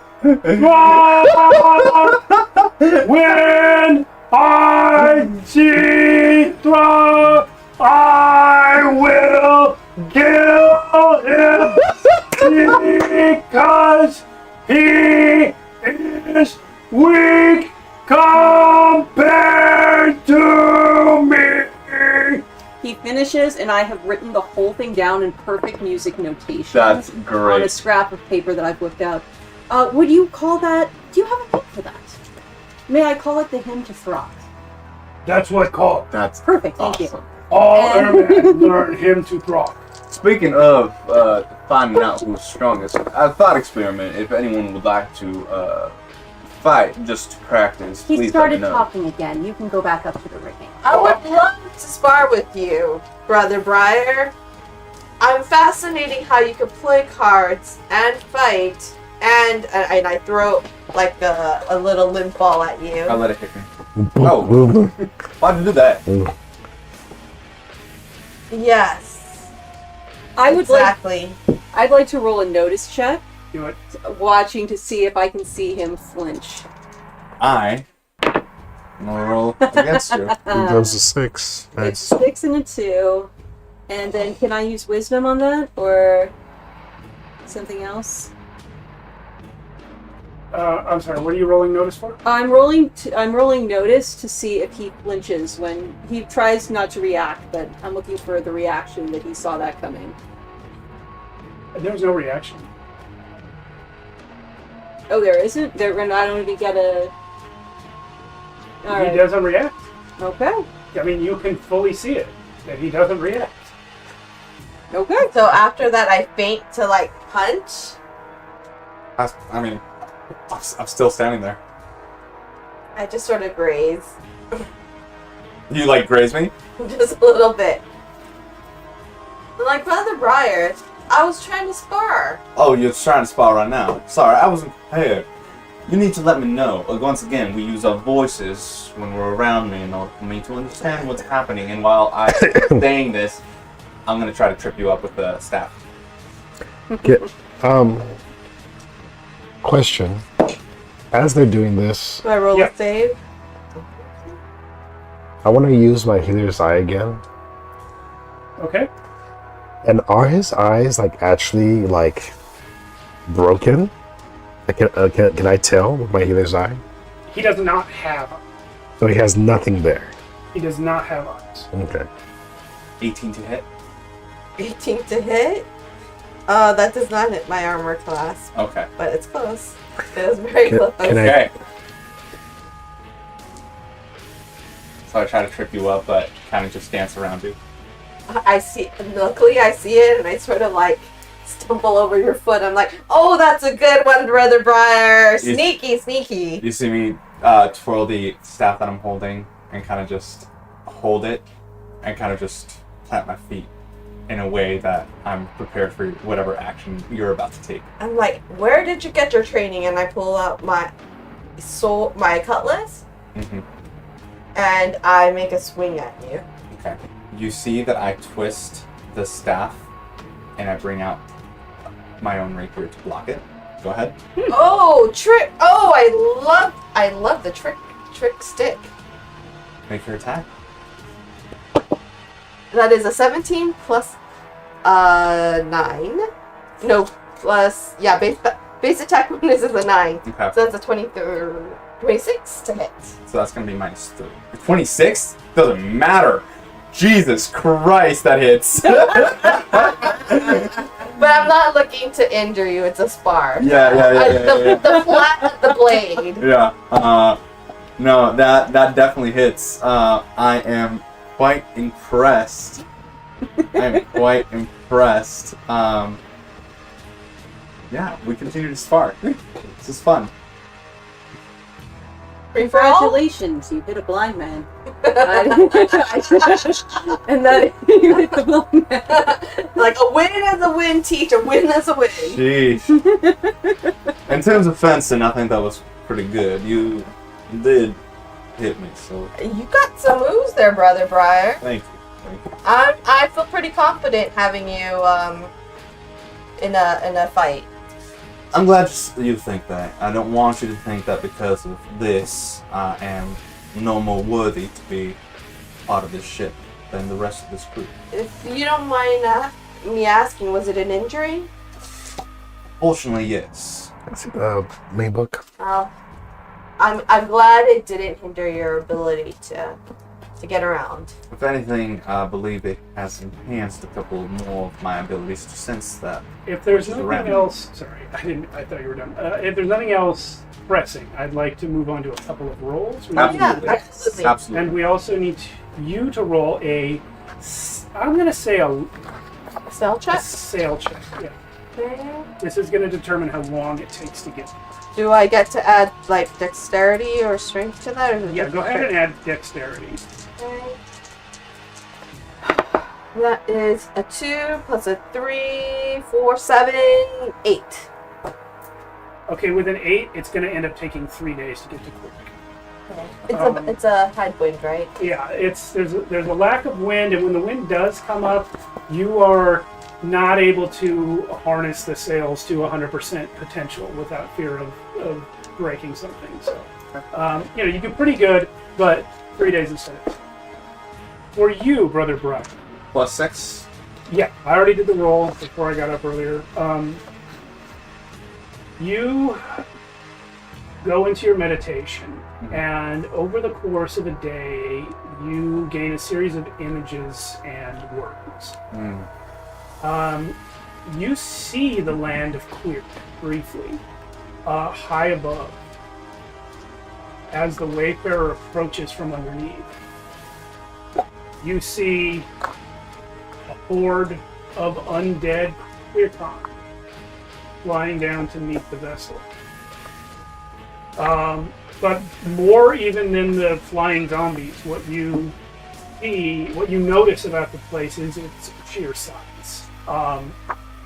God. When I see Throw, I will kill him because he is weak compared to me. He finishes, and I have written the whole thing down in perfect music notation. That's On a great. scrap of paper that I've whipped out. Would you call that... Do you have a name for that? May I call it the Hymn to Throck? That's what called. That's Perfect, thank you. awesome. All airmen learn him to throck. Speaking of finding out who's strongest, a thought experiment. If anyone would like to fight just to practice, He please started let me know. talking again. You can go back up to the rigging. I would love to spar with you, Brother Briar. I'm fascinating how you can play cards and fight, and I throw like a little limp ball at you. I'll let it hit me. Oh. Why'd you do that? Yes, I would exactly. I'd like to roll a notice check, Do it. watching to see if I can see him flinch. I'm gonna roll against you. That was a 6. It's Nice. 6 and a 2. And then can I use wisdom on that or something else? I'm sorry, what are you rolling notice for? I'm rolling notice to see if he flinches when he tries not to react, but I'm looking for the reaction that he saw that coming. There's no reaction. Oh, there isn't? I don't even get a... He Alright. doesn't react. Okay. I mean, you can fully see it, that he doesn't react. Okay. So after that, I feint to like punch. I mean, I'm still standing there. I just sort of graze, You like graze me? just a little bit. I'm like, Brother Briar, I was trying to spar. Oh, you're trying to spar right now. Sorry, I wasn't prepared. You need to let me know. Once again, we use our voices when we're around me in order for me to understand what's happening. And while I'm saying this, I'm gonna try to trip you up with the staff. Question. As they're doing this, Do I roll Yep. a save? I want to use my healer's eye again. Okay? And are his eyes like actually like broken? Can I tell with my healer's eye? He does not have eyes. So he has nothing there. He does not have eyes. Okay. 18 to hit. 18 to hit? That does not hit my armor class, Okay. but it's close. It was very close. Can I- Okay. So I try to trip you up, but kind of just dance around you. I see. Luckily, I see it, and I sort of like stumble over your foot. I'm like, "Oh, that's a good one, Brother Briar. Sneaky, sneaky." You see me twirl the staff that I'm holding and kind of just hold it and kind of just plant my feet in a way that I'm prepared for whatever action you're about to take. I'm like, "Where did you get your training?" And I pull out my cutlass, Mm-hmm. and I make a swing at you. Okay. You see that I twist the staff and I bring out my own rapier to block it. Go ahead. Oh, trick! Oh, I love the trick stick. Make your attack. That is a 17 plus 9. No, plus base attack bonus is a 9. Okay. So that's a 26 to hit. So that's gonna be minus 3. 26? Doesn't matter. Jesus Christ, that hits. But I'm not looking to injure you. It's a spar. Yeah. The flat of the blade. Yeah. No, that definitely hits. I am quite impressed. Yeah, we continue to spar. This is fun. Congratulations, you hit a blind man. And then you hit the blind man. Like a win is a win, teach. A win is a win. Sheesh. In terms of fencing, I think that was pretty good. You did hit me, so You got some moves there, Brother Briar. thank you. Thank you. I feel pretty confident having you in a fight. I'm glad you think that. I don't want you to think that because of this, I am no more worthy to be part of this ship than the rest of this crew. If you don't mind me asking, was it an injury? Fortunately, yes. Can I see the main book? I'm glad it didn't hinder your ability to get around. If anything, I believe it has enhanced a couple more of my abilities to sense that. If there's Which is nothing around. else, sorry, I thought you were done. If there's nothing else pressing, I'd like to move on to a couple of rolls. Absolutely. absolutely. Absolutely. And we also need you to roll I'm going to say a Spell check? sail check. Yeah. Okay. This is going to determine how long it takes to get. Do I get to add like dexterity or strength to that? Or is it Yeah, just go ahead strength? and add dexterity. Okay. That is a 2 plus a 3, 4, 7, 8. Okay, with an 8, it's going to end up taking 3 days to get to Quirk. It's a headwind, right? Yeah, there's a lack of wind, and when the wind does come up, you are not able to harness the sails to 100% potential without fear of breaking something. So, you do pretty good, but 3 days instead. For you, Brother Brian. Plus 6. Yeah, I already did the roll before I got up earlier. You go into your meditation, and over the course of a day, you gain a series of images and words. You see the land of Quirk briefly, high above, as the Wayfarer approaches from underneath. You see a horde of undead Quirkon flying down to meet the vessel. But more even than the flying zombies, what you notice about the place is its sheer size.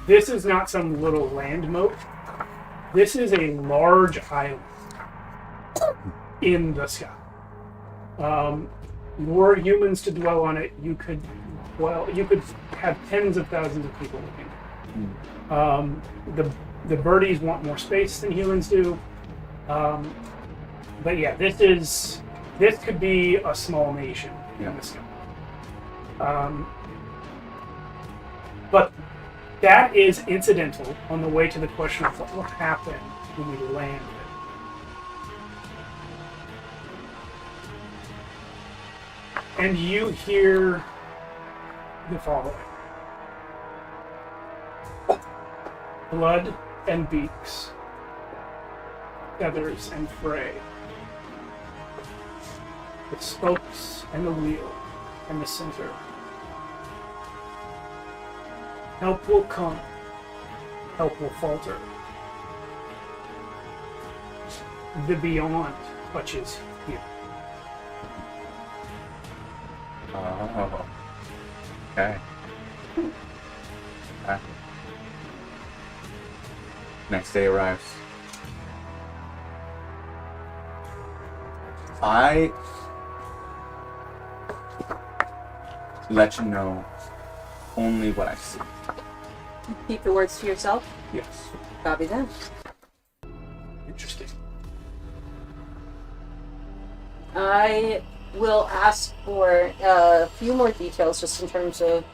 This is not some little land moat. This is a large island in the sky. Were humans to dwell on it, you could have tens of thousands of people living there. The birdies want more space than humans do. But yeah, this could be a small nation in the sky. But that is incidental on the way to the question of what will happen when we land. And you hear the following. Blood and beaks, feathers and fray, the spokes and the wheel and the center. Help will come, help will falter. The beyond touches here. Oh. Okay. Next day arrives. I let you know only what I see. Keep the words to yourself. Yes. Copy that. Interesting. I will ask for a few more details just in terms of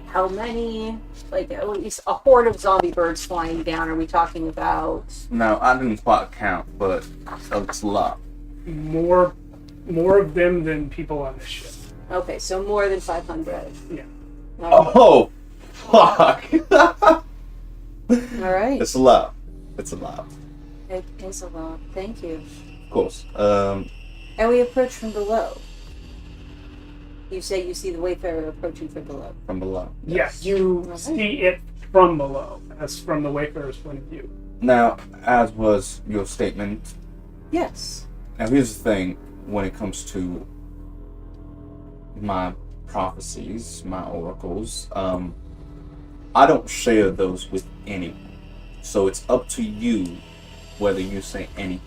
how many, like at least a horde of zombie birds flying down are we talking about? No, I didn't quite count, but it's a lot. More of them than people on this ship. Okay, so more than 500. Yeah. Oh, fuck! All right. It's a lot. It's a lot. It is a lot. Thank you. Of course. And we approach from below. You say you see the Wayfarer approaching from below. From below. Yes, you see it from below, as from the Wayfarer's point of view. Now, as was your statement, Yes. Now here's the thing, when it comes to my prophecies, my oracles, I don't share those with anyone. So it's up to you whether you say anything.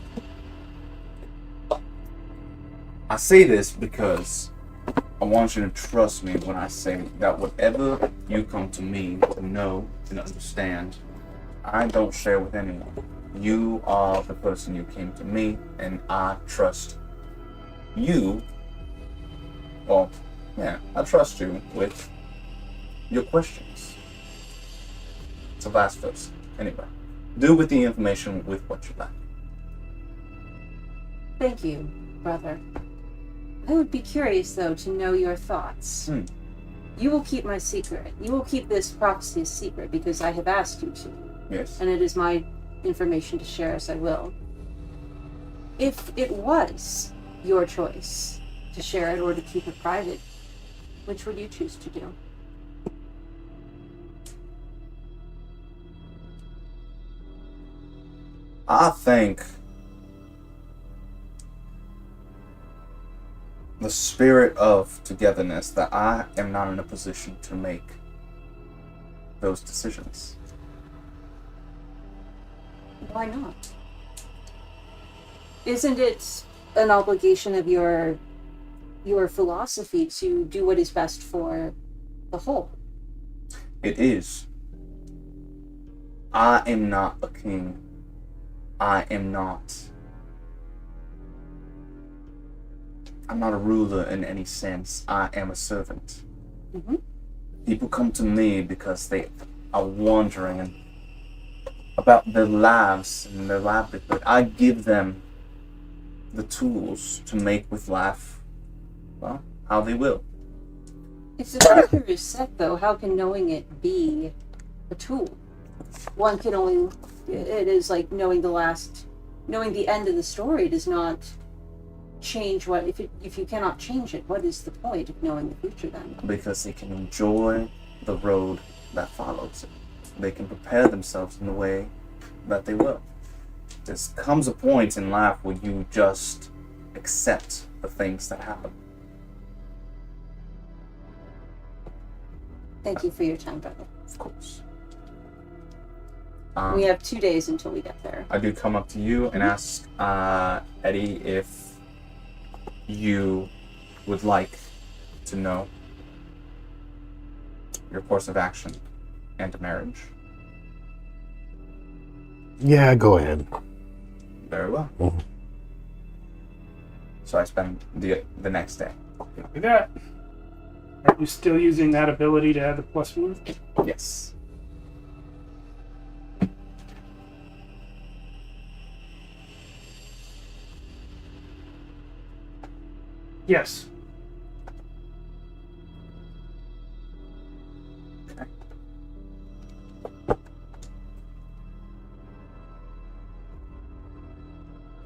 I say this because I want you to trust me when I say that whatever you come to me to know and understand, I don't share with anyone. You are the person you came to me, and I trust you. Well, yeah, I trust you with your questions. It's a last verse. Anyway, do with the information with what you like. Thank you, brother. I would be curious, though, to know your thoughts. You will keep my secret. You will keep this prophecy a secret because I have asked you to. Yes. And it is my information to share as I will. If it was your choice to share it or to keep it private, which would you choose to do? I think the spirit of togetherness that I am not in a position to make those decisions. Why not? Isn't it an obligation of your philosophy to do what is best for the whole? It is. I am not a king. I'm not a ruler in any sense. I am a servant. Mm-hmm. People come to me because they are wondering about their lives and their livelihood. I give them the tools to make with life, well, how they will. If the future is set, though, how can knowing it be a tool? One can only... It is like knowing the end of the story does not change what... If you cannot change it, what is the point of knowing the future then? Because they can enjoy the road that follows it. They can prepare themselves in the way that they will. There comes a point in life where you just accept the things that happen. Thank you for your time, brother. Of course. We have 2 days until we get there. I do come up to you and ask Eddie if you would like to know your course of action and marriage. Yeah, go ahead. Very well. Mhm. So I spend the next day. Copy that. Are you still using that ability to add the +1? Yes. Yes. Okay.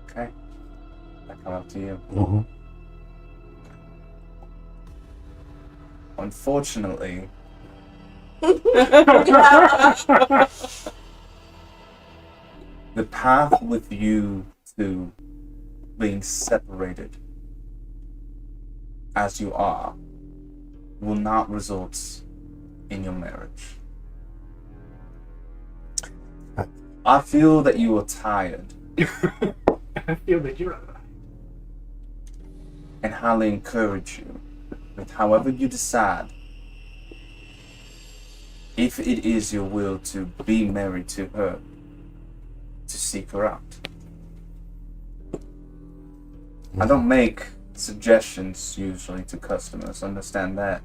Okay. I come up to you. Mm-hmm. Unfortunately, the path with you to being separated as you are will not result in your marriage. I feel that you are tired I feel that you're and highly encourage you that however you decide, if it is your will to be married to her, to seek her out. I don't make suggestions usually to customers, understand that.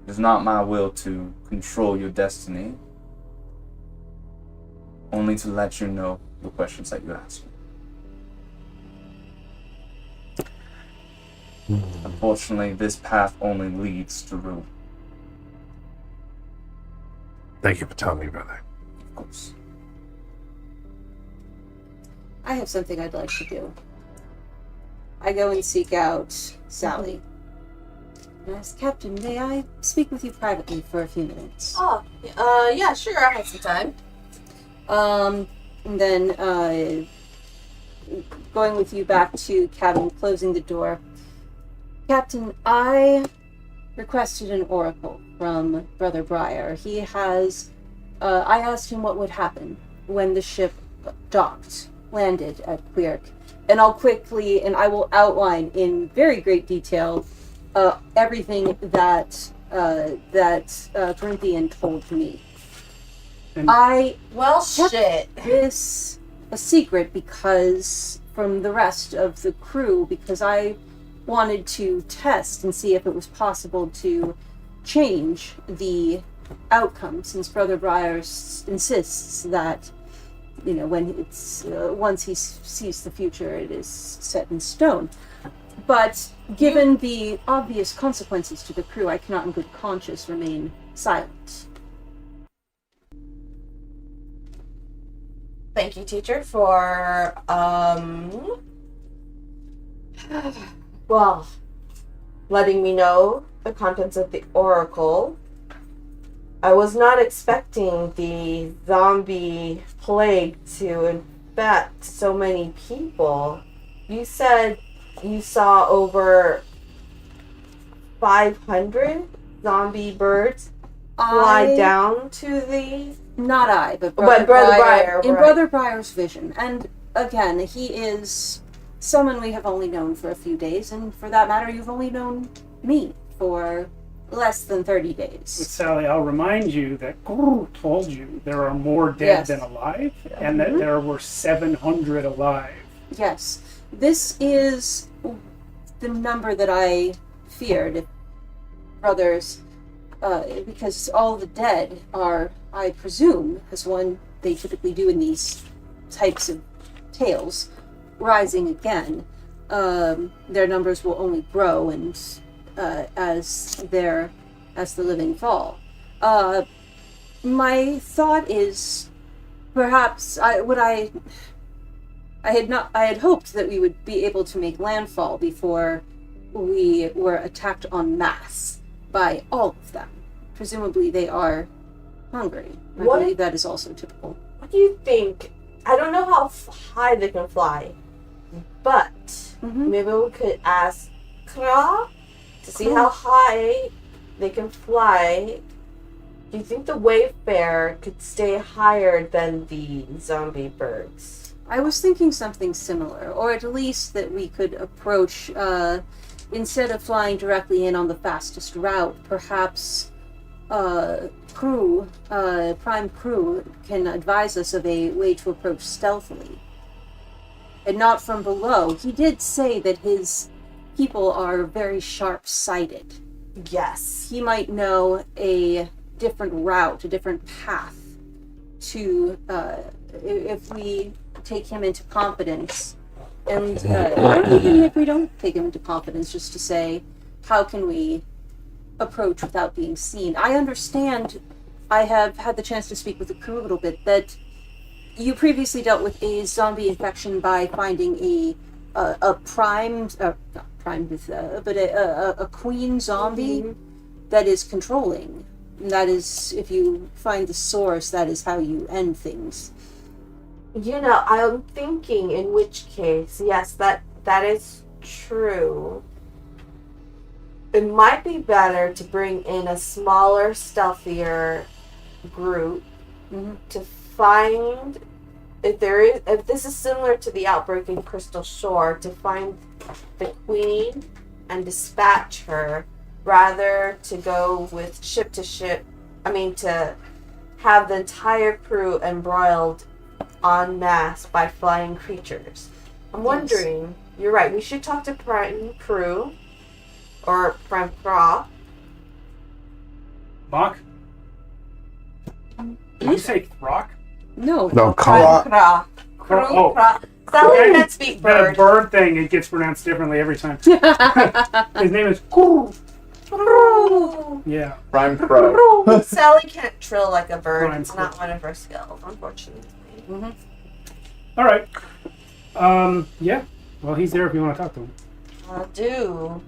It's not my will to control your destiny, only to let you know the questions that you ask me. Unfortunately, this path only leads to ruin. Thank you for telling me, brother. Of course. I have something I'd like to do. I go and seek out Sally. And ask, Captain, may I speak with you privately for a few minutes? Oh, yeah, sure, I have some time. And then, going with you back to cabin, closing the door. Captain, I requested an oracle from Brother Briar. He has, I asked him what would happen when the ship landed at Quirk. And I will outline in very great detail everything that Corinthian told me. And I Shit. kept this a secret because from the rest of the crew, because I wanted to test and see if it was possible to change the outcome, since Brother Briar insists that, when it's once he sees the future, it is set in stone. But given the obvious consequences to the crew, I cannot in good conscience remain silent. Thank you, teacher, for letting me know the contents of the oracle. I was not expecting the zombie plague to infect so many people. You said you saw over 500 zombie birds fly down to the... Not I, but Brother Briar. In right. Brother Briar's vision. And again, he is someone we have only known for a few days, and for that matter, you've only known me for less than 30 But days. Sally, I'll remind you that Guru told you there are more dead than alive, and that there were 700 alive. Yes. This is the number that I feared, if brothers, because all the dead are, I presume, as they typically do in these types of tales, rising again. Their numbers will only grow, and as the living fall. My thought is, perhaps I had hoped that we would be able to make landfall before we were attacked en masse by all of them. Presumably they are hungry. I believe that is also typical. What do you think? I don't know how high they can fly, but maybe we could ask Kra to see how high they can fly. Do you think the Wayfarer could stay higher than the zombie birds? I was thinking something similar, or at least that we could approach, instead of flying directly in on the fastest route, perhaps Prime Crew can advise us of a way to approach stealthily. And not from below. He did say that his people are very sharp-sighted. Yes. He might know a different route, a different path to, if we take him into confidence. And even if we don't take him into confidence, just to say, how can we approach without being seen? I understand, I have had the chance to speak with the crew a little bit, that you previously dealt with a zombie infection by finding a queen zombie that is controlling. And that is, if you find the source, that is how you end things. I'm thinking in which case, yes, that is true. It might be better to bring in a smaller, stealthier group to find if this is similar to the outbreak in Crystal Shore, to find the queen and dispatch her, rather to go with ship to ship. To have the entire crew embroiled en masse by flying creatures. I'm wondering, you're right, we should talk to Prime Crew, or Prime Craw. Bach? Did you say Croc? No, Prime Craw. Oh. Sally can't speak bird. That bird thing, it gets pronounced differently every time. His name is Yeah. Prime Crow. Sally can't trill like a bird. Prime It's not one of her skills, unfortunately. All right. Yeah. Well, he's there if you want to talk to him. I'll do.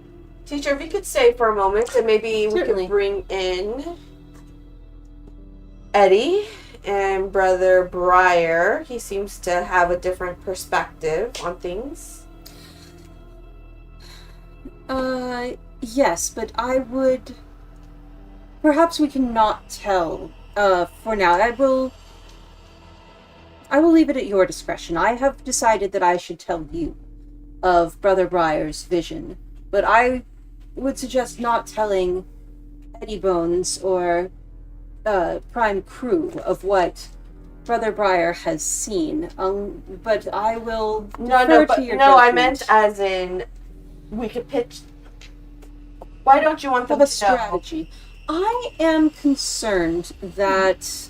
Teacher, if you could stay for a moment, and maybe we Certainly. could bring in Eddie and Brother Briar. He seems to have a different perspective on things. Yes, but I would... Perhaps we can not tell, for now. I will leave it at your discretion. I have decided that I should tell you of Brother Briar's vision, but I would suggest not telling Eddie Bones or Prime Crew of what Brother Briar has seen. But I will defer to your No, I judgment. meant as in we could pitch. Why don't you want them Have a to know? strategy. I am concerned that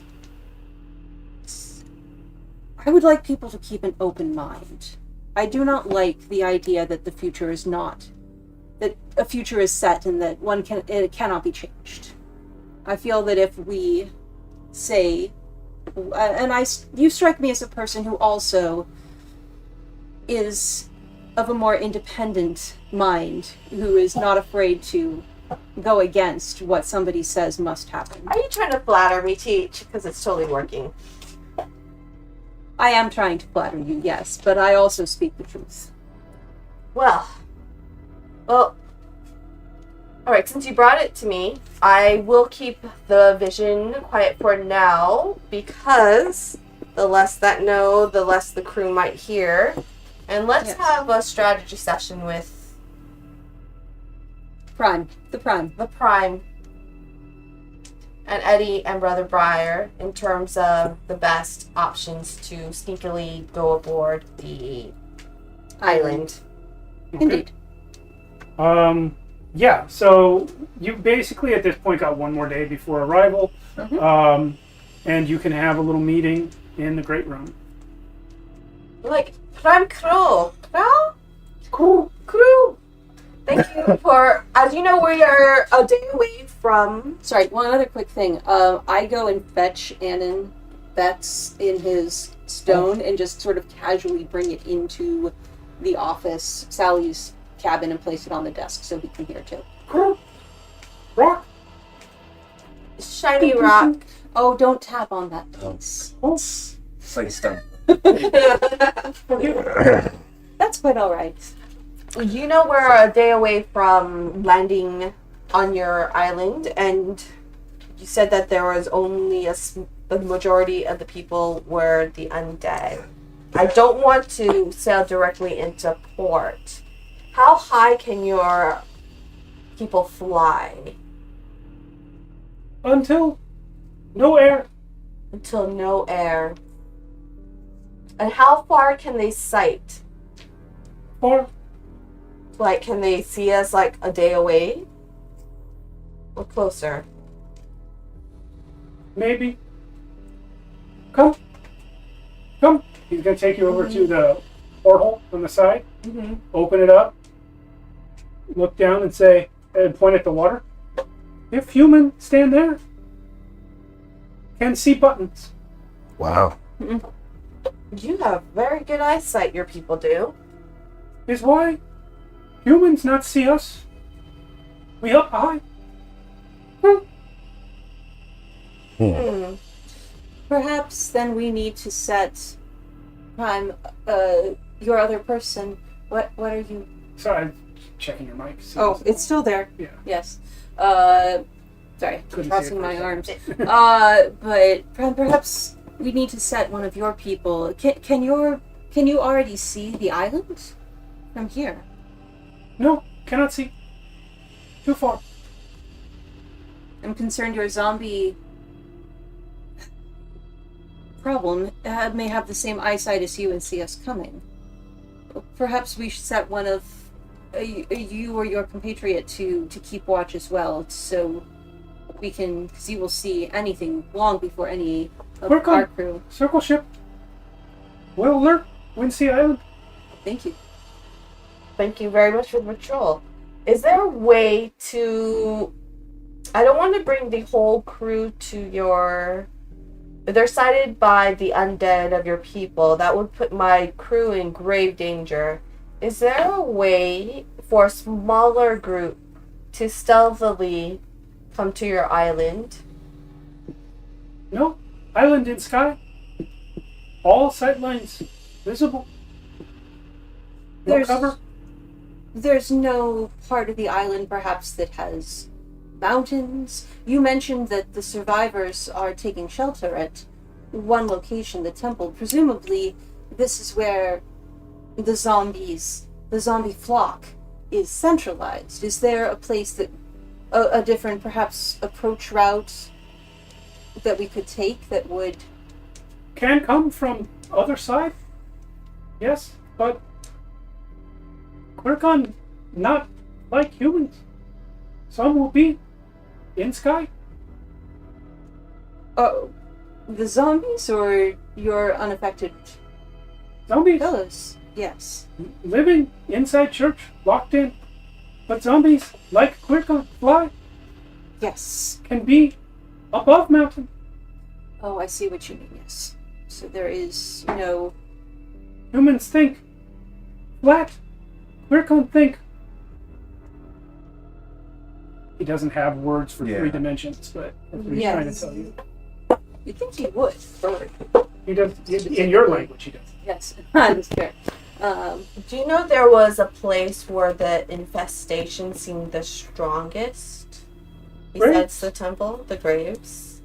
I would like people to keep an open mind. I do not like the idea that the future is not, that a future is set and that it cannot be changed. I feel that if we say, you strike me as a person who also is of a more independent mind, who is not afraid to go against what somebody says must happen. Are you trying to flatter me, Teach? Because it's totally working. I am trying to flatter you, yes, but I also speak the truth. Well, all right, since you brought it to me, I will keep the vision quiet for now, because the less that know, the less the crew might hear. And let's have a strategy session with the Prime. And Eddie and Brother Briar in terms of the best options to sneakily go aboard the island. Indeed. Yeah, so you basically at this point got one more day before arrival, and you can have a little meeting in the great room. Like, Prime Crew. Crew. Thank you for, as you know, we are a day away from... Sorry, one other quick thing. I go and fetch Anon Betts in his stone and just sort of casually bring it into the office, Sally's cabin, and place it on the desk so he can hear too. Rock. Shiny rock. Oh, don't tap on that piece. It's like stone. That's quite all right. You know we're a day away from landing on your island, and you said that there was only the majority of the people were the undead. I don't want to sail directly into port. How high can your people fly? Until no air. Until no air. And how far can they sight? Or Like, can they see us like a day away? Or closer? maybe. Come. He's gonna take you over to the porthole on the side. Open it up. Look down and say, and point at the water. If human stand there, can see buttons. Wow. You have very good eyesight, your people do. Is why humans not see us. We up high. Perhaps then we need to set Prime, your other person. What are you? Sorry, I'm checking your mic. Oh, it's still there. Yeah. Yes. Sorry, Couldn't crossing see it my for a arms. But perhaps we need to set one of your people. Can you already see the island from here? No, cannot see. Too far. I'm concerned your zombie problem may have the same eyesight as you and see us coming. Perhaps we should set one of you or your compatriot to keep watch as well, so we can, because you will see anything long before any of Work our on crew. circle ship. We'll alert Windsea Island. Thank you. Thank you very much for the patrol. Is there a way to... I don't want to bring the whole crew to your... They're sighted by the undead of your people. That would put my crew in grave danger. Is there a way for a smaller group to stealthily come to your island? No, Island in sky. All sightlines visible. No There's cover. there's no part of the island perhaps that has mountains. You mentioned that the survivors are taking shelter at one location, the temple. Presumably this is where the zombie flock is centralized. Is there a place that a different perhaps approach route that we could take that would Can come from other side. Yes, but Quirkon not like humans. Some will be in sky. the zombies or your unaffected Zombies fellows? Yes. living inside church, locked in. But zombies, like Quirkon, fly, Yes. can be above mountain. Oh, I see what you mean, yes. So there is no... Humans think flat. Quirkon think. He doesn't have words for Yeah. 3 dimensions, but that's what he's Yes. trying to tell you. You'd think he would, bird. He does in your language. He does. Yes, that's fair. Do you know there was a place where the infestation seemed the strongest? Besides Graves? the temple, the graves.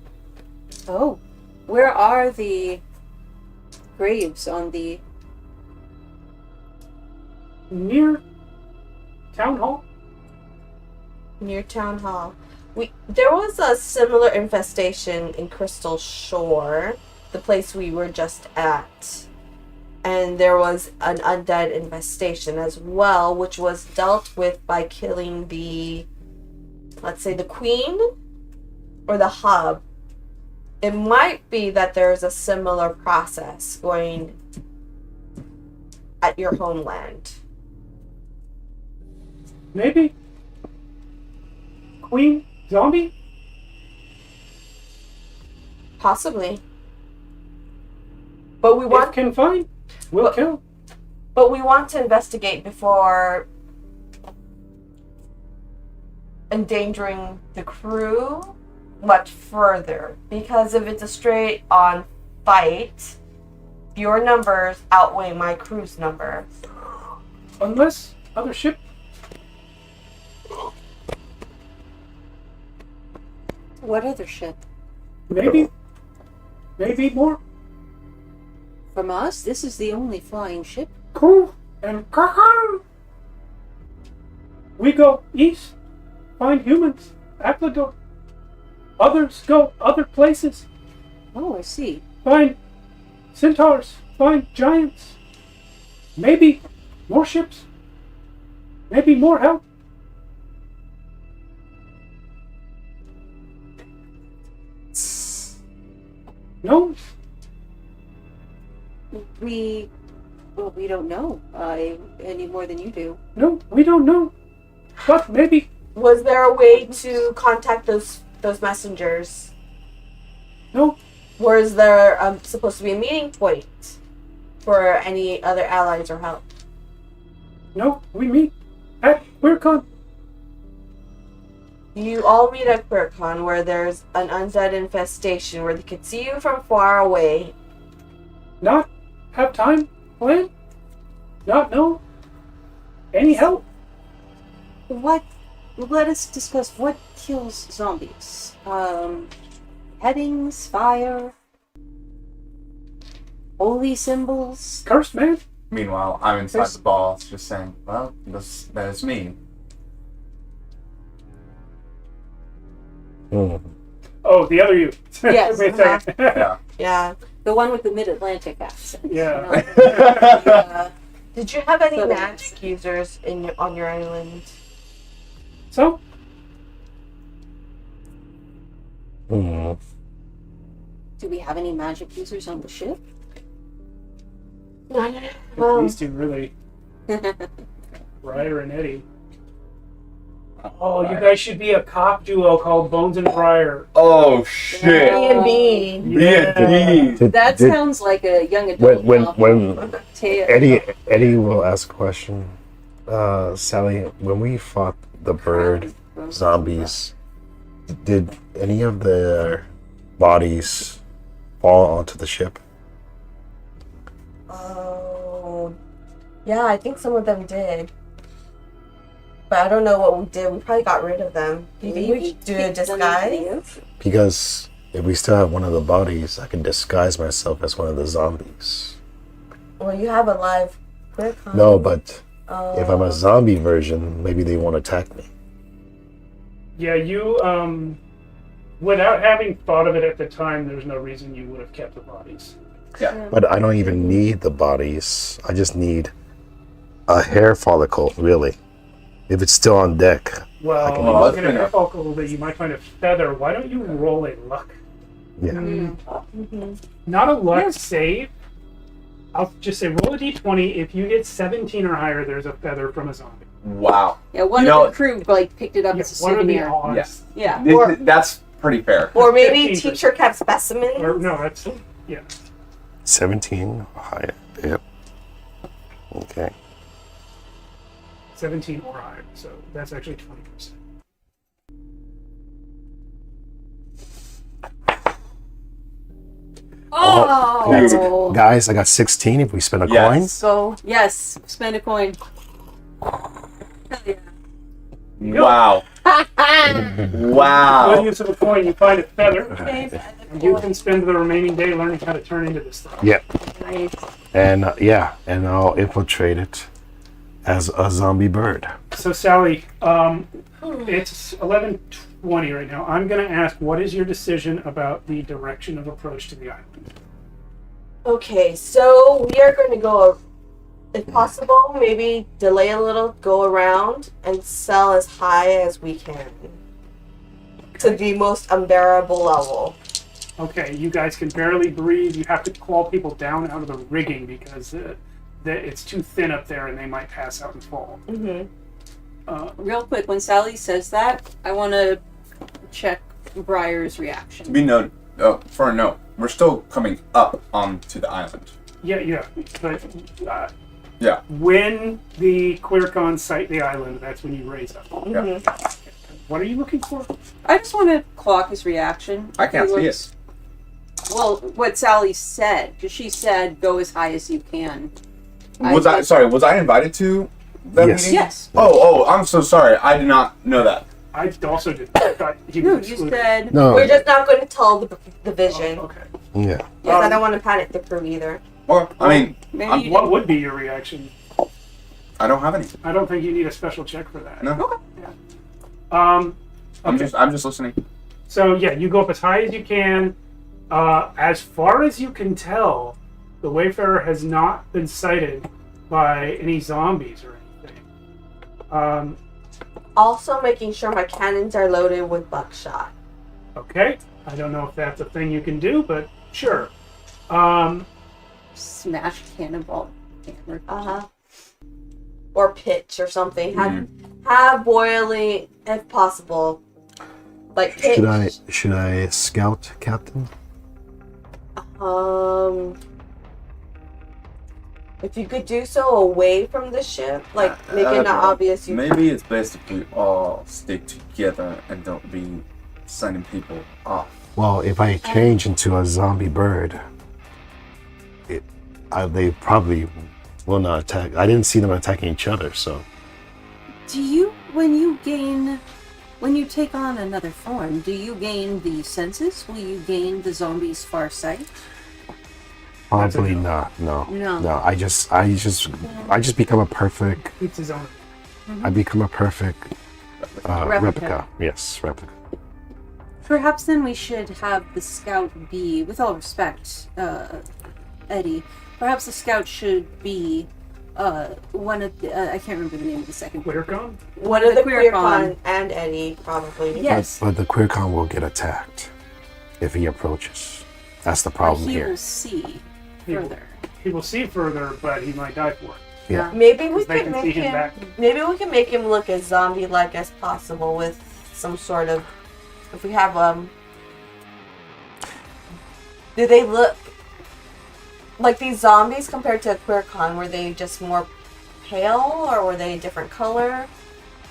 Oh, where are the graves on the... Near town hall. Near town hall. There was a similar infestation in Crystal Shore, the place we were just at. And there was an undead infestation as well, which was dealt with by killing the, let's say, the queen or the hub. It might be that there's a similar process going at your homeland. Maybe. Queen zombie. Possibly. But we If want confined, we'll But- kill. But we want to investigate before endangering the crew much further. Because if it's a straight on fight, your numbers outweigh my crew's number. Unless other ship. What other ship? Maybe. Maybe more. From us? This is the only flying ship. Cool. And we go east. Find humans. Appledore. Others go other places. Oh, I see. Find centaurs. Find giants. Maybe more ships. Maybe more help. Gnomes. We don't know any more than you do. No, we don't know. But maybe. Was there a way to contact those messengers? No. Or is there supposed to be a meeting point for any other allies or help? No, we meet at Quirkon. You all meet at QueerCon where there's an undead infestation where they could see you from far away. Not have time, plan, not know any help. Let us discuss what kills zombies. Headings, fire, holy symbols. Cursed man. Meanwhile, I'm inside the ball, just saying, well, that is me. Oh, the other you. Yes, Wait a second. Yeah. Yeah. The one with the mid-Atlantic accent. Yeah. Did you have any So- magic users on your island? So, Do we have any magic users on the ship? Well, these two really, Briar and Eddie. Oh, you guys should be a cop duo called Bones and Briar. Oh shit! B&B. B&B. That sounds like a young adult When novel tale. Eddie will ask a question. Sally, when we fought the bird zombies, did any of their bodies fall onto the ship? Oh, yeah, I think some of them did. But I don't know what we did. We probably got rid of them. Do you think we could do a disguise? Because if we still have one of the bodies, I can disguise myself as one of the zombies. Well, you have a live QueerCon. No, but if I'm a zombie version, maybe they won't attack me. Yeah, you, without having thought of it at the time, there's no reason you would have kept the bodies. Yeah. But I don't even need the bodies. I just need a hair follicle, really. If it's still on deck. Well, can- if you're going to have alcohol that you might find a feather, why don't you roll a luck? Yeah. Not a luck save. I'll just say roll a d20. If you get 17 or higher, there's a feather from a zombie. Wow. Yeah, one You of know- the crew like picked it up as a What are the souvenir. odds? Yeah. That's pretty fair. Or maybe 15%. teacher kept specimens. Or, no, that's, yeah. 17 or higher. Yep. Okay. 17 or higher, so that's actually 20%. Oh! Guys, I got 16 if we spend a Yes. So, yes, spend a coin. Wow. Good Wow. use of a coin, you find a feather, and you can spend the remaining day learning how to turn into this thing. Yep. Nice. And and I'll infiltrate it as a zombie bird. So Sally, it's 11:20 right now. I'm going to ask, what is your decision about the direction of approach to the island? Okay, so we are going to go, if possible, maybe delay a little, go around, and sell as high as we can. To the most unbearable level. Okay, you guys can barely breathe. You have to call people down out of the rigging because it's too thin up there and they might pass out and fall. Real quick, when Sally says that, I want to check Briar's reaction. We know. For a note, we're still coming up onto the island. Yeah, but Yeah. when the QueerCon sight the island, that's when you raise up. Yeah. What are you looking for? I just want to clock his reaction. I can't He see looks- it. Well, what Sally said, because she said go as high as you can. Was I invited to that Yes. meeting? Yes. Oh, I'm so sorry. I did not know that. I also did. I thought he No, was you excluded. said. No. We're just not going to tell the vision. Oh, okay. Yeah. Yes, I don't want to panic the crew either. Or, I mean, Maybe you What didn't. would be your reaction? I don't have any. I don't think you need a special check for that. No. Um, I'm okay. just listening. So yeah, you go up as high as you can. As far as you can tell, the Wayfarer has not been sighted by any zombies or anything. Also making sure my cannons are loaded with buckshot. Okay, I don't know if that's a thing you can do, but sure. Smash cannonball hammer. Or pitch or something. Have boiling if possible. Like pitch. Should I scout, Captain? If you could do so away from the ship, like make it not obvious you Maybe it's best if we all stick together and don't be sending people off. Well, if I change into a zombie bird, they probably will not attack. I didn't see them attacking each other, so. Do you, when you take on another form, do you gain the senses? Will you gain the zombie's far sight? Probably not. No. No. I just become a perfect. It's his own. I become a perfect replica. Yes, replica. Perhaps then we should have the scout be, with all respect, Eddie, perhaps the scout should be one of the, I can't remember the name of the second. QueerCon? one of the QueerCon. QueerCon and Eddie probably. Yes. But the QueerCon will get attacked if he approaches. That's the problem He here. will see further. He will see further, but he might die for it. Yeah. Maybe we They could can see make him him. back. Maybe we can make him look as zombie-like as possible with some sort of. If we have do they look like these zombies compared to a QueerCon? Were they just more pale, or were they a different color?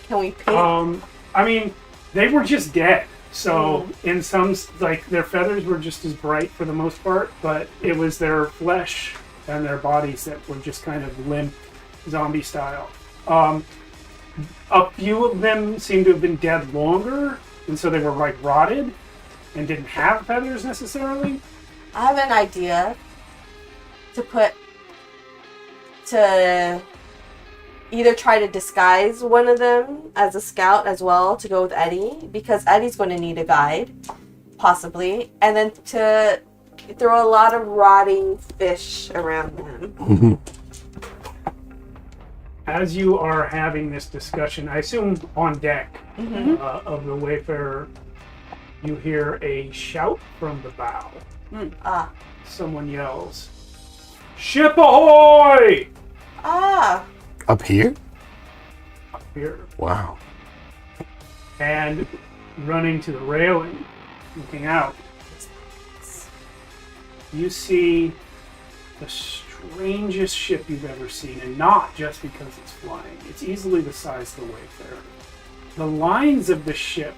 Can we pick? I mean, they were just dead. So in some, like their feathers were just as bright for the most part, but it was their flesh and their bodies that were just kind of limp, zombie style. A few of them seemed to have been dead longer, and so they were like rotted and didn't have feathers necessarily. I have an idea to either try to disguise one of them as a scout as well to go with Eddie, because Eddie's going to need a guide, possibly, and then to throw a lot of rotting fish around them. As you are having this discussion, I assume on deck of the Wayfarer, you hear a shout from the bow. Someone yells, "Ship ahoy!" Up here? Up here. Wow. And running to the railing, looking out, you see the strangest ship you've ever seen, and not just because it's flying. It's easily the size of the Wayfarer. The lines of the ship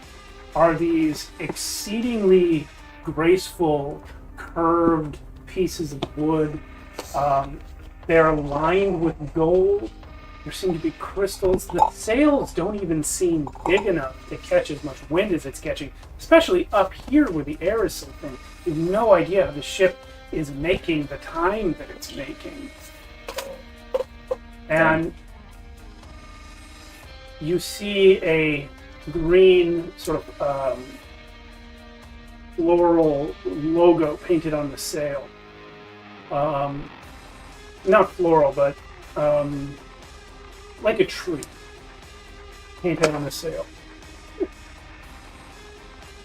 are these exceedingly graceful, curved pieces of wood. They're lined with gold. There seem to be crystals. The sails don't even seem big enough to catch as much wind as it's catching, especially up here where the air is so thin. You have no idea how the ship is making the time that it's making. And you see a green sort of floral logo painted on the sail. Not floral, but like a tree painted on the sail.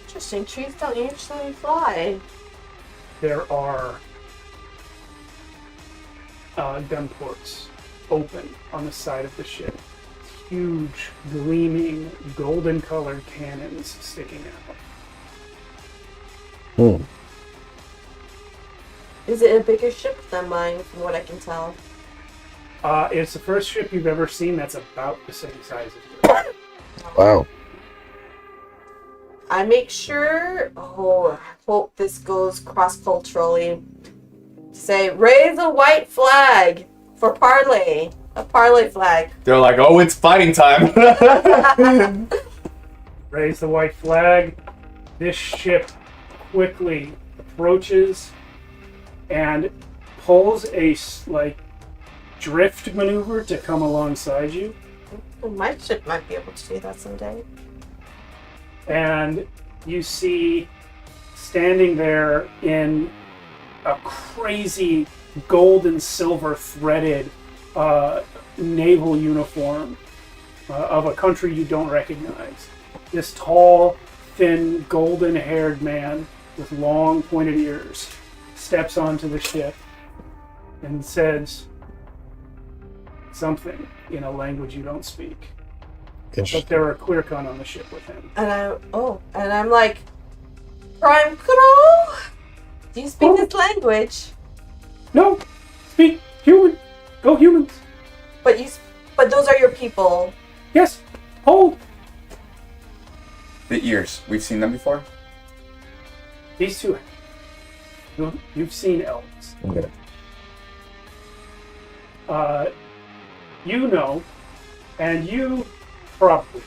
Interesting. Trees don't usually fly. There are gun ports open on the side of the ship. Huge, gleaming, golden-colored cannons sticking out. Is it a bigger ship than mine, from what I can tell? It's the first ship you've ever seen that's about the same size as yours. Wow. I make sure, I hope this goes cross-culturally, say, raise a white flag for Parley. A Parley flag. They're like, oh, it's fighting time. Raise the white flag. This ship quickly approaches and pulls a drift maneuver to come alongside you. My ship might be able to do that someday. And you see standing there in a crazy gold and silver threaded naval uniform of a country you don't recognize. This tall, thin, golden-haired man with long, pointed ears steps onto the ship and says something in a language you don't speak. But there are Queercon on the ship with him. And I'm like, Prime Crew, do you speak this language? No, speak human. Go humans. But those are your people. Yes, hold. The ears. We've seen them before? These two. You've seen elves. Okay. You know, and you probably.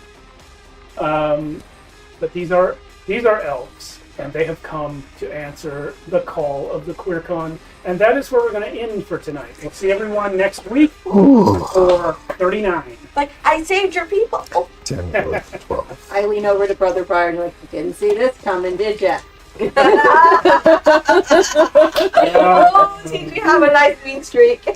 But these are elves, and they have come to answer the call of the QueerCon, and that is where we're going to end for tonight. We'll see everyone next week for 39. Like, I saved your people. 10, 12. I lean over to Brother Bard and like, you didn't see this coming, did ya? Oh, did we have a nice win streak?